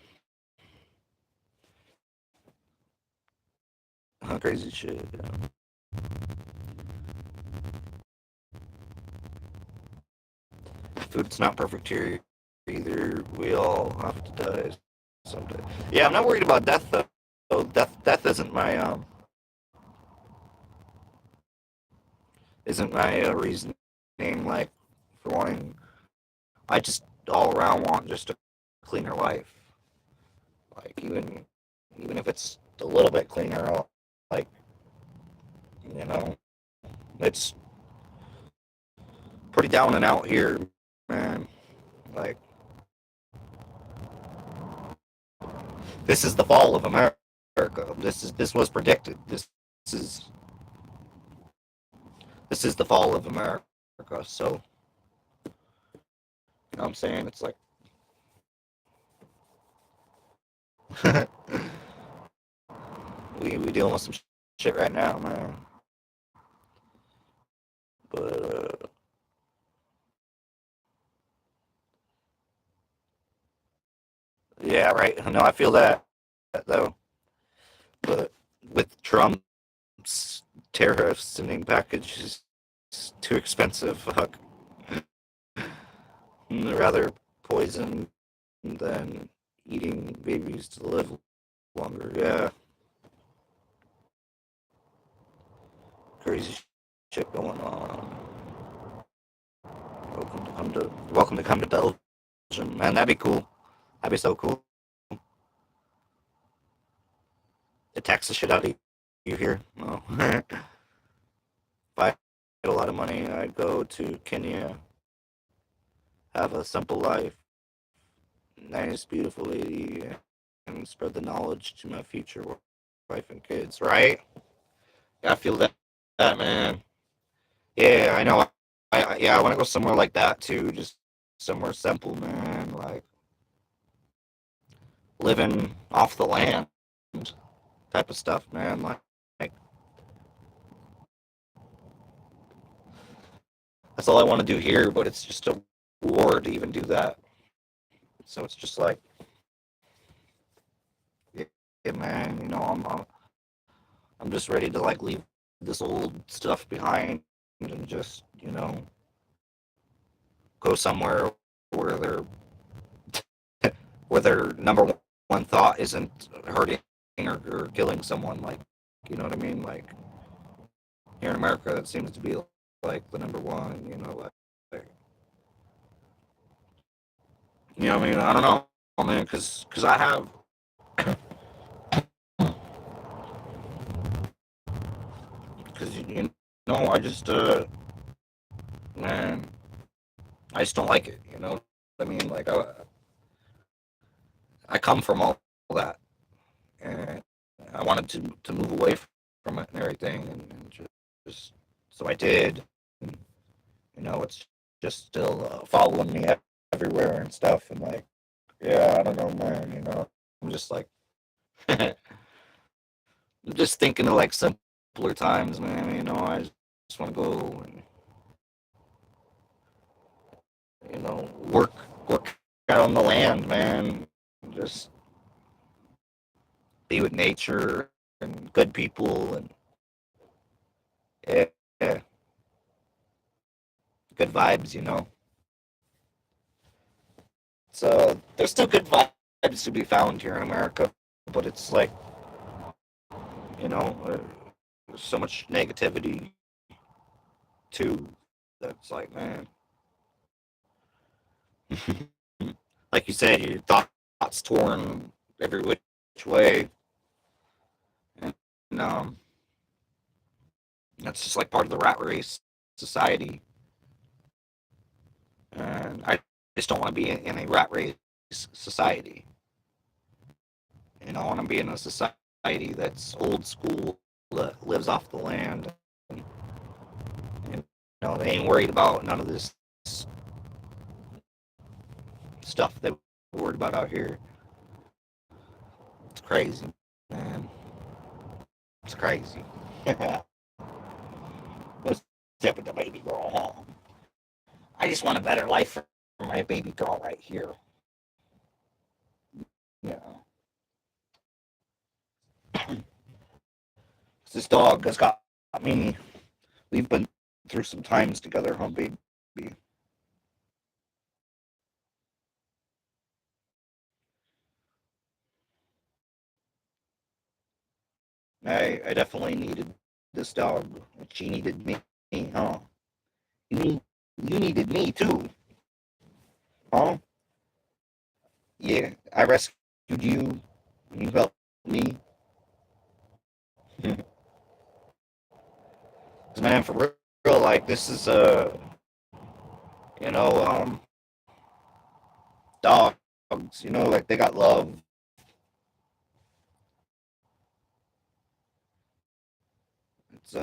A: Crazy shit. Yeah. Food's not perfect here either. We all have to die someday. Yeah, I'm not worried about death though. Death isn't my reasoning like for wanting. I just all around want just a cleaner life. Like even if it's a little bit cleaner, like you know, it's pretty down and out here, man. Like this is the fall of America. This was predicted. Is this is the fall of America. So you know what I'm saying? It's like we dealing with some shit right now, man. But yeah, right. No, I feel that though. But with Trump's tariffs and packages, it's too expensive. Fuck. Rather poison than eating babies to live longer. Yeah, crazy shit going on. Welcome to Belgium, man. That'd be cool. That'd be so cool. It tax the shit out of you here. No. If I had a lot of money, I'd go to Kenya, have a simple life, nice, beautiful lady, and spread the knowledge to my future wife and kids. Right? Yeah, I feel that man. Yeah, I know. Yeah, I want to go somewhere like that too. Just somewhere simple, man. Like living off the land type of stuff, man. Like that's all I want to do here, but it's just a war to even do that. So it's just like, yeah, yeah, man. I'm just ready to like leave this old stuff behind and just go somewhere where their number one thought isn't hurting or killing someone. Like, you know what I mean? Like here in America, it seems to be like the number one. Like you know what I mean? I don't know, man, because I have, because I just man, I just don't like it. You know what I mean? Like I come from all that, and I wanted to move away from it and everything, and just so I did. And, it's just still following me everywhere and stuff, and like, yeah, I don't know, man. I'm just like, I'm just thinking of like simpler times, man. I just want to go and work out on the land, man. Just be with nature and good people and yeah, yeah, good vibes. So there's still good vibes to be found here in America, but it's like there's so much negativity too. That's like, man, like you said, your thoughts torn every which way, and that's just like part of the rat race society. And I just don't want to be in a rat race society. I want to be in a society that's old school, that lives off the land, and they ain't worried about none of this stuff that we're worried about out here. It's crazy, man. It's crazy. What's up with the baby girl, huh? I just want a better life for my baby girl right here. Yeah. This dog has got me. We've been through some times together, huh, baby? I definitely needed this dog. She needed me, huh? You need, you needed me too, huh? Yeah, I rescued you. You helped me. Man, for real, like this is you know, dogs. Like they got love. It's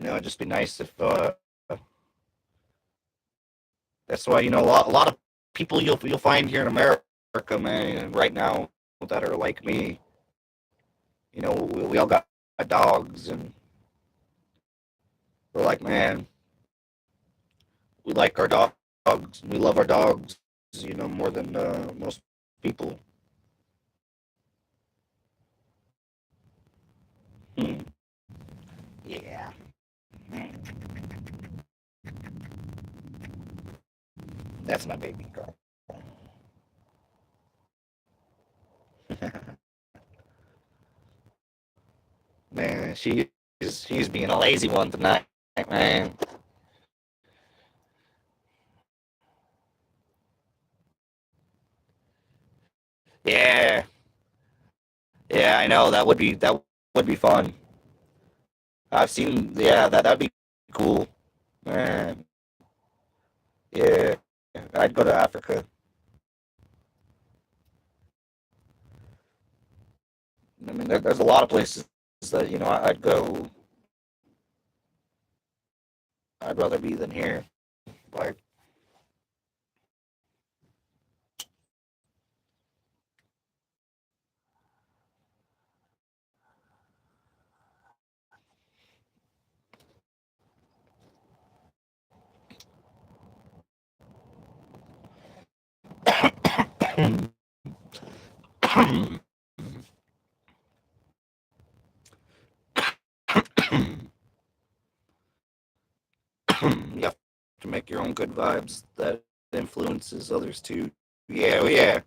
A: it'd just be nice if that's why a lot of people you'll find here in America, man, right now that are like me. We all got dogs, and we're like, man, we like our dogs. We love our dogs, more than most people. Hmm. Yeah, that's my baby girl. Man, she's being a lazy one tonight, man. Yeah, yeah, I know that would be fun. I've seen, yeah, that'd be cool, man. Yeah, I'd go to Africa. I mean, there's a lot of places that I'd go. I'd rather be than here. Like, you have to make your own good vibes that influences others too. Yeah, well, yeah.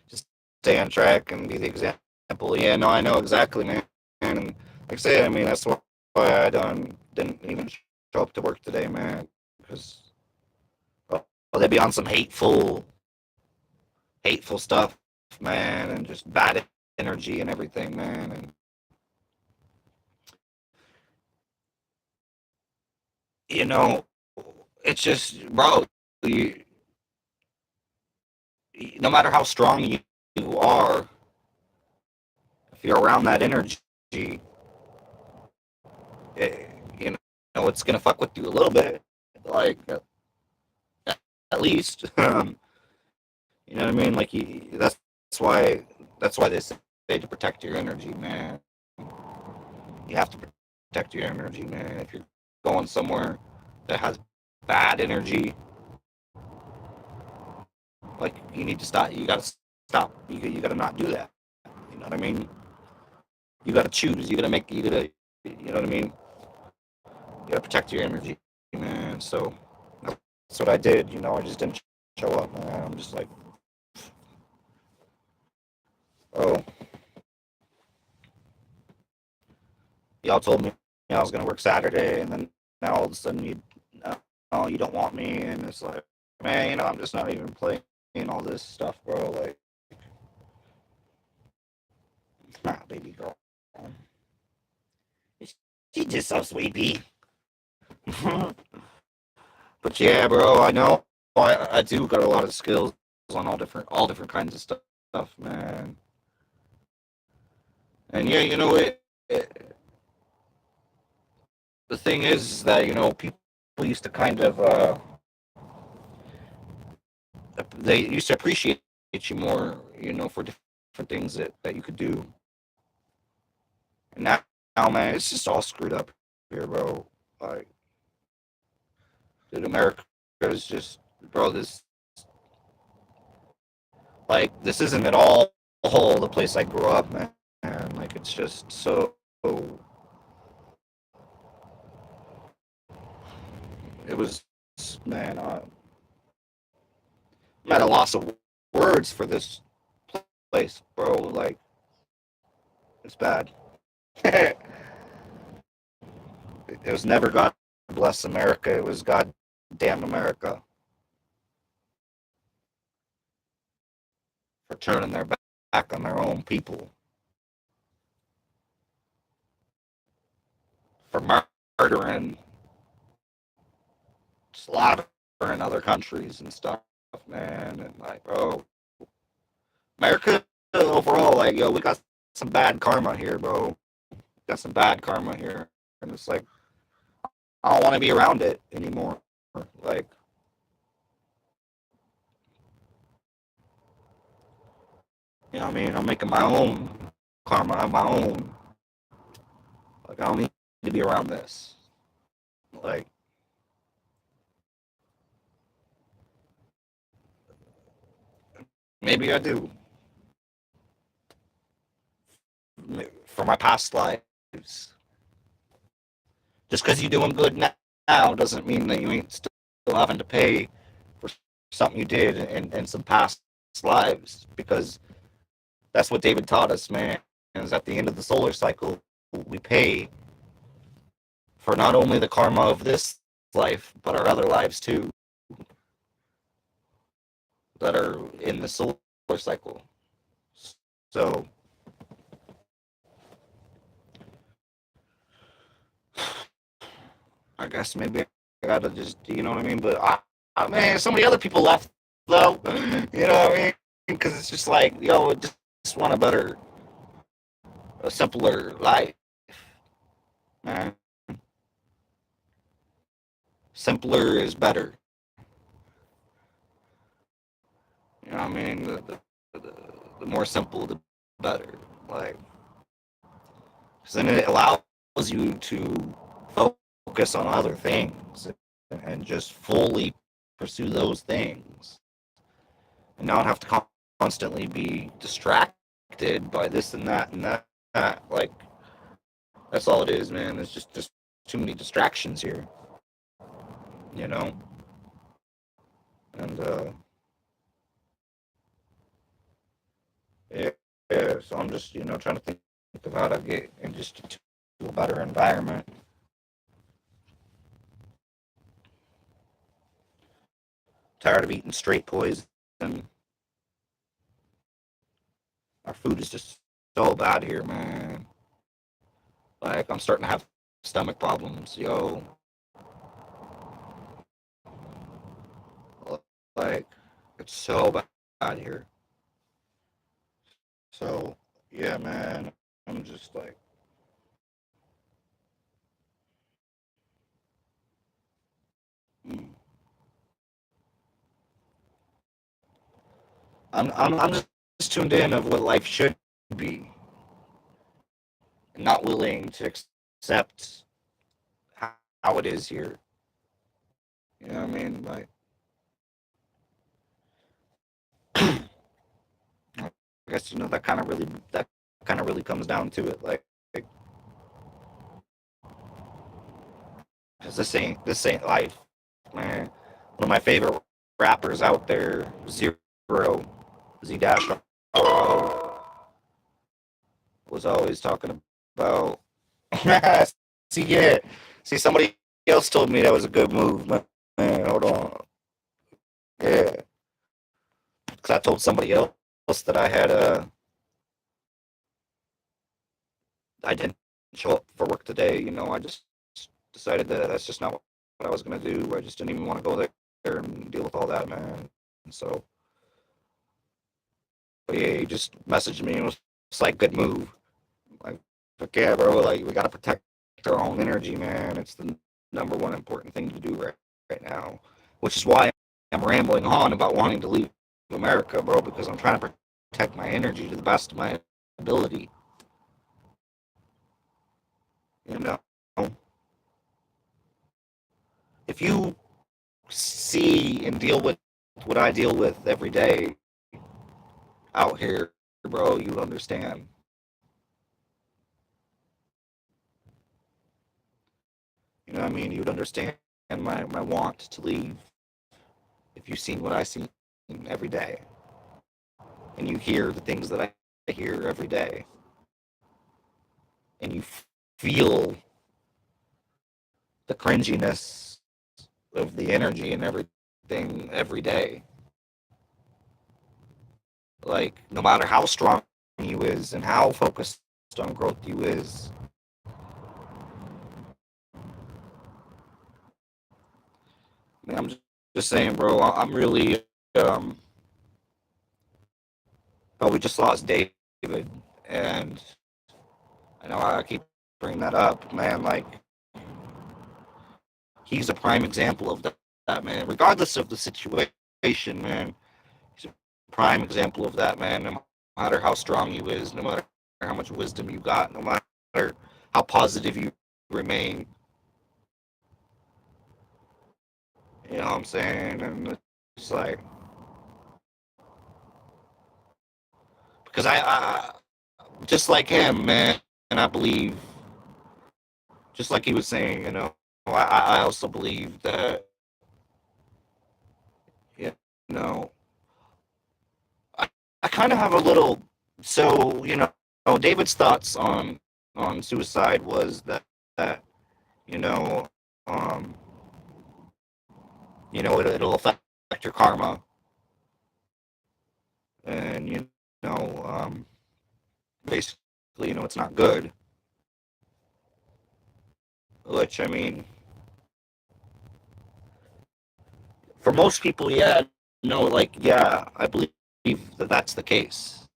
A: Just stay on track and be the example. Yeah, no, I know exactly, man. And like I said, I mean, that's why I didn't even show up to work today, man. Because they'd be on some hateful stuff, man, and just bad energy and everything, man. And you know, it's just, bro. You, no matter how strong you are, if you're around that energy, it, it's gonna fuck with you a little bit, like at least. You know what I mean? Like that's why they say to protect your energy, man. You have to protect your energy, man. If you're going somewhere that has bad energy, like you need to stop. You gotta stop. You gotta not do that. You know what I mean? You gotta choose. You gotta make. You gotta. You know what I mean? You gotta protect your energy, man. So that's what I did. I just didn't show up, man. I'm just like, oh, y'all told me I was gonna work Saturday, and then now all of a sudden oh, you don't want me, and it's like, man, I'm just not even playing all this stuff, bro. Like, nah, baby girl, she's just so sweet, but yeah, bro, I know I do got a lot of skills on all different kinds of stuff, man. And yeah, the thing is that people used to kind of they used to appreciate you more, for different things that you could do. And now, man, it's just all screwed up here, bro. Like, Dude, America is just, bro, this isn't at all the place I grew up, man. Like, it's just so, it was, man, I'm at a loss of words for this place, bro. Like, it's bad. It was never God bless America. It was God damn America for turning their back on their own people, for murdering, slaughtering other countries and stuff, man. And like, bro, America overall, like, yo, we got some bad karma here, bro. Got some bad karma here, and it's like I don't want to be around it anymore. Like, you know what I mean? I'm making my own karma on my own. Like, I don't need to be around this. Like, maybe I do for my past lives. Just because you're doing good now doesn't mean that you ain't still having to pay for something you did in some past lives. Because that's what David taught us, man. Is at the end of the solar cycle, we pay for not only the karma of this life, but our other lives too, that are in the solar cycle. So, I guess maybe I gotta just, you know what I mean? But man, so many other people left though. You know what I mean? Because it's just like, yo, I just want a simpler life, man. Simpler is better. You know what I mean? The, the more simple, the better. Like, because then it allows you to focus on other things and just fully pursue those things and not have to constantly be distracted by this and that and that. Like, that's all it is, man. There's just too many distractions here, you know. And yeah, yeah. So I'm just trying to think of how to get and just to a better environment. Tired of eating straight poison. Our food is just so bad here, man. Like, I'm starting to have stomach problems, yo. Like, it's so bad here. So, yeah, man. I'm just like, mm. I'm just tuned in of what life should be, and not willing to accept how it is here. You know what I mean? Like, I guess that kind of really comes down to it. Like 'cause this ain't life, man. One of my favorite rappers out there, Zero Z Dash was always talking about. See, yeah, see, somebody else told me that was a good move, man. Hold on, yeah, because I told somebody else that I didn't show up for work today. I just decided that that's just not what I was gonna do. I just didn't even want to go there and deal with all that, man. And so, but yeah, he just messaged me and was like, "Good move." Like, fuck yeah, bro. Like, we gotta protect our own energy, man. It's the number one important thing to do right now. Which is why I'm rambling on about wanting to leave America, bro, because I'm trying to protect my energy to the best of my ability. You know, if you see and deal with what I deal with every day out here, bro, you understand. You know what I mean? You'd understand my want to leave if you've seen what I see every day. And you hear the things that I hear every day. And you feel the cringiness of the energy and everything every day. Like, no matter how strong you is and how focused on growth you is, man, I'm just saying, bro, I'm really, oh, we just lost David, and I know I keep bringing that up, man, like, he's a prime example of that, man, regardless of the situation, man, he's a prime example of that, man, no matter how strong you is, no matter how much wisdom you got, no matter how positive you remain, you know what I'm saying, and it's like, because I just like him, man, and I believe, just like he was saying, you know, I also believe that, you know, I, I kind of have a little, so, you know, David's thoughts on suicide was that you know, um, it'll affect your karma, and, know, basically, it's not good, which, I mean, for most people, yeah, like, yeah, I believe that that's the case.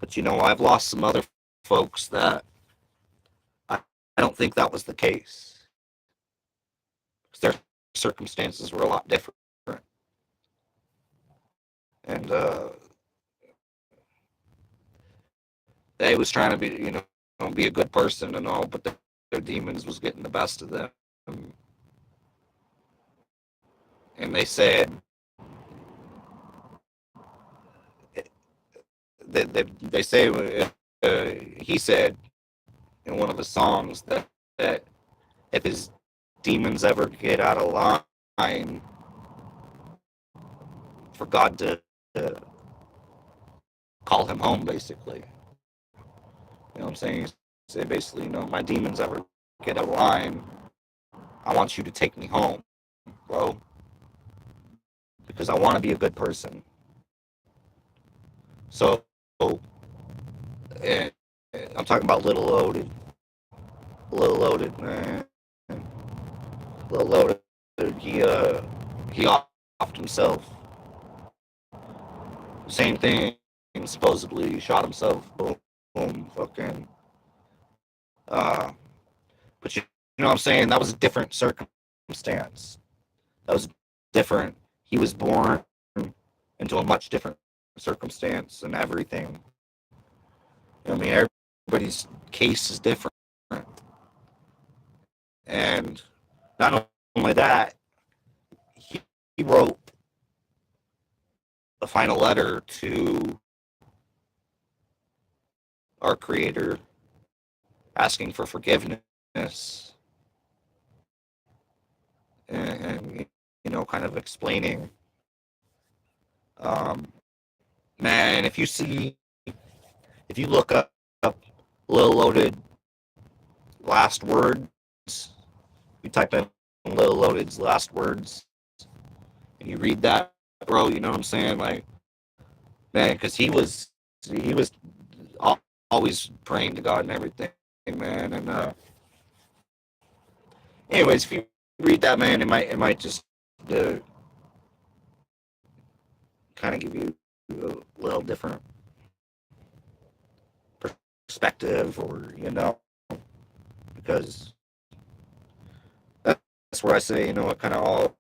A: But, I've lost some other folks that I don't think that was the case. 'Cause their circumstances were a lot different. And they was trying to be, be a good person and all, but their demons was getting the best of them. And they said, they say, he said in one of the songs that if his demons ever get out of line, for God to call him home, basically. You know what I'm saying? Say basically, my demons ever get out of line, I want you to take me home, bro, because I want to be a good person. So, and I'm talking about Little Loaded, man. Little Loaded, he offed himself. Same thing. Supposedly he shot himself. Boom, boom, fucking. But you know what I'm saying? That was a different circumstance. That was different. He was born into a much different circumstance and everything. I mean, everybody's case is different. And not only that, he wrote a final letter to our Creator asking for forgiveness and kind of explaining, man, if you look up Lil Loaded last words, you type in Lil Loaded's last words, and you read that, bro, you know what I'm saying? Like, man, because he was always praying to God and everything, man. And anyways, if you read that, man, it might just uh, kind of give you a little different perspective, or because that's where I say, it kind of all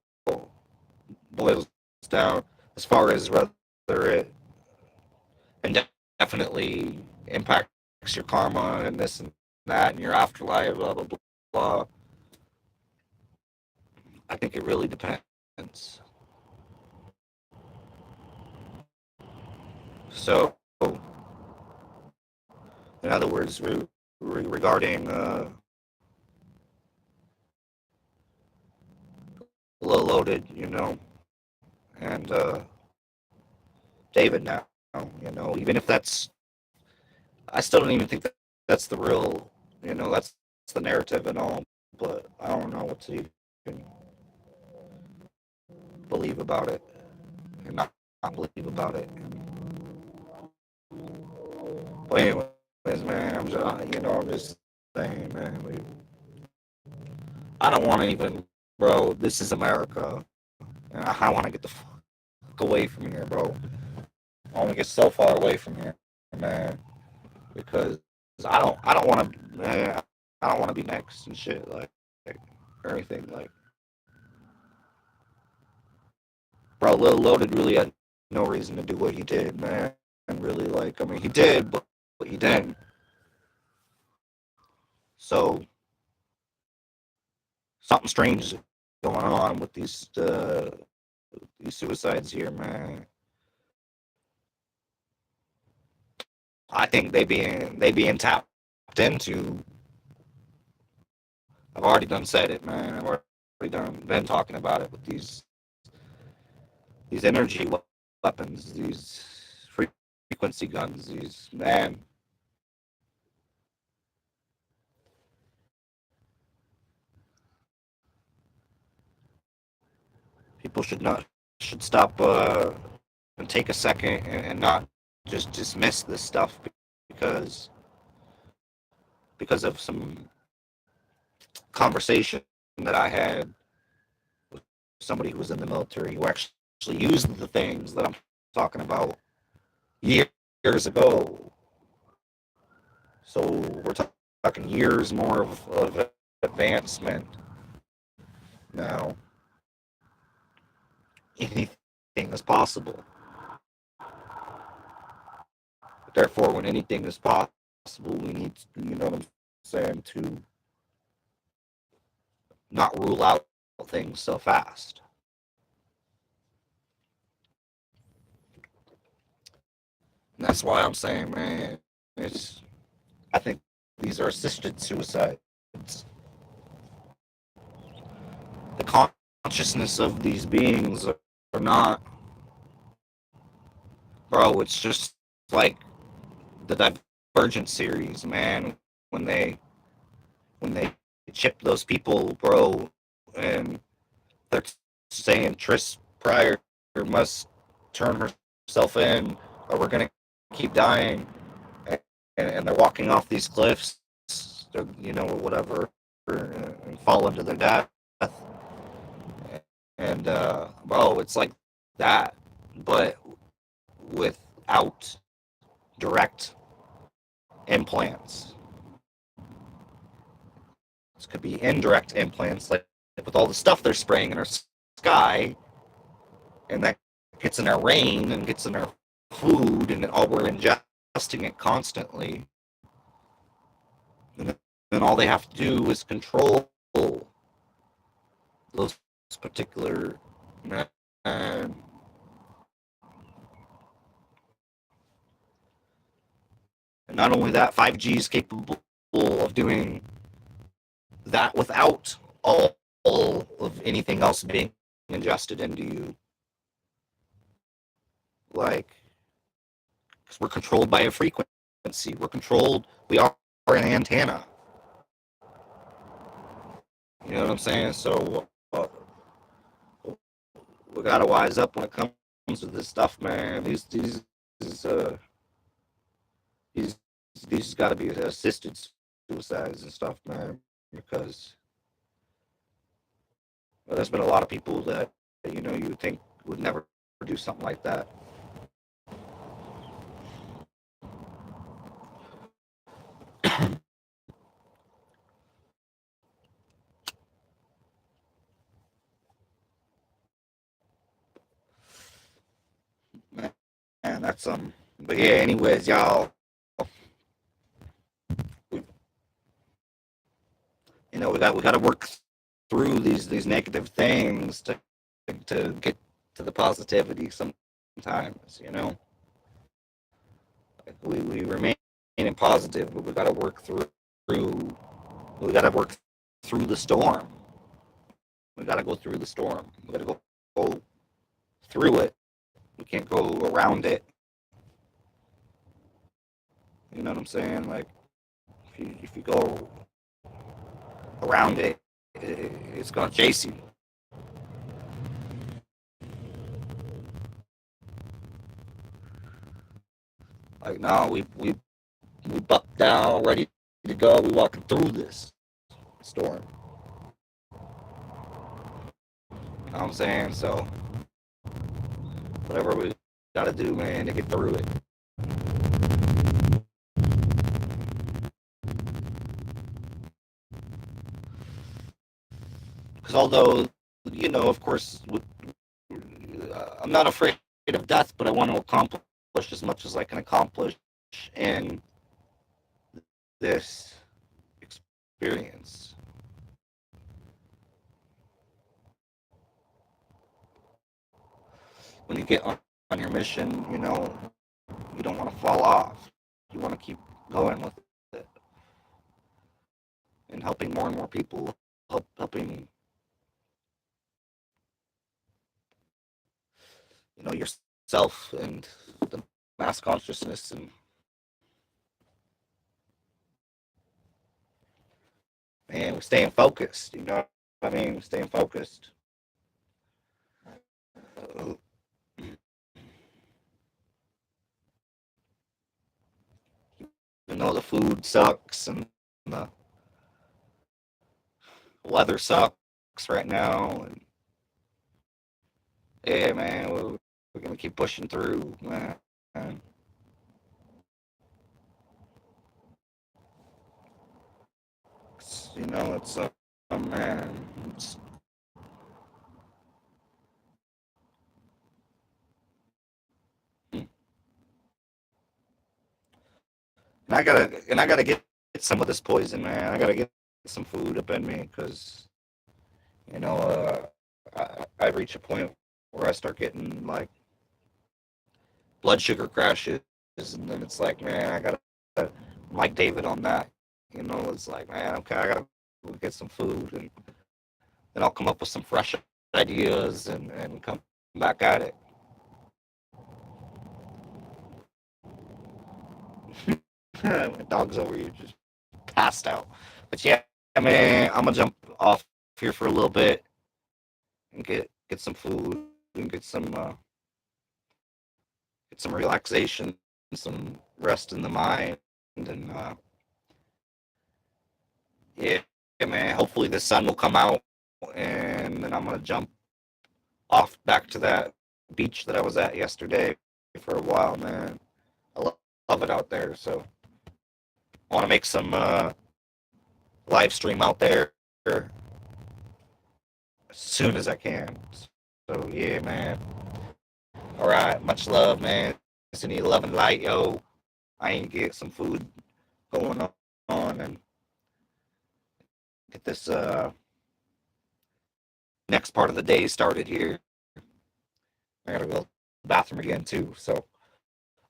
A: boils down as far as whether it and definitely impacts your karma and this and that and your afterlife, blah blah blah. I think it really depends. So, in other words, regarding Low Loaded, and David now, even if I still don't even think that's the real, that's the narrative and all, but I don't know what to even believe about it and not believe about it. But anyways, man, I'm just saying, man, I don't want to even, bro. This is America, and I want to get the fuck away from here, bro. I want to get so far away from here, man, because I don't want to, man. I don't want to be next and shit, like or anything, like, bro. Lil Loaded really had no reason to do what he did, man. And really, like, I mean, he did, but he didn't. So something strange is going on with these suicides here, man. I think they being tapped into. I've already done said it, man. I've already done been talking about it with these energy weapons, these frequency guns, these man. People should stop and take a second and not just dismiss this stuff because of some conversation that I had with somebody who was in the military who actually used the things that I'm talking about years ago. So we're talking years more of advancement now. Anything is possible. Therefore, when anything is possible, we need, you know what I'm saying, to not rule out things so fast. And that's why I'm saying, man, it's. I think these are assisted suicides. The consciousness of these beings are not, bro. It's just like the Divergent series, man. When they when they chip those people, bro, and they're saying Triss Pryor must turn herself in, or we're gonna keep dying, and they're walking off these cliffs, whatever, and fall into their death. And bro, it's like that, but without direct implants. This could be indirect implants, like with all the stuff they're spraying in our sky, and that gets in our rain and gets in our food, and all we're ingesting it constantly. And then all they have to do is control those particular. And not only that, 5G is capable of doing that without all of anything else being ingested into you. Like, because we're controlled by a frequency. We are an antenna. You know what I'm saying? So we gotta wise up when it comes to this stuff, man. Uh, these these got to be assisted suicides and stuff, man, because there's been a lot of people that you would think would never do something like that. Man, that's But yeah, anyways, y'all, we got to work through these negative things to get to the positivity sometimes, you know. Like we remain positive, but we gotta work through we gotta work through the storm. We gotta go through the storm. We gotta go through it. We can't go around it. You know what I'm saying? Like if you go around it, it's gonna chase you. Like no, we bucked down, ready to go. We walking through this storm. You know what I'm saying? So whatever we gotta do, man, to get through it. Because although, you know, of course, I'm not afraid of death, but I want to accomplish as much as I can accomplish in this experience. When you get on your mission, you know, you don't want to fall off. You want to keep going with it and helping more and more people, helping, you know, yourself and the mass consciousness and man, we're staying focused, you know what I mean? We're staying focused. Even though the food sucks and the weather sucks right now, and yeah, man, we're gonna keep pushing through, man. You know, it's man. It's, and I gotta get some of this poison, man. I gotta get some food up in me because you know, I reach a point where I start getting like blood sugar crashes, and then it's like, man, I gotta I'm like David on that. You know, it's like, man, okay, I gotta go get some food, and then I'll come up with some fresh ideas and come back at it. My dog's over here just passed out. But yeah, man, I'm gonna jump off here for a little bit and get some food and get some relaxation, some rest in the mind, and yeah, man. Hopefully the sun will come out, and then I'm gonna jump off back to that beach that I was at yesterday for a while, man. I love it out there, so I want to make some live stream out there as soon as I can. So yeah, man. All right, much love, man. Send you love and light, yo. I ain't get some food going on and get this next part of the day started here. I gotta go to the bathroom again too. So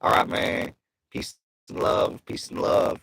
A: all right, man. Peace and love. Peace and love.